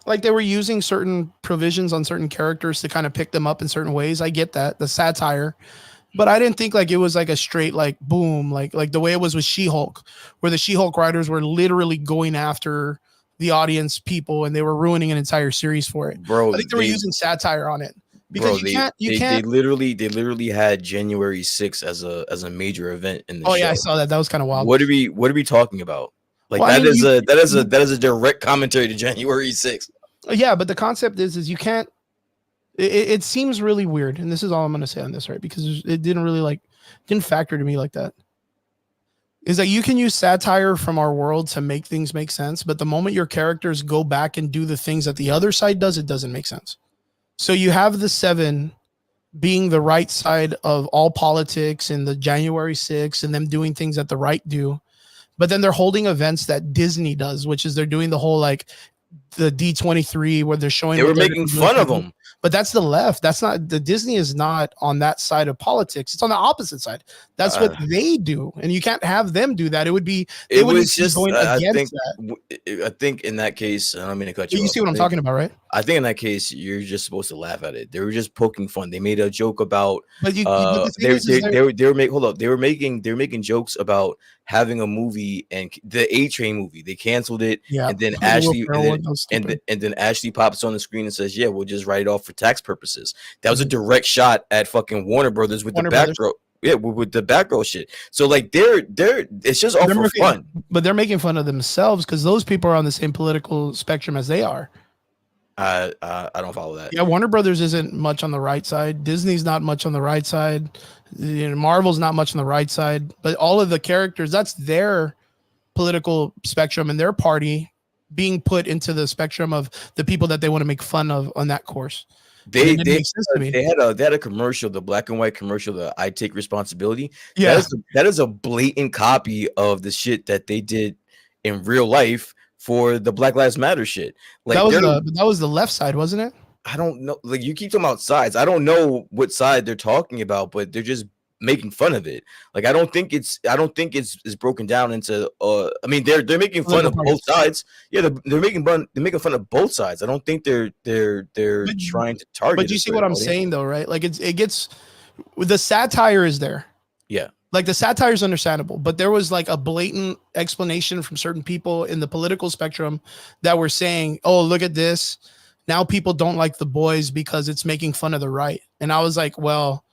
Like they were using certain provisions on certain characters to kind of pick them up in certain ways. I get that, the satire, but I didn't think like it was like a straight like boom, like the way it was with She-Hulk, where the She-Hulk writers were literally going after the audience people and they were ruining an entire series for it. Bro, I think they were using satire on it because you can't. They literally had January 6th as a major event in the show. Yeah, I saw that. That was kind of wild. What are we talking about? Like, well, that is a direct commentary to January 6th. Yeah, but the concept is you can't. It seems really weird, and this is all I'm going to say on this, right? Because it didn't factor to me like that. Is that you can use satire from our world to make things make sense, but the moment your characters go back and do the things that the other side does, it doesn't make sense. So you have the 7 being the right side of all politics and the January 6th and them doing things that the right do, but then they're holding events that Disney does, which is they're doing the whole like the D23 where they're showing. They were making fun of them. But that's the left. That's not the Disney is not on that side of politics. It's on the opposite side. That's what they do, and you can't have them do that. It would be they It would was be just going I against think that. I think in that case, I don't mean to cut You you see off. what I'm talking about, right? I think in that case, you're just supposed to laugh at it. They were just poking fun. They made a joke about But the thing is they were making jokes about having a movie and the A Train movie. They canceled it, yeah, and then the Will Ashley Ferrell one, that was stupid. and then Ashley pops on the screen and says, "Yeah, we'll just write it off for tax purposes." That was a Mhm. direct shot at fucking Warner Brothers with Warner the Brothers. back row. Yeah, with the back row shit. So like they're it's just all for fun. But they're making fun of themselves because those people are on the same political spectrum as they are. I don't follow that. Yeah, Warner Brothers isn't much on the right side. Disney's not much on the right side. You know, Marvel's not much on the right side. But all of the characters, that's their political spectrum and their party being put into the spectrum of the people that they want to make fun of on that course. They had a commercial, the black and white commercial, the I Take Responsibility. Yeah, that is a blatant copy of the shit that they did in real life for the Black Lives Matter shit. Like that was the left side, wasn't it? I don't know. Like you keep talking about sides. I don't know what side they're talking about, but they're just making fun of it. Like I don't think it's broken down into I mean they're making fun of both sides. Yeah, they're making fun of both sides. I don't think they're trying to target. But you see what I'm saying though, right? Like it gets the satire is there. Yeah. Like the satire is understandable, but there was like a blatant explanation from certain people in the political spectrum that were saying, "Oh, look at this. Now people don't like the boys because it's making fun of the right." And I was like, well,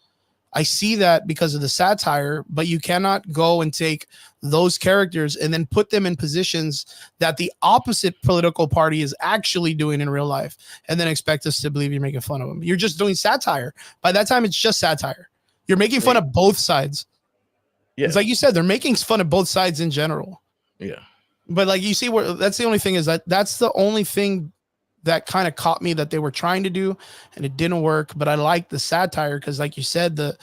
I see that because of the satire, but you cannot go and take those characters and then put them in positions that the opposite political party is actually doing in real life and then expect us to believe you're making fun of them. You're just doing satire. By that time, it's just satire. You're making fun of both sides. Yeah. It's like you said, they're making fun of both sides in general. Yeah. But like you see where that's the only thing is that's the only thing that kind of caught me that they were trying to do and it didn't work. But I like the satire because like you said, the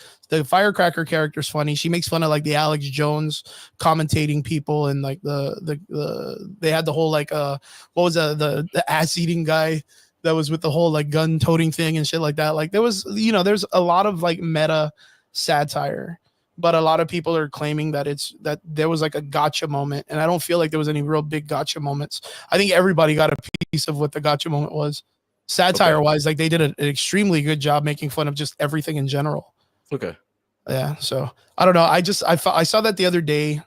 firecracker character is funny. She makes fun of like the Alex Jones commentating people and like they had the whole like what was the ass eating guy that was with the whole like gun toting thing and shit like that. Like there was, there's a lot of like meta satire. But a lot of people are claiming that there was like a gotcha moment. And I don't feel like there was any real big gotcha moments. I think everybody got a piece of what the gotcha moment was. Satire wise, like they did an extremely good job making fun of just everything in general. Okay. Yeah. So I don't know. I saw that the other day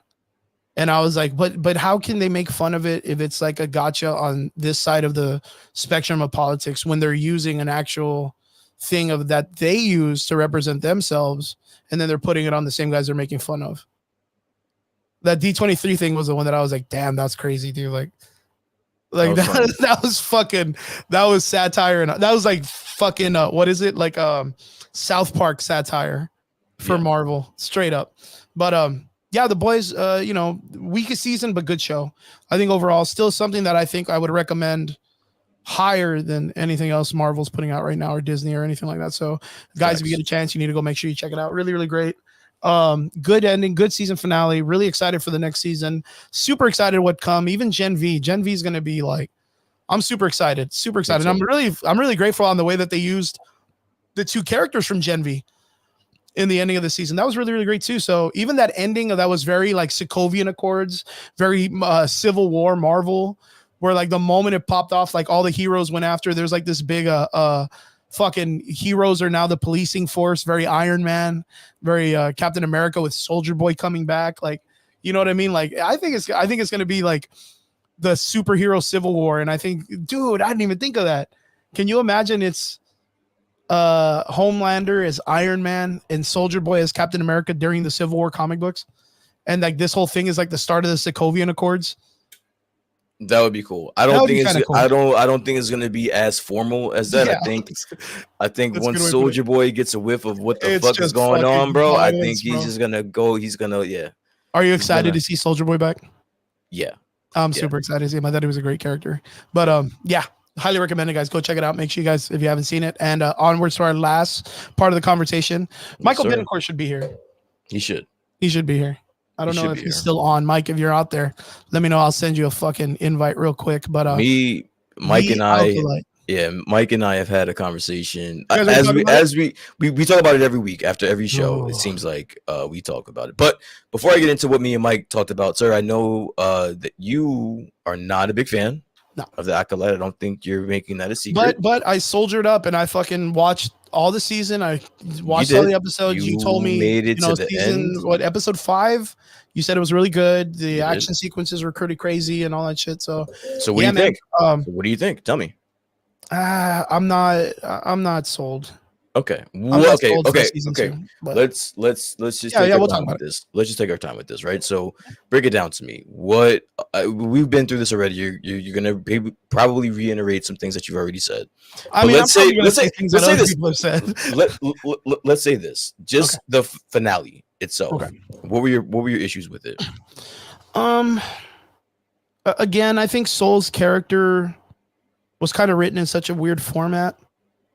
and I was like, but how can they make fun of it if it's like a gotcha on this side of the spectrum of politics when they're using an actual thing of that they use to represent themselves, and then they're putting it on the same guys they're making fun of. That D23 thing was the one that I was like, damn, that's crazy, dude. Like that was satire, and that was like fucking what is it, like South Park satire for Marvel, straight up. But yeah, the boys, weakest season but good show. I think overall still something that I think I would recommend higher than anything else Marvel's putting out right now or Disney or anything like that. So guys, if you get a chance, you need to go make sure you check it out. Really, really great. Good ending, good season finale. Really excited for the next season. Super excited what come. Even Gen V is going to be like, I'm super excited. And I'm really grateful on the way that they used the two characters from Gen V in the ending of the season. That was really, really great too. So even that ending that was very like Sokovian Accords, very Civil War Marvel, where like the moment it popped off, like all the heroes went after, there's like this big fucking heroes are now the policing force, very Iron Man, very Captain America with Soldier Boy coming back. Like, you know what I mean? Like, I think it's going to be like the superhero Civil War. And I think, dude, I didn't even think of that. Can you imagine it's Homelander as Iron Man and Soldier Boy as Captain America during the Civil War comic books? And like this whole thing is like the start of the Sokovian Accords. That would be cool. I don't think it's gonna be as formal as that. Yeah. I think once Soldier Boy gets a whiff of what the fuck is going on, bro, I think he's just gonna go. He's gonna, yeah. Are you excited to see Soldier Boy back? Yeah, I'm super excited to see him. I thought he was a great character. But yeah, highly recommend it, guys. Go check it out. Make sure you guys, if you haven't seen it, and onwards to our last part of the conversation. Michael Bittencourt should be here. He should be here. I don't know if he's still on. Mike, if you're out there, let me know. I'll send you a fucking invite real quick. But Mike and I, Yeah, Mike and I have had a conversation You guys ever as talk we about it? we talk about it every week after every show. It Oh, seems like we talk about it. But before I get into what me and Mike talked about, sir, I know that you are not a big fan no. of the Acolyte. I don't think you're making that a secret. But I soldiered up and I fucking watched all the season. I You watched all the did. episodes. You told You me, made it to the season end. what episode 5? You said it was really good. The You did. action sequences were pretty crazy and all that shit. So So what do yeah, you man. think? So what do you think? Tell me. I'm not sold. Okay. I'm Well, not okay. sold for Okay. season Okay. 2. But Let's just yeah, take yeah, our we'll talk time about with it. this. Let's just take our time with this, right? So break it down to me. What we've been through this already. You're gonna probably reiterate some things that you've already said. I But mean, I'm probably gonna say things that let's say other this. people have said. Let's say this. Okay. Just the finale Okay. itself. What were your issues with it? Um. Again, I think Soul's character was kind of written in such a weird format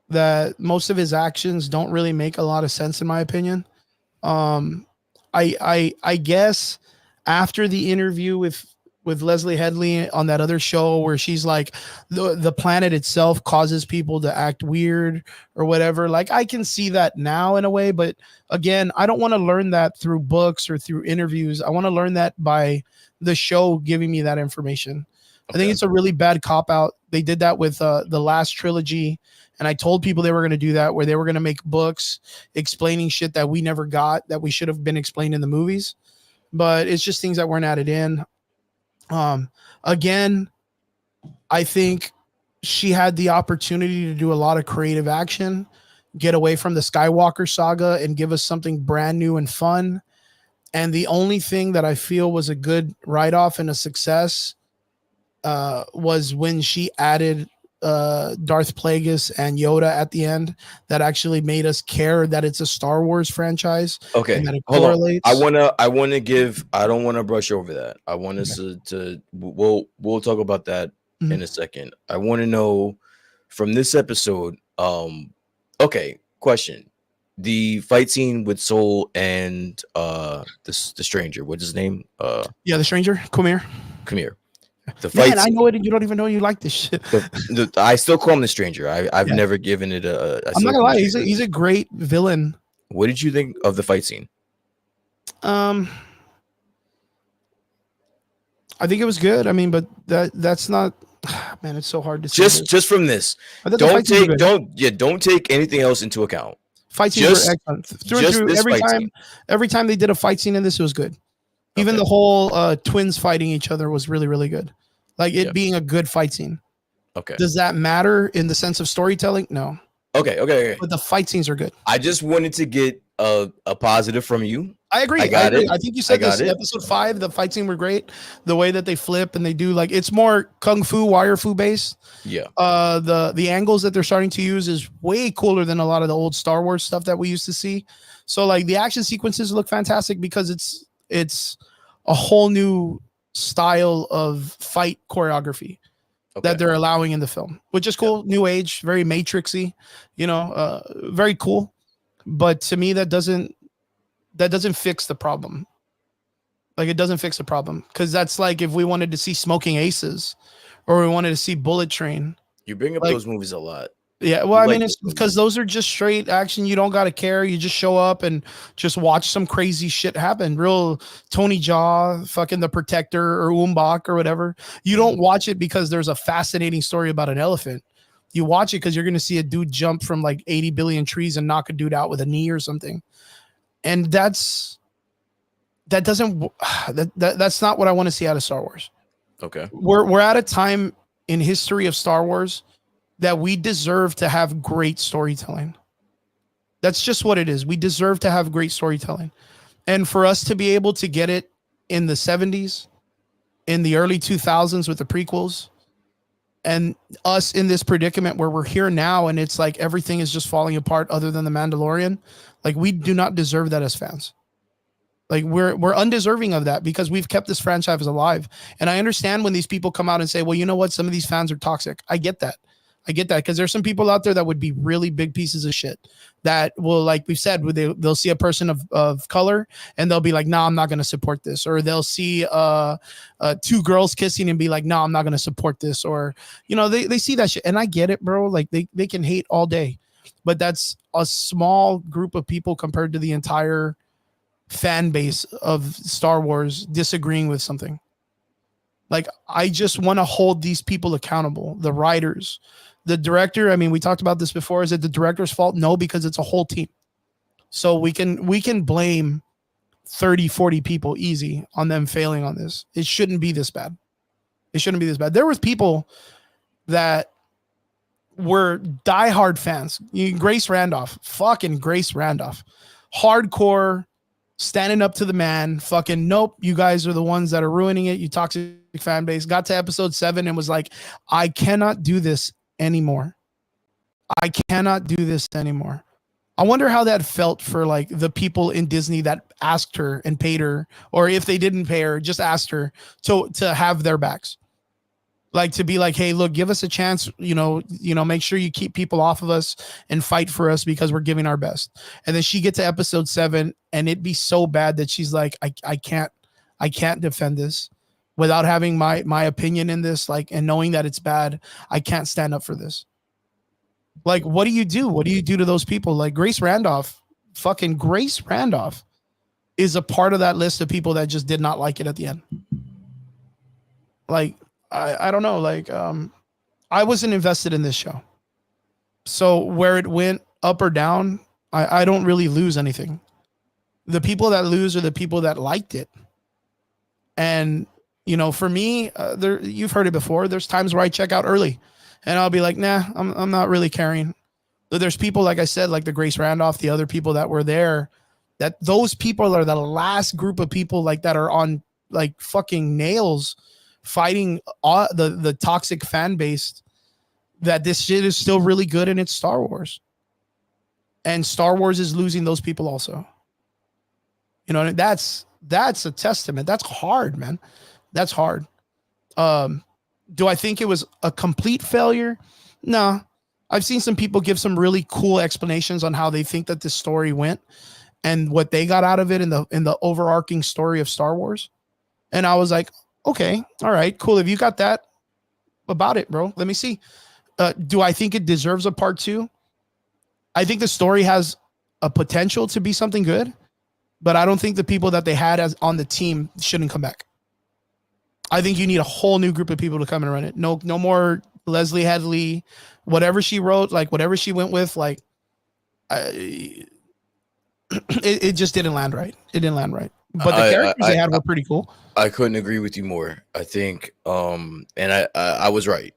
that most of his actions don't really make a lot of sense in my opinion. Um, I guess after the interview with Leslie Headley on that other show where she's like the planet itself causes people to act weird or whatever, like I can see that now in a way, but again, I don't want to learn that through books or through interviews. I want to learn that by the show giving me that information. I think Okay. it's a really bad cop out. They did that with the last trilogy, and I told people they were going to do that, where they were going to make books explaining shit that we never got, that we should have been explained in the movies. But it's just things that weren't added in. Again, I think she had the opportunity to do a lot of creative action, get away from the Skywalker saga, and give us something brand new and fun. And the only thing that I feel was a good write off and a success was when she added Darth Plagueis and Yoda at the end. That actually made us care that it's a Star Wars franchise Okay. and that it Hold on. correlates. I wanna give. I don't want to brush over that. I want us to. We'll talk about that in a second. I want to know from this episode. Okay. Question. The fight scene with Soul and the stranger. What's his name? Yeah, the stranger, come here. Come here. The fight. Man, I know it, and you don't even know you like this shit. I still call him the stranger. I've Yeah. never given it a. I'm not gonna lie, he's a great villain. What did you think of the fight scene? I think it was good. I mean, but that's not. Man, it's so hard to say. Just from this. I thought the fight scenes were good. Don't take anything else into account. Fight scenes were excellent. Through and just through, this fight scene. every time they did a fight scene in this, it was good. Even the whole twins fighting each other was really, really good. Like it being a good fight scene. Okay. Does that matter in the sense of storytelling? No. Okay. But the fight scenes are good. I just wanted to get a positive from you. I agree. I got it. I think you said this episode 5, the fight scene were great. The way that they flip and they do, like, it's more kung fu, wire fu based. Yeah. The angles that they're starting to use is way cooler than a lot of the old Star Wars stuff that we used to see. So like the action sequences look fantastic because it's a whole new style of fight choreography that they're allowing in the film, which is cool. New age, very matrixy, very cool. But to me, that doesn't fix the problem. Like it doesn't fix the problem, because that's like if we wanted to see Smoking Aces or we wanted to see Bullet Train. You bring up those movies a lot. Yeah, well, I mean, it's because those are just straight action. You don't got to care. You just show up and just watch some crazy shit happen. Real Tony Jaa, fucking The Protector or Umbach or whatever. You don't watch it because there's a fascinating story about an elephant. You watch it because you're going to see a dude jump from like 80 billion trees and knock a dude out with a knee or something. And that's not what I want to see out of Star Wars. Okay. We're at a time in history of Star Wars that we deserve to have great storytelling. That's just what it is. We deserve to have great storytelling. And for us to be able to get it in the 70s, in the early 2000s with the prequels, and us in this predicament where we're here now and it's like everything is just falling apart other than The Mandalorian, like we do not deserve that as fans. Like we're undeserving of that because we've kept this franchise alive. And I understand when these people come out and say, well, you know what? Some of these fans are toxic. I get that. I get that, because there's some people out there that would be really big pieces of shit that will, like we've said, they'll see a person of color and they'll be like, no, I'm not going to support this. Or they'll see two girls kissing and be like, no, I'm not going to support this. Or, they see that shit. And I get it, bro. Like they can hate all day, but that's a small group of people compared to the entire fan base of Star Wars disagreeing with something. Like, I just want to hold these people accountable. The writers, the director. I mean, we talked about this before. Is it the director's fault? No, because it's a whole team. So we can blame 30, 40 people easy on them failing on this. It shouldn't be this bad. It shouldn't be this bad. There was people that were diehard fans. Grace Randolph, fucking Grace Randolph, hardcore, standing up to the man. Fucking nope, you guys are the ones that are ruining it. You toxic fan base. Got to episode 7 and was like, I cannot do this anymore. I cannot do this anymore. I wonder how that felt for like the people in Disney that asked her and paid her, or if they didn't pay her, just asked her to have their backs. Like, to be like, hey, look, give us a chance, make sure you keep people off of us and fight for us because we're giving our best. And then she gets to episode 7 and it'd be so bad that she's like, I can't defend this without having my opinion in this, like, and knowing that it's bad. I can't stand up for this. Like, what do you do? What do you do to those people? Like Grace Randolph, fucking Grace Randolph is a part of that list of people that just did not like it at the end. Like, I don't know. Like, I wasn't invested in this show. So where it went up or down, I don't really lose anything. The people that lose are the people that liked it. And, for me, you've heard it before. There's times where I check out early and I'll be like, nah, I'm not really caring. But there's people, like I said, like the Grace Randolph, the other people that were there, that those people are the last group of people like that are on like fucking nails fighting the toxic fan base, that this shit is still really good and it's Star Wars. And Star Wars is losing those people also. That's a testament. That's hard, man. That's hard. Do I think it was a complete failure? No. I've seen some people give some really cool explanations on how they think that this story went and what they got out of it in the overarching story of Star Wars. And I was like, okay, all right, cool. If you got that about it, bro, let me see. Do I think it deserves a part 2? I think the story has a potential to be something good, but I don't think the people that they had as on the team shouldn't come back. I think you need a whole new group of people to come and run it. No more Leslie Headley, whatever she wrote, like whatever she went with, like it just didn't land right. It didn't land right. But the characters they had were pretty cool. I couldn't agree with you more. I think, and I was right.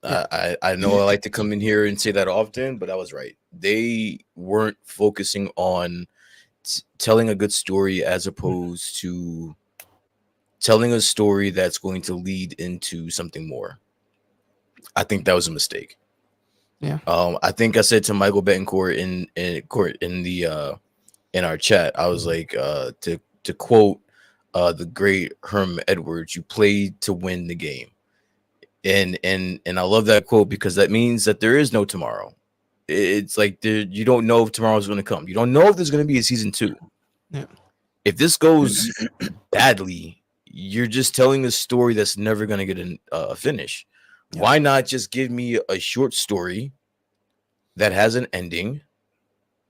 Yeah. I know I like to come in here and say that often, but I was right. They weren't focusing on telling a good story as opposed to telling a story that's going to lead into something more. I think that was a mistake. Yeah. I think I said to Michael Betancourt in our chat, I was like, to quote the great Herm Edwards, you played to win the game. And I love that quote because that means that there is no tomorrow. It's like you don't know if tomorrow's going to come. You don't know if there's going to be a season 2. Yeah. If this goes badly, you're just telling a story that's never going to get a finish. Yeah. Why not just give me a short story that has an ending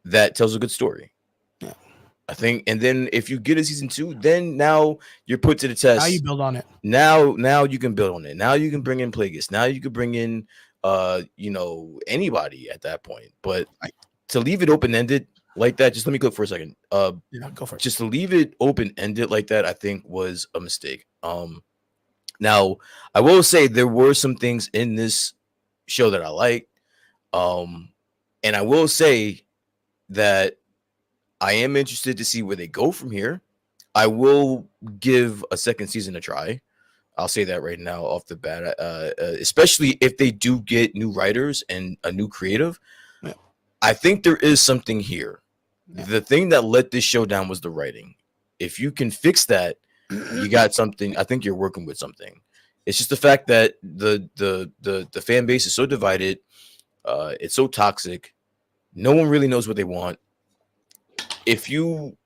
that tells a good story? Yeah. I think, and then if you get a season 2, then now you're put to the test. Now you build on it. Now you can build on it. Now you can bring in Plagueis. Now you can bring in anybody at that point. But to leave it open-ended like that, just let me go for a second. Go for it. Just to leave it open-ended like that, I think was a mistake. Now I will say there were some things in this show that I liked. And I will say that I am interested to see where they go from here. I will give a second season a try. I'll say that right now off the bat, especially if they do get new writers and a new creative. Yeah. I think there is something here. Yeah. The thing that let this show down was the writing. If you can fix that, you got something. I think you're working with something. It's just the fact that the fan base is so divided. It's so toxic. No one really knows what they want. If you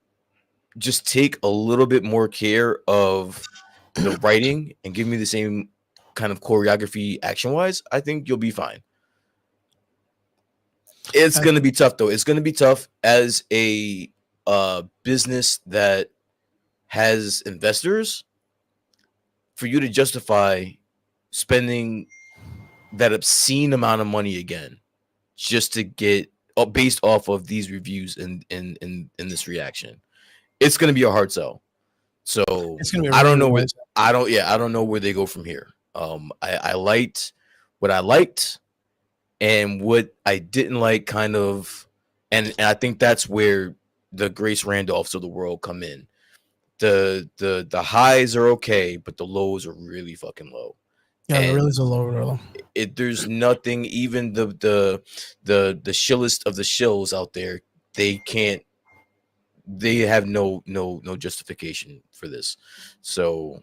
just take a little bit more care of the writing and give me the same kind of choreography action wise, I think you'll be fine. It's going to be tough though. It's going to be tough as a business that has investors for you to justify spending that obscene amount of money again just to get based off of these reviews and in this reaction. It's going to be a hard sell. So I don't know where I don't know where they go from here. I liked what I liked and what I didn't like, kind of, and I think that's where the Grace Randolphs of the world come in. The highs are okay, but the lows are really fucking low. Yeah, there really is a low. There's nothing. Even the shillest of the shills out there, they have no justification for this. So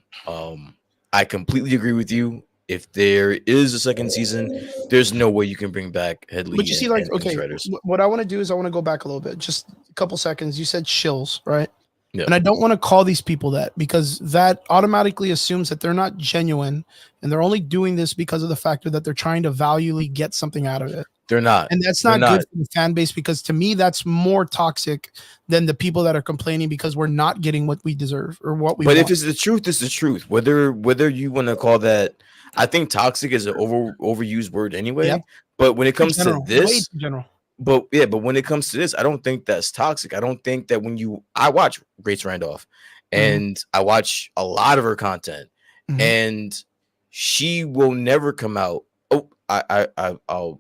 I completely agree with you. If there is a second season, there's no way you can bring back Headley. But you see, like, okay, what I want to do is I want to go back a little bit, just a couple seconds. You said shills, right? Yeah. And I don't want to call these people that, because that automatically assumes that they're not genuine and they're only doing this because of the factor that they're trying to valuably get something out of it. They're not. And that's not good for the fan base, because to me, that's more toxic than the people that are complaining because we're not getting what we deserve or what we want. But if it's the truth, it's the truth. Whether you want to call that, I think toxic is an overused word anyway. Yeah. But when it comes to this, but when it comes to this, I don't think that's toxic. I don't think that I watch Grace Randolph and I watch a lot of her content, and she will never come out. Oh, I'll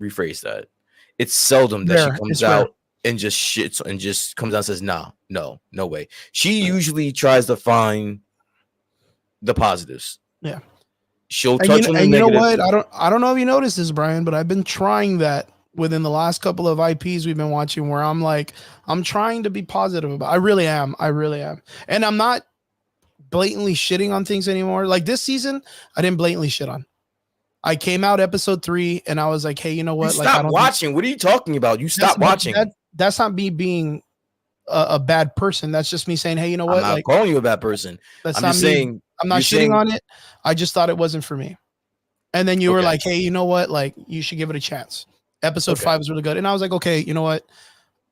rephrase that. It's seldom that she comes out and just shits and just comes out and says, nah, no way. She usually tries to find the positives. Yeah. She'll touch on the negative. You know what? I don't know if you noticed this, Brian, but I've been trying that within the last couple of IPs we've been watching, where I'm trying to be positive about. I really am. And I'm not blatantly shitting on things anymore. Like this season, I didn't blatantly shit on. I came out episode 3 and I was like, hey, you know what? Stop watching. What are you talking about? You stop watching. That's not me being a bad person. That's just me saying, hey, you know what? I'm not calling you a bad person. I'm not shitting on it. I just thought it wasn't for me. And then you were like, hey, you know what? Like, you should give it a chance. Episode 5 was really good. And I was like, okay, you know what?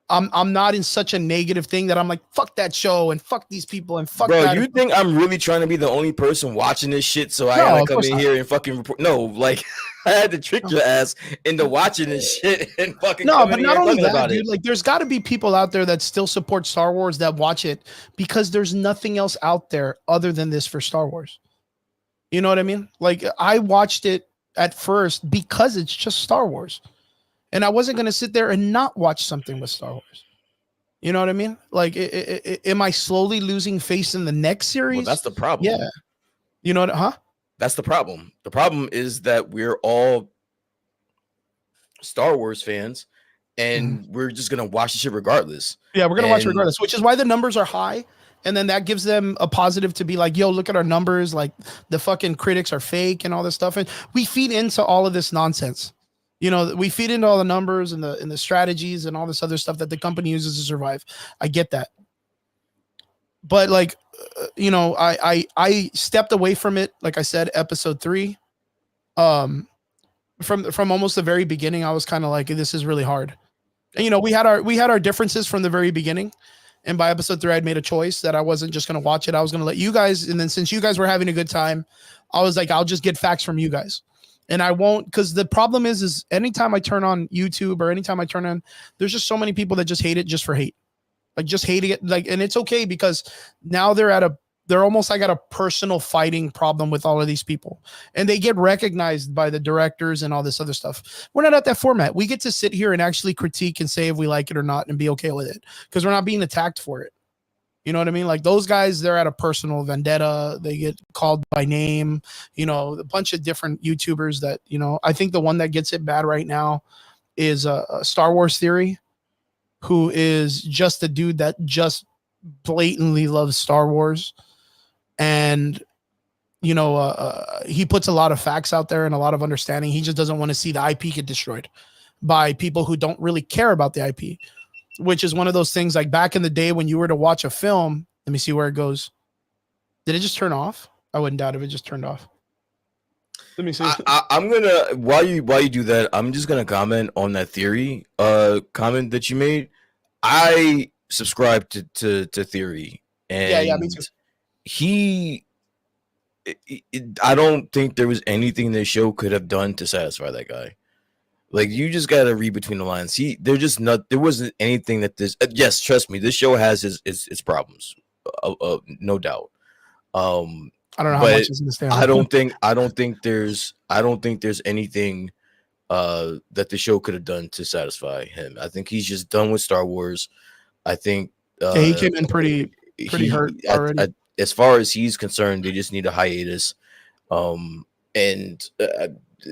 I'm not in such a negative thing that I'm like, fuck that show and fuck these people and fuck that. Bro, you think I'm really trying to be the only person watching this shit so I gotta come in here and fucking report? No, like, I had to trick your ass into watching this shit and fucking but not only that, dude, like, there's got to be people out there that still support Star Wars that watch it because there's nothing else out there other than this for Star Wars. You know what I mean? Like, I watched it at first because it's just Star Wars. And I wasn't going to sit there and not watch something with Star Wars. You know what I mean? Like, am I slowly losing faith in the next series? Well, that's the problem. Yeah. You know what? Huh? That's the problem. The problem is that we're all Star Wars fans and we're just going to watch the shit regardless. Yeah, we're going to watch it regardless, which is why the numbers are high. And then that gives them a positive to be like, yo, look at our numbers. Like, the fucking critics are fake and all this stuff. And we feed into all of this nonsense. You know, we feed into all the numbers and the strategies and all this other stuff that the company uses to survive. I get that. But like, you know, I stepped away from it. Like I said, episode 3, from almost the very beginning, I was kind of like, this is really hard. And, you know, we had our differences from the very beginning. And by episode 3, I'd made a choice that I wasn't just going to watch it. I was going to let you guys. And then since you guys were having a good time, I was like, I'll just get facts from you guys. And I won't, because the problem is anytime I turn on YouTube or anytime I turn on, there's just so many people that just hate it just for hate, like just hating it. Like, and it's okay because now they're almost like at a personal fighting problem with all of these people, and they get recognized by the directors and all this other stuff. We're not at that format. We get to sit here and actually critique and say if we like it or not and be okay with it because we're not being attacked for it. You know what I mean? Like, those guys, they're at a personal vendetta. They get called by name, you know, a bunch of different YouTubers that, you know, I think the one that gets it bad right now is a Star Wars Theory, who is just a dude that just blatantly loves Star Wars. And, he puts a lot of facts out there and a lot of understanding. He just doesn't want to see the IP get destroyed by people who don't really care about the IP, which is one of those things like back in the day when you were to watch a film. Let me see where it goes. Did it just turn off? I wouldn't doubt if it just turned off. Let me see. I'm gonna while you do that, I'm just gonna comment on that theory comment that you made. I subscribe to theory, Yeah, me and too. he I don't think there was anything this show could have done to satisfy that guy. Like you just gotta read between the lines. They're just not. There wasn't anything that this. Yes, trust me, this show has its problems, no doubt. I don't know how much But is in the stand. I don't think there's anything that the show could have done to satisfy him. I think he's just done with Star Wars. I think Yeah, he came in pretty hurt already. as far as he's concerned, they just need a hiatus. And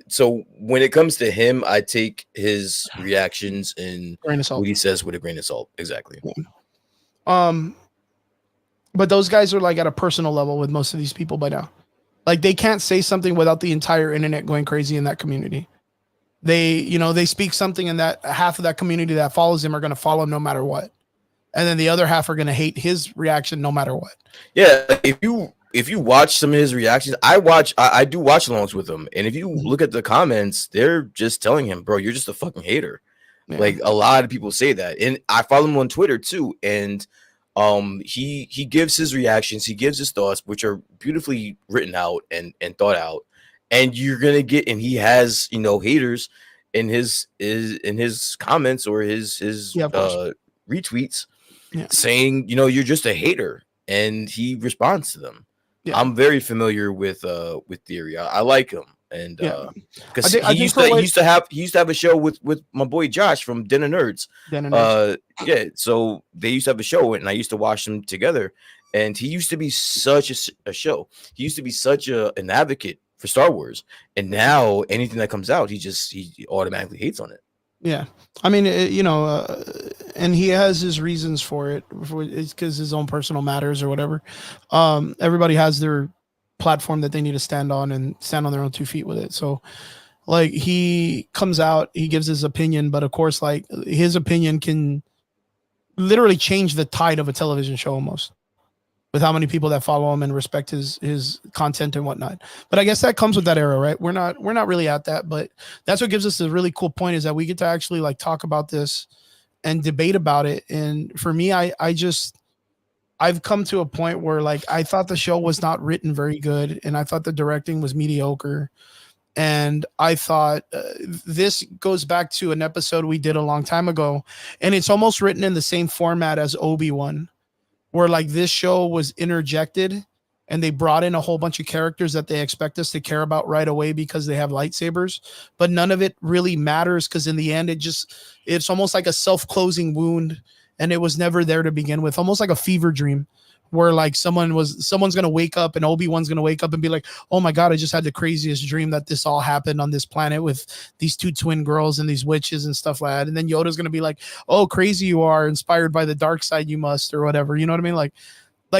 so when it comes to him, I take his reactions and Grain of salt. what he says with a grain of salt. Exactly. But those guys are like at a personal level with most of these people by now. Like they can't say something without the entire internet going crazy in that community. They speak something and that half of that community that follows him are going to follow no matter what. And then the other half are going to hate his reaction no matter what. Yeah, if you watch some of his reactions, I do watch alongs with him, and if you look at the comments, they're just telling him, "Bro, you're just a fucking hater." Yeah. Like a lot of people say that, and I follow him on Twitter too, and he gives his reactions, he gives his thoughts, which are beautifully written out and thought out, and you're gonna get, and he has haters in his comments or his retweets. Yeah. Saying, you're just a hater, and he responds to them. Yeah. I'm very familiar with Theory. I like him, and because he used to have a show with my boy Josh from Den of Nerds. Yeah, so they used to have a show, and I used to watch them together. And he used to be such a show. He used to be such an advocate for Star Wars, and now anything that comes out, he automatically hates on it. Yeah, I mean, and he has his reasons for it. It's because his own personal matters or whatever. Everybody has their platform that they need to stand on and stand on their own 2 feet with it. So, like, he comes out, he gives his opinion, but of course, like, his opinion can literally change the tide of a television show almost. With how many people that follow him and respect his content and whatnot. But I guess that comes with that era, right? We're not really at that, but that's what gives us a really cool point is that we get to actually like talk about this and debate about it. And for me, I've come to a point where like I thought the show was not written very good, and I thought the directing was mediocre. And I thought this goes back to an episode we did a long time ago, and it's almost written in the same format as Obi-Wan. Where like this show was interjected and they brought in a whole bunch of characters that they expect us to care about right away because they have lightsabers, but none of it really matters because in the end it's almost like a self-closing wound, and it was never there to begin with, almost like a fever dream where like someone's going to wake up and Obi-Wan's going to wake up and be like, oh my God, I just had the craziest dream that this all happened on this planet with these 2 twin girls and these witches and stuff like that. And then Yoda's going to be like, oh, crazy you are, inspired by the dark side you must, or whatever. You know what I mean? Like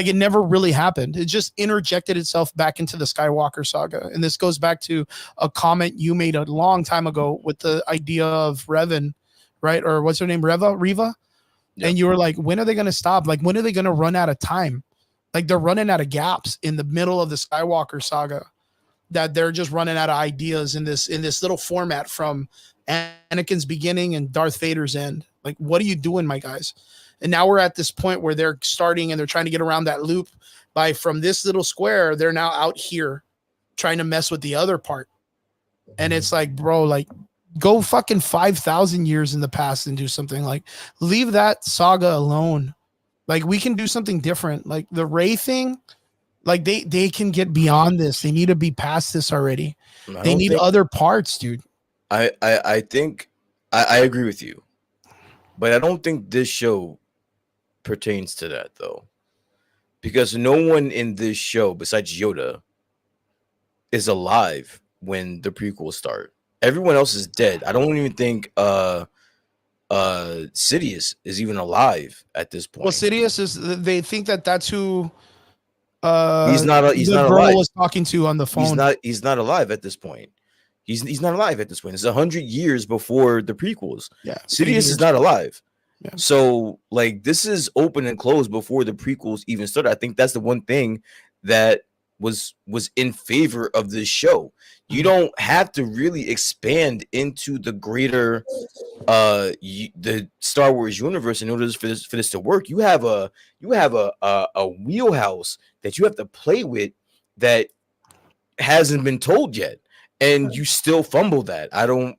it never really happened. It just interjected itself back into the Skywalker saga. And this goes back to a comment you made a long time ago with the idea of Revan, right? Or what's her name? Reva? Yep. And you were like, when are they going to stop? Like, when are they going to run out of time? Like, they're running out of gaps in the middle of the Skywalker saga, that they're just running out of ideas in this little format from Anakin's beginning and Darth Vader's end. Like, what are you doing, my guys? And now we're at this point where they're starting and they're trying to get around that loop by from this little square. They're now out here trying to mess with the other part. And it's like, bro, like, go fucking 5,000 years in the past and do something. Like, leave that saga alone. Like, we can do something different. Like the Rey thing, like they can get beyond this. They need to be past this already. They need other parts, dude. I think I agree with you, but I don't think this show pertains to that though, because no one in this show besides Yoda is alive when the prequels start. Everyone else is dead. I don't even think Sidious is even alive at this point. Well, Sidious is, they think that that's who He's The not girl alive. was talking to on the phone. He's not alive at this point. He's not alive at this point. It's 100 years before the prequels. Yeah, 80 Sidious is years. not alive. Yeah. So like this is open and closed before the prequels even started. I think that's the one thing that was in favor of this show. You don't have to really expand into the greater the Star Wars universe in order for this to work. You have a wheelhouse that you have to play with that hasn't been told yet, and you still fumble that. I don't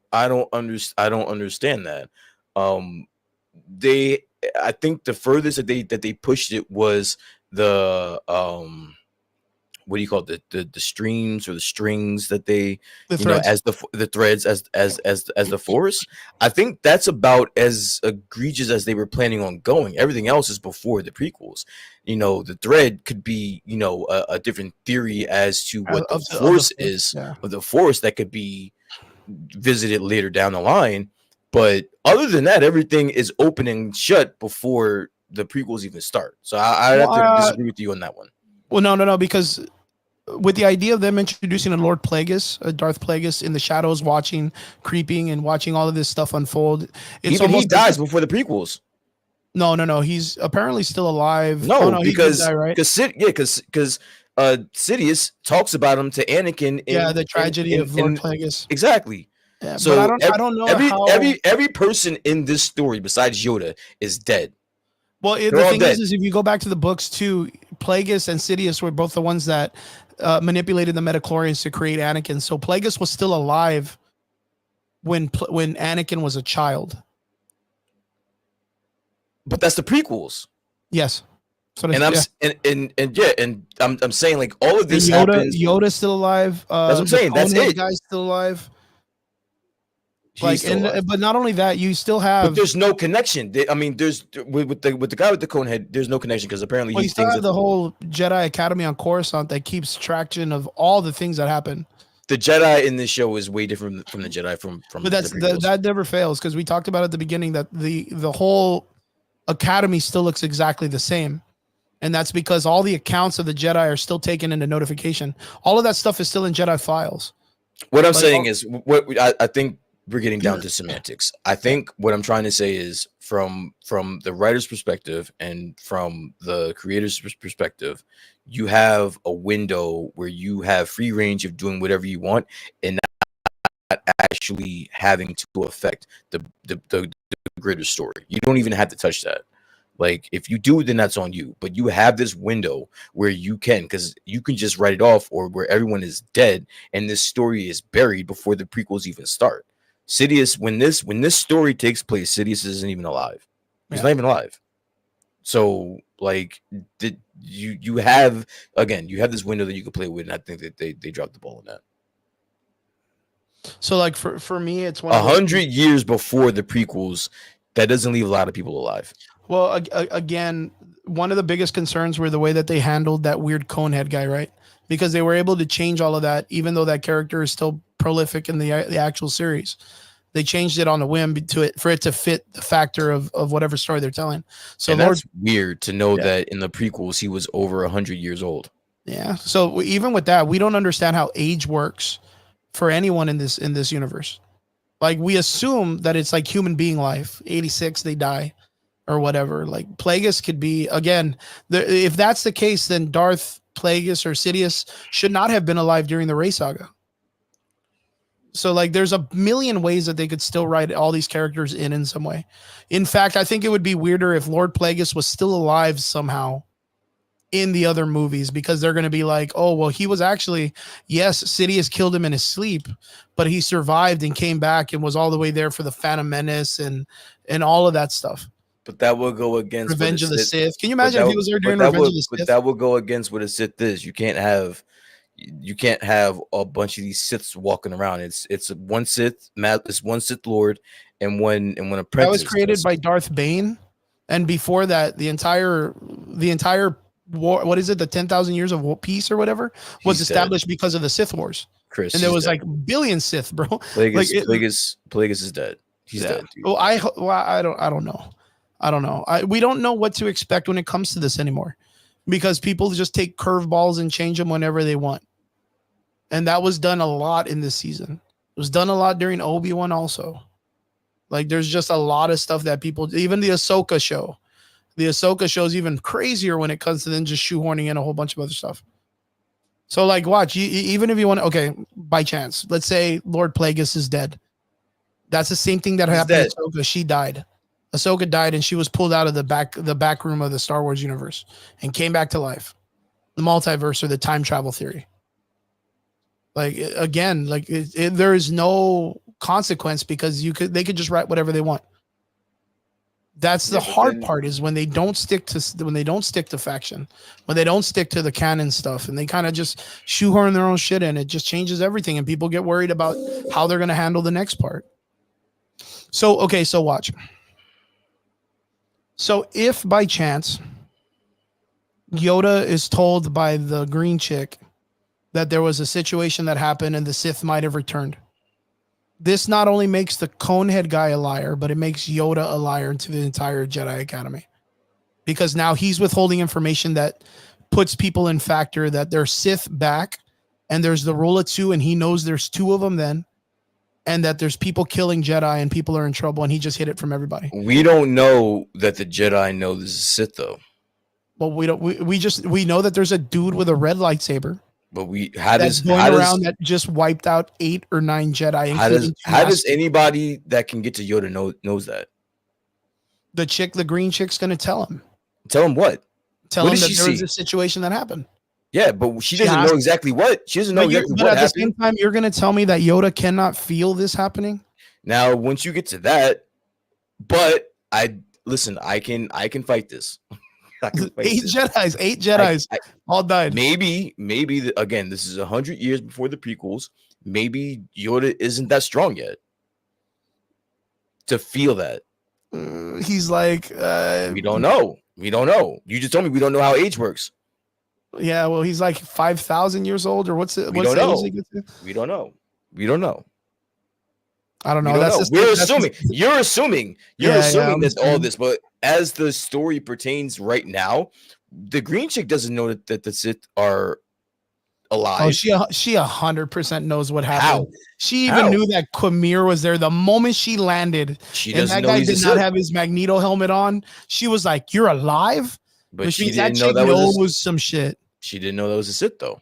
understand that. They I think the furthest that they pushed it was the what do you call it, the streams or the strings that they The you know threads. as the threads as the force. I think that's about as egregious as they were planning on going. Everything else is before the prequels. The thread could be a different theory as to what the Of the force force. is, Yeah. of the force that could be visited later down the line. But other than that, everything is open and shut before the prequels even start. So I'd have Well, to disagree with you on that one. well, no, because with the idea of them introducing a Lord Plagueis, a Darth Plagueis in the shadows, watching, creeping, and watching all of this stuff unfold, it's Even he almost dies before the prequels. no. He's apparently still alive. No, Oh no, he did because die, right? because Sidious talks about him to Anakin Yeah, the tragedy of Lord in Plagueis. exactly. Yeah, but So I don't know how. every person in this story besides Yoda is dead. Well, They're the all thing dead. is if you go back to the books too, Plagueis and Sidious were both the ones that manipulated the midichlorians to create Anakin. So Plagueis was still alive when Anakin was a child. But that's the prequels. Yes. So And I'm I'm saying like all of this happens. Yoda's still alive. That's what I'm saying. That's Conehead it. guy's still alive. He's still alive. But not only that, you still have. But there's no connection. I mean, there's with the guy with the cone head. There's no connection because apparently Well, he you still thinks have the whole Jedi Academy on Coruscant that keeps traction of all the things that happen. the Jedi in this show is way different from the Jedi from But the that never fails because we talked about at the beginning that the whole Academy still looks exactly the same. And that's because all the accounts of the Jedi are still taken into notification. All of that stuff is still in Jedi files. What I'm saying is, what I think we're getting down to semantics. I think what I'm trying to say is from the writer's perspective and from the creator's perspective, you have a window where you have free range of doing whatever you want and not actually having to affect the greater story. You don't even have to touch that. Like if you do, then that's on you. But you have this window where you can, because you can just write it off, or where everyone is dead and this story is buried before the prequels even start. Sidious, when this story takes place, Sidious isn't even alive. He's not even alive. So like you have this window that you can play with, and I think that they dropped the ball on that. So like for me, it's 100 years before the prequels. That doesn't leave a lot of people alive. Well, again, one of the biggest concerns were the way that they handled that weird Conehead guy, right? Because they were able to change all of that, even though that character is still prolific in the actual series. They changed it on a whim for it to fit the factor of whatever story they're telling. So and that's weird to know that in the prequels he was over 100 years old. Yeah. So even with that, we don't understand how age works for anyone in this universe. Like we assume that it's like human being life. 86, they die. Or whatever, like Plagueis could be again. If that's the case, then Darth Plagueis or Sidious should not have been alive during the Rey saga. So, like, there's a million ways that they could still write all these characters in some way. In fact, I think it would be weirder if Lord Plagueis was still alive somehow in the other movies, because they're going to be like, oh, well, he was actually, yes, Sidious killed him in his sleep, but he survived and came back and was all the way there for the Phantom Menace and all of that stuff. But that will go against Revenge of the Sith. Can you imagine if he was there during Revenge of the Sith? But that will go against what a Sith is. You can't have a bunch of these Siths walking around. It's one Sith, it's one Sith Lord, and one apprentice. That was created by Darth Bane, and before that, the entire war. What is it? The 10,000 years of peace or whatever was established because of the Sith Wars. Chris, and there was like billion Sith, bro. Plagueis is dead. He's dead. Dude. Well, I don't know. We don't know what to expect when it comes to this anymore, because people just take curveballs and change them whenever they want. And that was done a lot in this season. It was done a lot during Obi-Wan also. Like there's just a lot of stuff that people, even the Ahsoka show. The Ahsoka show is even crazier when it comes to then just shoehorning in a whole bunch of other stuff. So like watch, even if you want to, okay, by chance, let's say Lord Plagueis is dead. That's the same thing that happened to Ahsoka. She died. Ahsoka died and she was pulled out of the back room of the Star Wars universe and came back to life. The multiverse or the time travel theory. Like again, like there is no consequence because they could just write whatever they want. That's the hard part is when they don't stick to faction, when they don't stick to the canon stuff, and they kind of just shoehorn their own shit in. It just changes everything, and people get worried about how they're going to handle the next part. So okay, so watch. So if by chance Yoda is told by the green chick that there was a situation that happened and the Sith might have returned, this not only makes the Conehead guy a liar, but it makes Yoda a liar to the entire Jedi Academy. Because now he's withholding information that puts people in factor that there's Sith back and there's the rule of two and he knows there's two of them then, and that there's people killing Jedi and people are in trouble and he just hid it from everybody. We don't know that the Jedi know this is Sith though. Well, we don't. We know that there's a dude with a red lightsaber. But that just wiped out 8 or 9 Jedi. How does anybody that can get to Yoda knows that? The green chick's gonna tell him. Tell him what? Tell him that there was a situation that happened. Yeah, but she doesn't know exactly what. She doesn't know exactly what happened. But at the same time, you're gonna tell me that Yoda cannot feel this happening? Now, once you get to that, but I can fight this. 8 Jedis all died. Maybe again, this is 100 years before the prequels. Maybe Yoda isn't that strong yet to feel that. He's like, we don't know. You just told me we don't know how age works. Yeah, well, he's like 5,000 years old, or what's it? We don't know. We don't know. I don't know. We're assuming. You're assuming that all this, but as the story pertains right now, the green chick doesn't know that the Sith are alive. Oh, she 100% knows what happened. How? She even knew that Quamir was there the moment she landed. She doesn't and that guy did not have his Magneto helmet on. She was like, "You're alive," but she didn't know that was some shit. She didn't know that was a Sith though.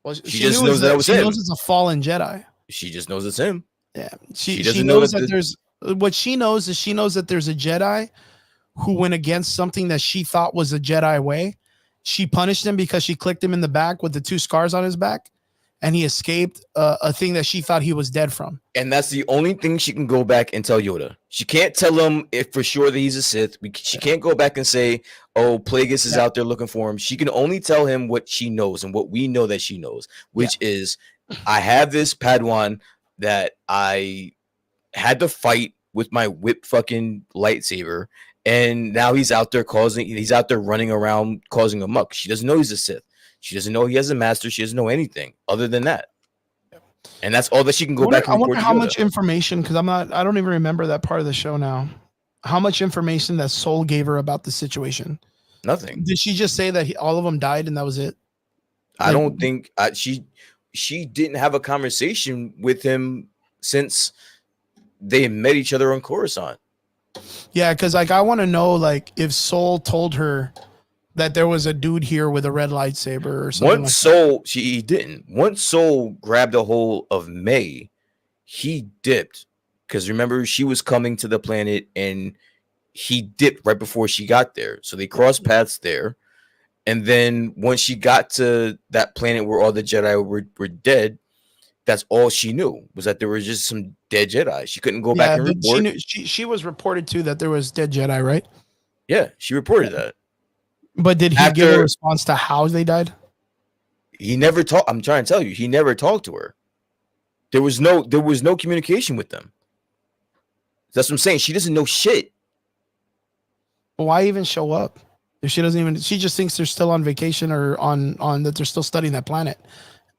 Well, she just knows that was him. She knows it's a fallen Jedi. She just knows it's him. Yeah, she knows that there's what she knows is that there's a Jedi who went against something that she thought was a Jedi way. She punished him because she clicked him in the back with the 2 scars on his back, and he escaped a thing that she thought he was dead from. And that's the only thing she can go back and tell Yoda. She can't tell him if for sure that he's a Sith. She can't go back and say, "Oh, Plagueis is out there looking for him." She can only tell him what she knows and what we know that she knows, which is, I have this Padawan that I had to fight with my whip fucking lightsaber, and now he's out there running around causing a muck. She doesn't know he's a Sith. She doesn't know he has a master. She doesn't know anything other than that. And that's all that she can go back and I wonder how much information, because I don't even remember that part of the show now. How much information that Soul gave her about the situation? Nothing. Did she just say that all of them died and that was it? I don't think she didn't have a conversation with him since they met each other on Coruscant. Yeah, because like I want to know like if Soul told her that there was a dude here with a red lightsaber or something. He didn't. Once Soul grabbed a hold of May, he dipped. Because remember, she was coming to the planet and he dipped right before she got there. So they crossed paths there. And then once she got to that planet where all the Jedi were dead, that's all she knew was that there were just some dead Jedi. She couldn't go back and report. She was reported to that there was dead Jedi, right? Yeah, she reported that. But did he give a response to how they died? He never talked. I'm trying to tell you, he never talked to her. There was no communication with them. That's what I'm saying. She doesn't know shit. Why even show up? If she doesn't even, she just thinks they're still on vacation or on that they're still studying that planet.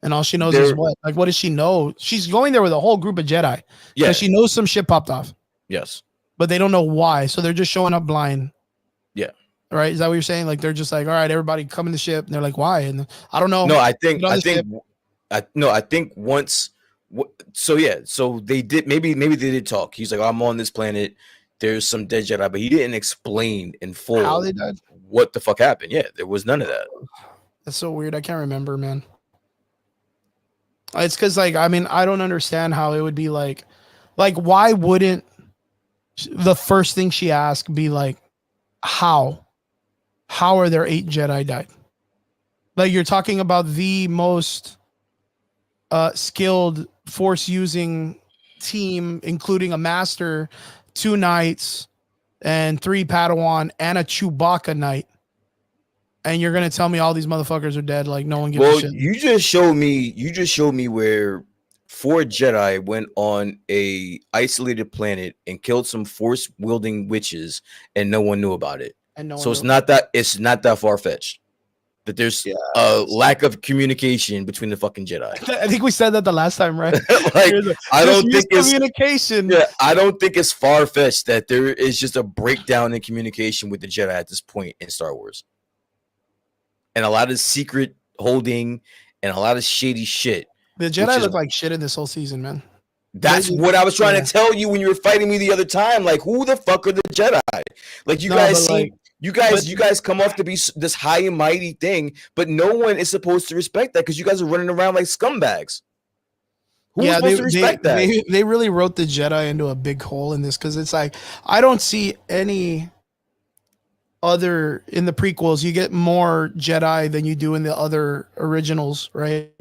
And all she knows is what? Like, what does she know? She's going there with a whole group of Jedi. Yeah. She knows some shit popped off. Yes. But they don't know why. So they're just showing up blind. Yeah. right? Is that what you're saying? Like they're just like, all right, everybody come in the ship, and they're like, why? And I don't know. No, Get on the ship. I think once. So yeah, so they did. Maybe they did talk. He's like, I'm on this planet. There's some dead Jedi, but he didn't explain in How full they died? what the fuck happened. Yeah, there was none of that. That's so weird. I can't remember, man. It's because, like, I mean, I don't understand how it would be like, why wouldn't the first thing she asked be like, how? How are there 8 Jedi died? Like, you're talking about the most skilled force using team, including a master, 2 knights, and 3 Padawan, and a Chewbacca knight. And you're gonna tell me all these motherfuckers are dead? Like no one gives a shit. You just showed me where 4 Jedi went on a isolated planet and killed some force wielding witches, and no one knew about it. And no one So it's not that far fetched that there's a lack of communication between the fucking Jedi. I think we said that the last time, right? Like I don't think it's communication. Yeah, I don't think it's far fetched that there is just a breakdown in communication with the Jedi at this point in Star Wars. And a lot of secret holding and a lot of shady shit. The Jedi look like shit in this whole season, man. That's what I was trying to tell you when you were fighting me the other time. Like, who the fuck are the Jedi? Like, you guys come off to be this high and mighty thing, but no one is supposed to respect that because you guys are running around like scumbags. Who's supposed to respect that? They really wrote the Jedi into a big hole in this because it's like I don't see any other in the prequels. You get more Jedi than you do in the other originals, right?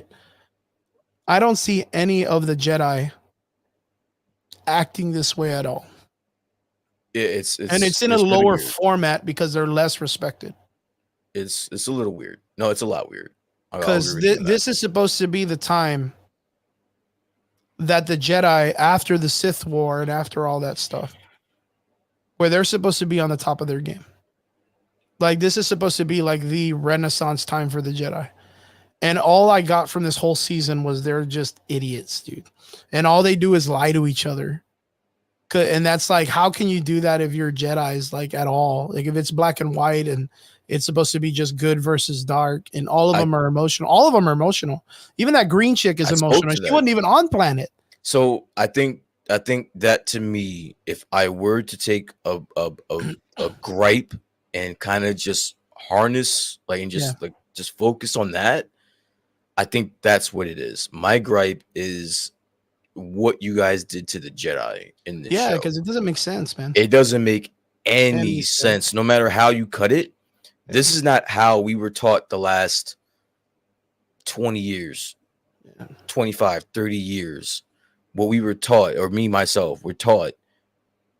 I don't see any of the Jedi acting this way at all. It's in a lower format because they're less respected. It's a little weird. No, it's a lot weird. Because this is supposed to be the time that the Jedi, after the Sith War and after all that stuff, where they're supposed to be on the top of their game. Like this is supposed to be like the Renaissance time for the Jedi. And all I got from this whole season was they're just idiots, dude. And all they do is lie to each other. And that's like, how can you do that if you're Jedis, like at all? Like if it's black and white and it's supposed to be just good versus dark, and all of them are emotional. All of them are emotional. Even that green chick is emotional. She wasn't even on planet. So I think that to me, if I were to take a gripe and kind of just harness and just focus on that, I think that's what it is. My gripe is what you guys did to the Jedi in this show. Yeah, because it doesn't make sense, man. It doesn't make any sense, no matter how you cut it. This is not how we were taught the last 20 years, 25, 30 years. What we were taught, or me, myself, we're taught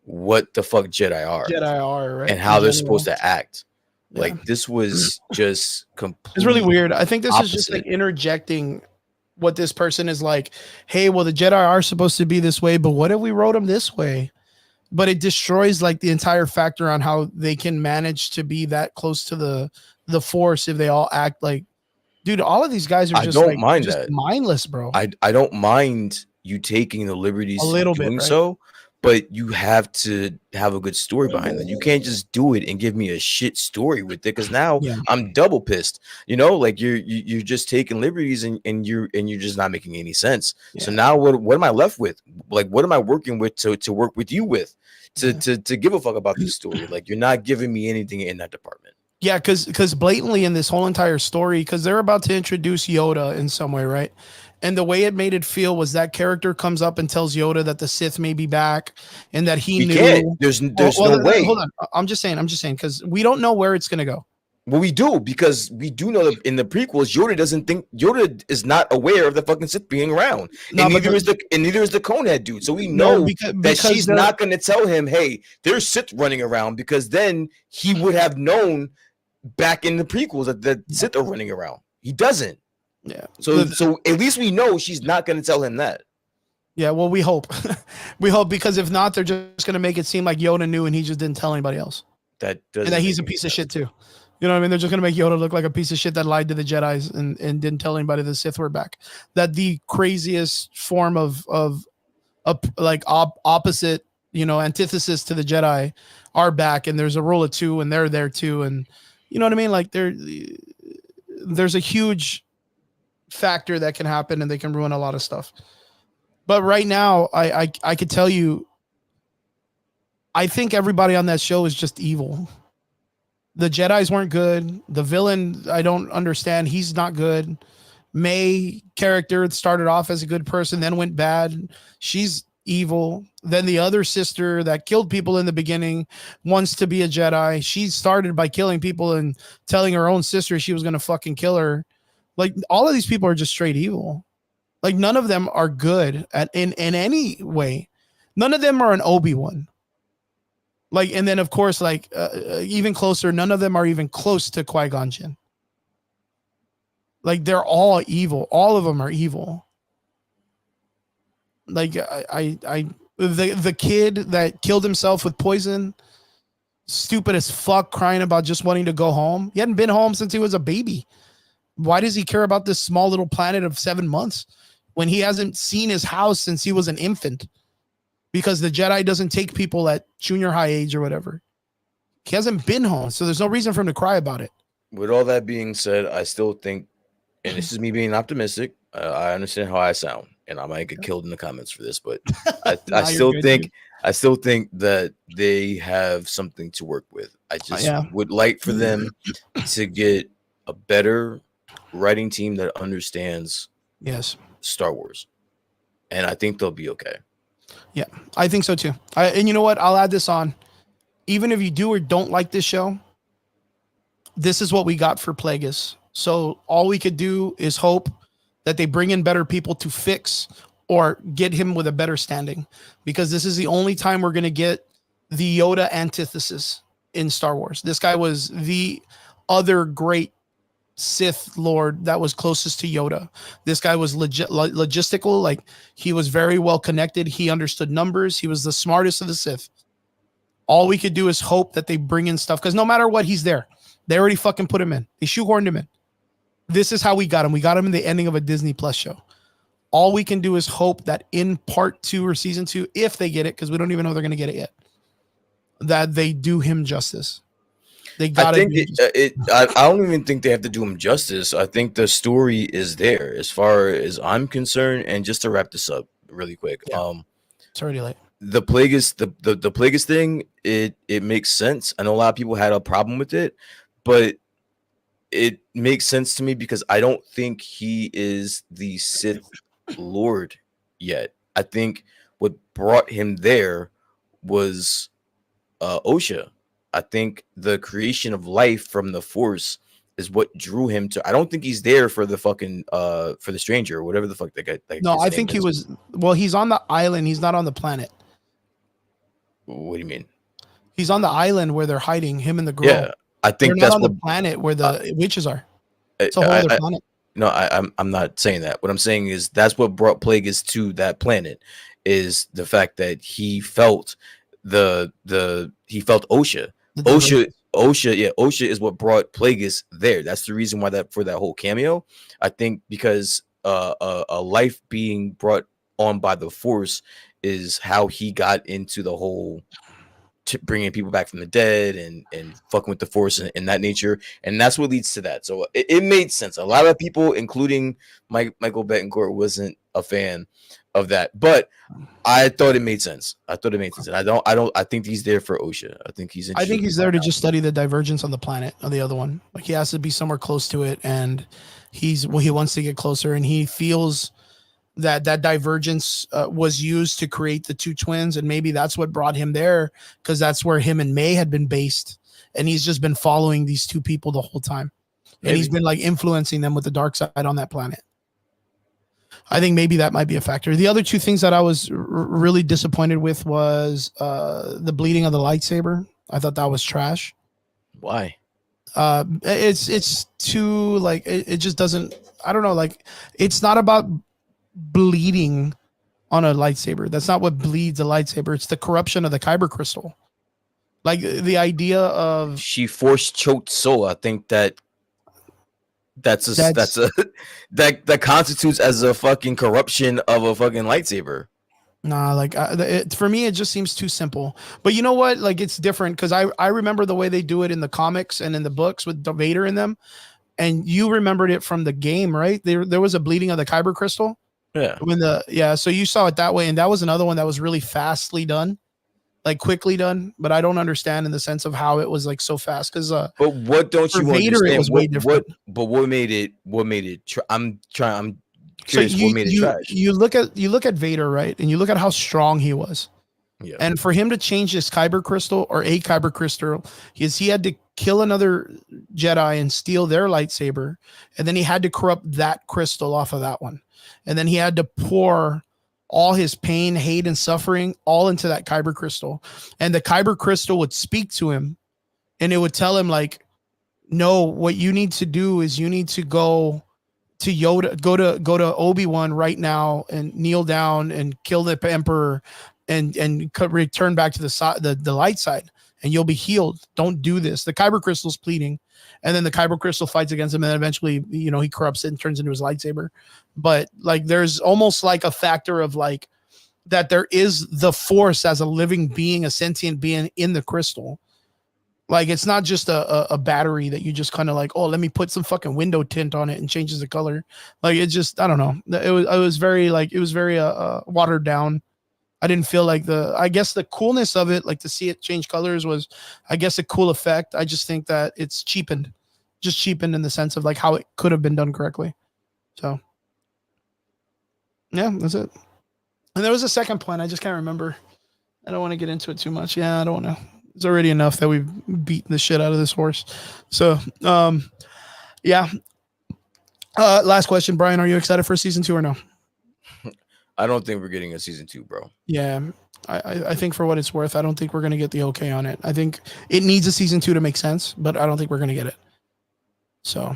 what the fuck Jedi are. Right? And how they're supposed to act. Yeah. Like, this was just completely It's really weird. I think this opposite. Is just like interjecting what this person is like, hey, well, the Jedi are supposed to be this way, but what if we wrote them this way? But it destroys like the entire factor on how they can manage to be that close to the Force if they all act like, dude, all of these guys are just mindless, bro. I don't mind you taking the liberties a little doing bit, right? So, but you have to have a good story behind it. You can't just do it and give me a shit story with it, because now I'm double pissed. You know, like you're just taking liberties and you're just not making any sense. So now what am I left with? Like, what am I working with to work with you with to give a fuck about this story? Like, you're not giving me anything in that department. Yeah, because blatantly in this whole entire story, because they're about to introduce Yoda in some way, right? And the way it made it feel was that character comes up and tells Yoda that the Sith may be back and that he knew. Can't. There's no way. Hold on. I'm just saying, because we don't know where it's going to go. Well, we do, because we do know that in the prequels, Yoda is not aware of the fucking Sith being around. And neither is the Conehead dude. So we know that she's not going to tell him, hey, there's Sith running around, because then he would have known back in the prequels that the Sith are running around. He doesn't. Yeah. So at least we know she's not going to tell him that. Yeah, well, we hope. We hope, because if not, they're just going to make it seem like Yoda knew and he just didn't tell anybody else. And that he's a piece of shit too. You know what I mean? They're just going to make Yoda look like a piece of shit that lied to the Jedis and didn't tell anybody the Sith were back. That the craziest form of opposite, antithesis to the Jedi are back, and there's a rule of two, and they're there too, and you know what I mean. Like there's a huge factor that can happen, and they can ruin a lot of stuff. But right now, I could tell you, I think everybody on that show is just evil. The Jedis weren't good. The villain, I don't understand. He's not good. May character started off as a good person, then went bad. She's evil. Then the other sister that killed people in the beginning wants to be a Jedi. She started by killing people and telling her own sister she was going to fucking kill her. Like, all of these people are just straight evil. Like, none of them are good in any way. None of them are an Obi-Wan. Like, and then of course, like even closer, none of them are even close to Qui-Gon Jinn. Like, they're all evil. All of them are evil. Like the kid that killed himself with poison, stupid as fuck, crying about just wanting to go home. He hadn't been home since he was a baby. Why does he care about this small little planet of 7 months when he hasn't seen his house since he was an infant? Because the Jedi doesn't take people at junior high age or whatever. He hasn't been home, so there's no reason for him to cry about it. With all that being said, I still think, and this is me being optimistic, I understand how I sound, and I might get killed in the comments for this, but I still think that they have something to work with. I just would like for them to get a better writing team that understands Star Wars, and I think they'll be okay. Yeah, I think so too. And you know what? I'll add this on. Even if you do or don't like this show, this is what we got for Plagueis. So all we could do is hope that they bring in better people to fix or get him with a better standing, because this is the only time we're going to get the Yoda antithesis in Star Wars. This guy was the other great Sith Lord that was closest to Yoda. This guy was logistical. Like, he was very well connected. He understood numbers. He was the smartest of the Sith. All we could do is hope that they bring in stuff, because no matter what, he's there. They already fucking put him in. They shoehorned him in. This is how we got him. We got him in the ending of a Disney Plus show. All we can do is hope that in part 2 or season 2, if they get it, because we don't even know they're going to get it yet, that they do him justice. They got it. I don't even think they have to do him justice. I think the story is there, as far as I'm concerned. And just to wrap this up really quick, it's already late. The Plagueis, the Plagueis thing, it makes sense. I know a lot of people had a problem with it, but it makes sense to me because I don't think he is the Sith Lord yet. I think what brought him there was Osha. I think the creation of life from the Force is what drew him to. I don't think he's there for the fucking for the stranger or whatever the fuck that guy. No, I think he was. Well, he's on the island. He's not on the planet. What do you mean? He's on the island where they're hiding, him and the girl. Yeah, I think they're not on the planet where the witches are. It's a whole other planet. No, I'm not saying that. What I'm saying is that's what brought Plagueis to that planet, is the fact that he felt he felt Osha. Osha is what brought Plagueis there. That's the reason why for that whole cameo. I think because a life being brought on by the Force is how he got into the whole bringing people back from the dead and fucking with the Force and that nature, and that's what leads to that. So it made sense. A lot of people, including Michael Betancourt, wasn't a fan of that, but I thought it made sense. And I think he's there for Osha. I think he's there to just study the divergence on the planet of the other one. Like, he has to be somewhere close to it, and he wants to get closer, and he feels that divergence was used to create the two twins, and maybe that's what brought him there, because that's where him and May had been based, and he's just been following these two people the whole time. Maybe. And he's been like influencing them with the dark side on that planet. I think maybe that might be a factor. The other two things that I was really disappointed with was the bleeding of the lightsaber. I thought that was trash. Why? It's too, like, it just doesn't, I don't know, like, it's not about bleeding on a lightsaber. That's not what bleeds a lightsaber. It's the corruption of the kyber crystal. Like, the idea of she force choked Soul. I think that constitutes as a fucking corruption of a fucking lightsaber. Nah, like for me, it just seems too simple. But you know what? Like it's different because I remember the way they do it in the comics and in the books with Darth Vader in them, and you remembered it from the game, right? There was a bleeding of the kyber crystal Yeah. when so you saw it that way, and that was another one that was really fastly done, like quickly done. But I don't understand in the sense of how it was like so fast because But what don't for you Vader it understand? was way different. What made it? What made it? I'm So curious. What made it trash? you look at Vader, right, and you look at how strong he was. Yeah. And for him to change this kyber crystal or a kyber crystal, he had to kill another Jedi and steal their lightsaber. And then he had to corrupt that crystal off of that one. And then he had to pour all his pain, hate, and suffering all into that kyber crystal. And the kyber crystal would speak to him and it would tell him, like, no, what you need to do is you need to go to Yoda, go to Obi-Wan right now and kneel down and kill the Emperor and return back to the light side and you'll be healed. Don't do this. The kyber crystal's pleading, and then the kyber crystal fights against him, and then eventually, you know, he corrupts it and turns into his lightsaber. But like, there's almost like a factor of like that there is the Force as a living being, a sentient being in the crystal. Like, it's not just a battery that you just kind of like, oh, let me put some fucking window tint on it and changes the color. Like, it just, I don't know. It was very watered down. I didn't feel like I guess the coolness of it, like to see it change colors was, I guess, a cool effect. I just think that it's cheapened in the sense of like how it could have been done correctly. So yeah, that's it. And there was a second point. I just can't remember. I don't want to get into it too much. Yeah, I don't want to. It's already enough that we've beaten the shit out of this horse. So, yeah. Last question, Brian. Are you excited for season 2 or no? I don't think we're getting a season 2, bro. Yeah, I think for what it's worth, I don't think we're going to get the okay on it. I think it needs a season 2 to make sense, but I don't think we're going to get it. So,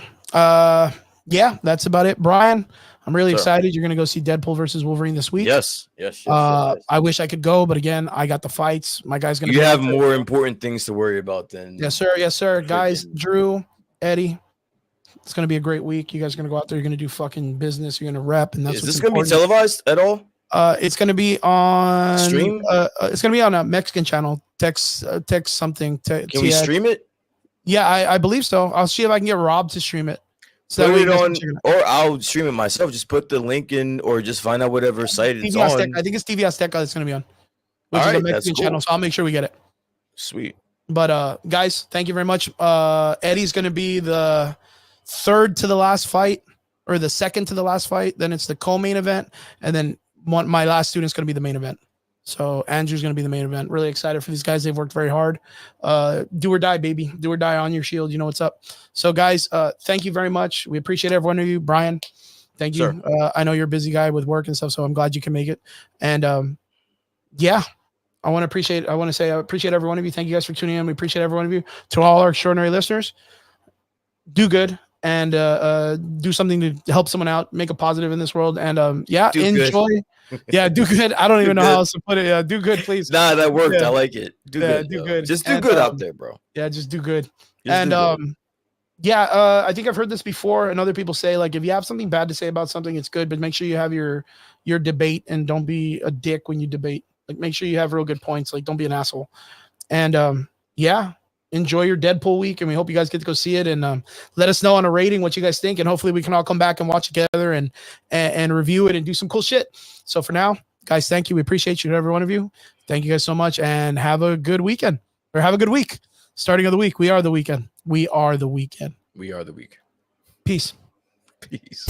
yeah, that's about it. Brian, I'm really excited. You're going to go see Deadpool versus Wolverine this week. Yes. I wish I could go, but again, I got the fights. My guy's going to. You have more important things to worry about than. Yes, sir. Yes, sir. Guys, Drew, Eddie, it's going to be a great week. You guys are going to go out there. You're going to do fucking business. You're going to rep. And that's Is this going to be televised at all? It's going to be on stream. It's going to be on a Mexican channel. Text something. Can we stream it? Yeah, I believe so. I'll see if I can get Rob to stream it. So put it on, or I'll stream it myself. Just put the link in, or just find out whatever site it's on. I think it's TV Azteca that's going to be on, which is a Mexican channel. So I'll make sure we get it. Sweet. But guys, thank you very much. Eddie's going to be the third to the last fight, or the second to the last fight. Then it's the co-main event, and then my last student is going to be the main event. So Andrew's going to be the main event. Really excited for these guys. They've worked very hard. Do or die, baby. Do or die on your shield. You know what's up. So guys, thank you very much. We appreciate every one of you. Brian, thank you. I know you're a busy guy with work and stuff, so I'm glad you can make it. And yeah, I want to say I appreciate every one of you. Thank you guys for tuning in. We appreciate every one of you. To all our extraordinary listeners, do good and do something to help someone out, make a positive in this world. And yeah, enjoy. Yeah, do good. I don't even know how else to put it. Yeah, do good, please. Nah, that worked. Yeah. I like it. Do good. Just do good out there, bro. Yeah, just do good. I think I've heard this before, and other people say, like, if you have something bad to say about something, it's good, but make sure you have your debate and don't be a dick when you debate. Like, make sure you have real good points. Like, don't be an asshole. And yeah, enjoy your Deadpool week, and we hope you guys get to go see it, and let us know on a rating what you guys think, and hopefully we can all come back and watch together and review it and do some cool shit. So for now, guys, thank you. We appreciate you, every one of you. Thank you guys so much, and have a good weekend, or have a good week. Starting of the week. We are the weekend. We are the weekend. We are the week. Peace. Peace.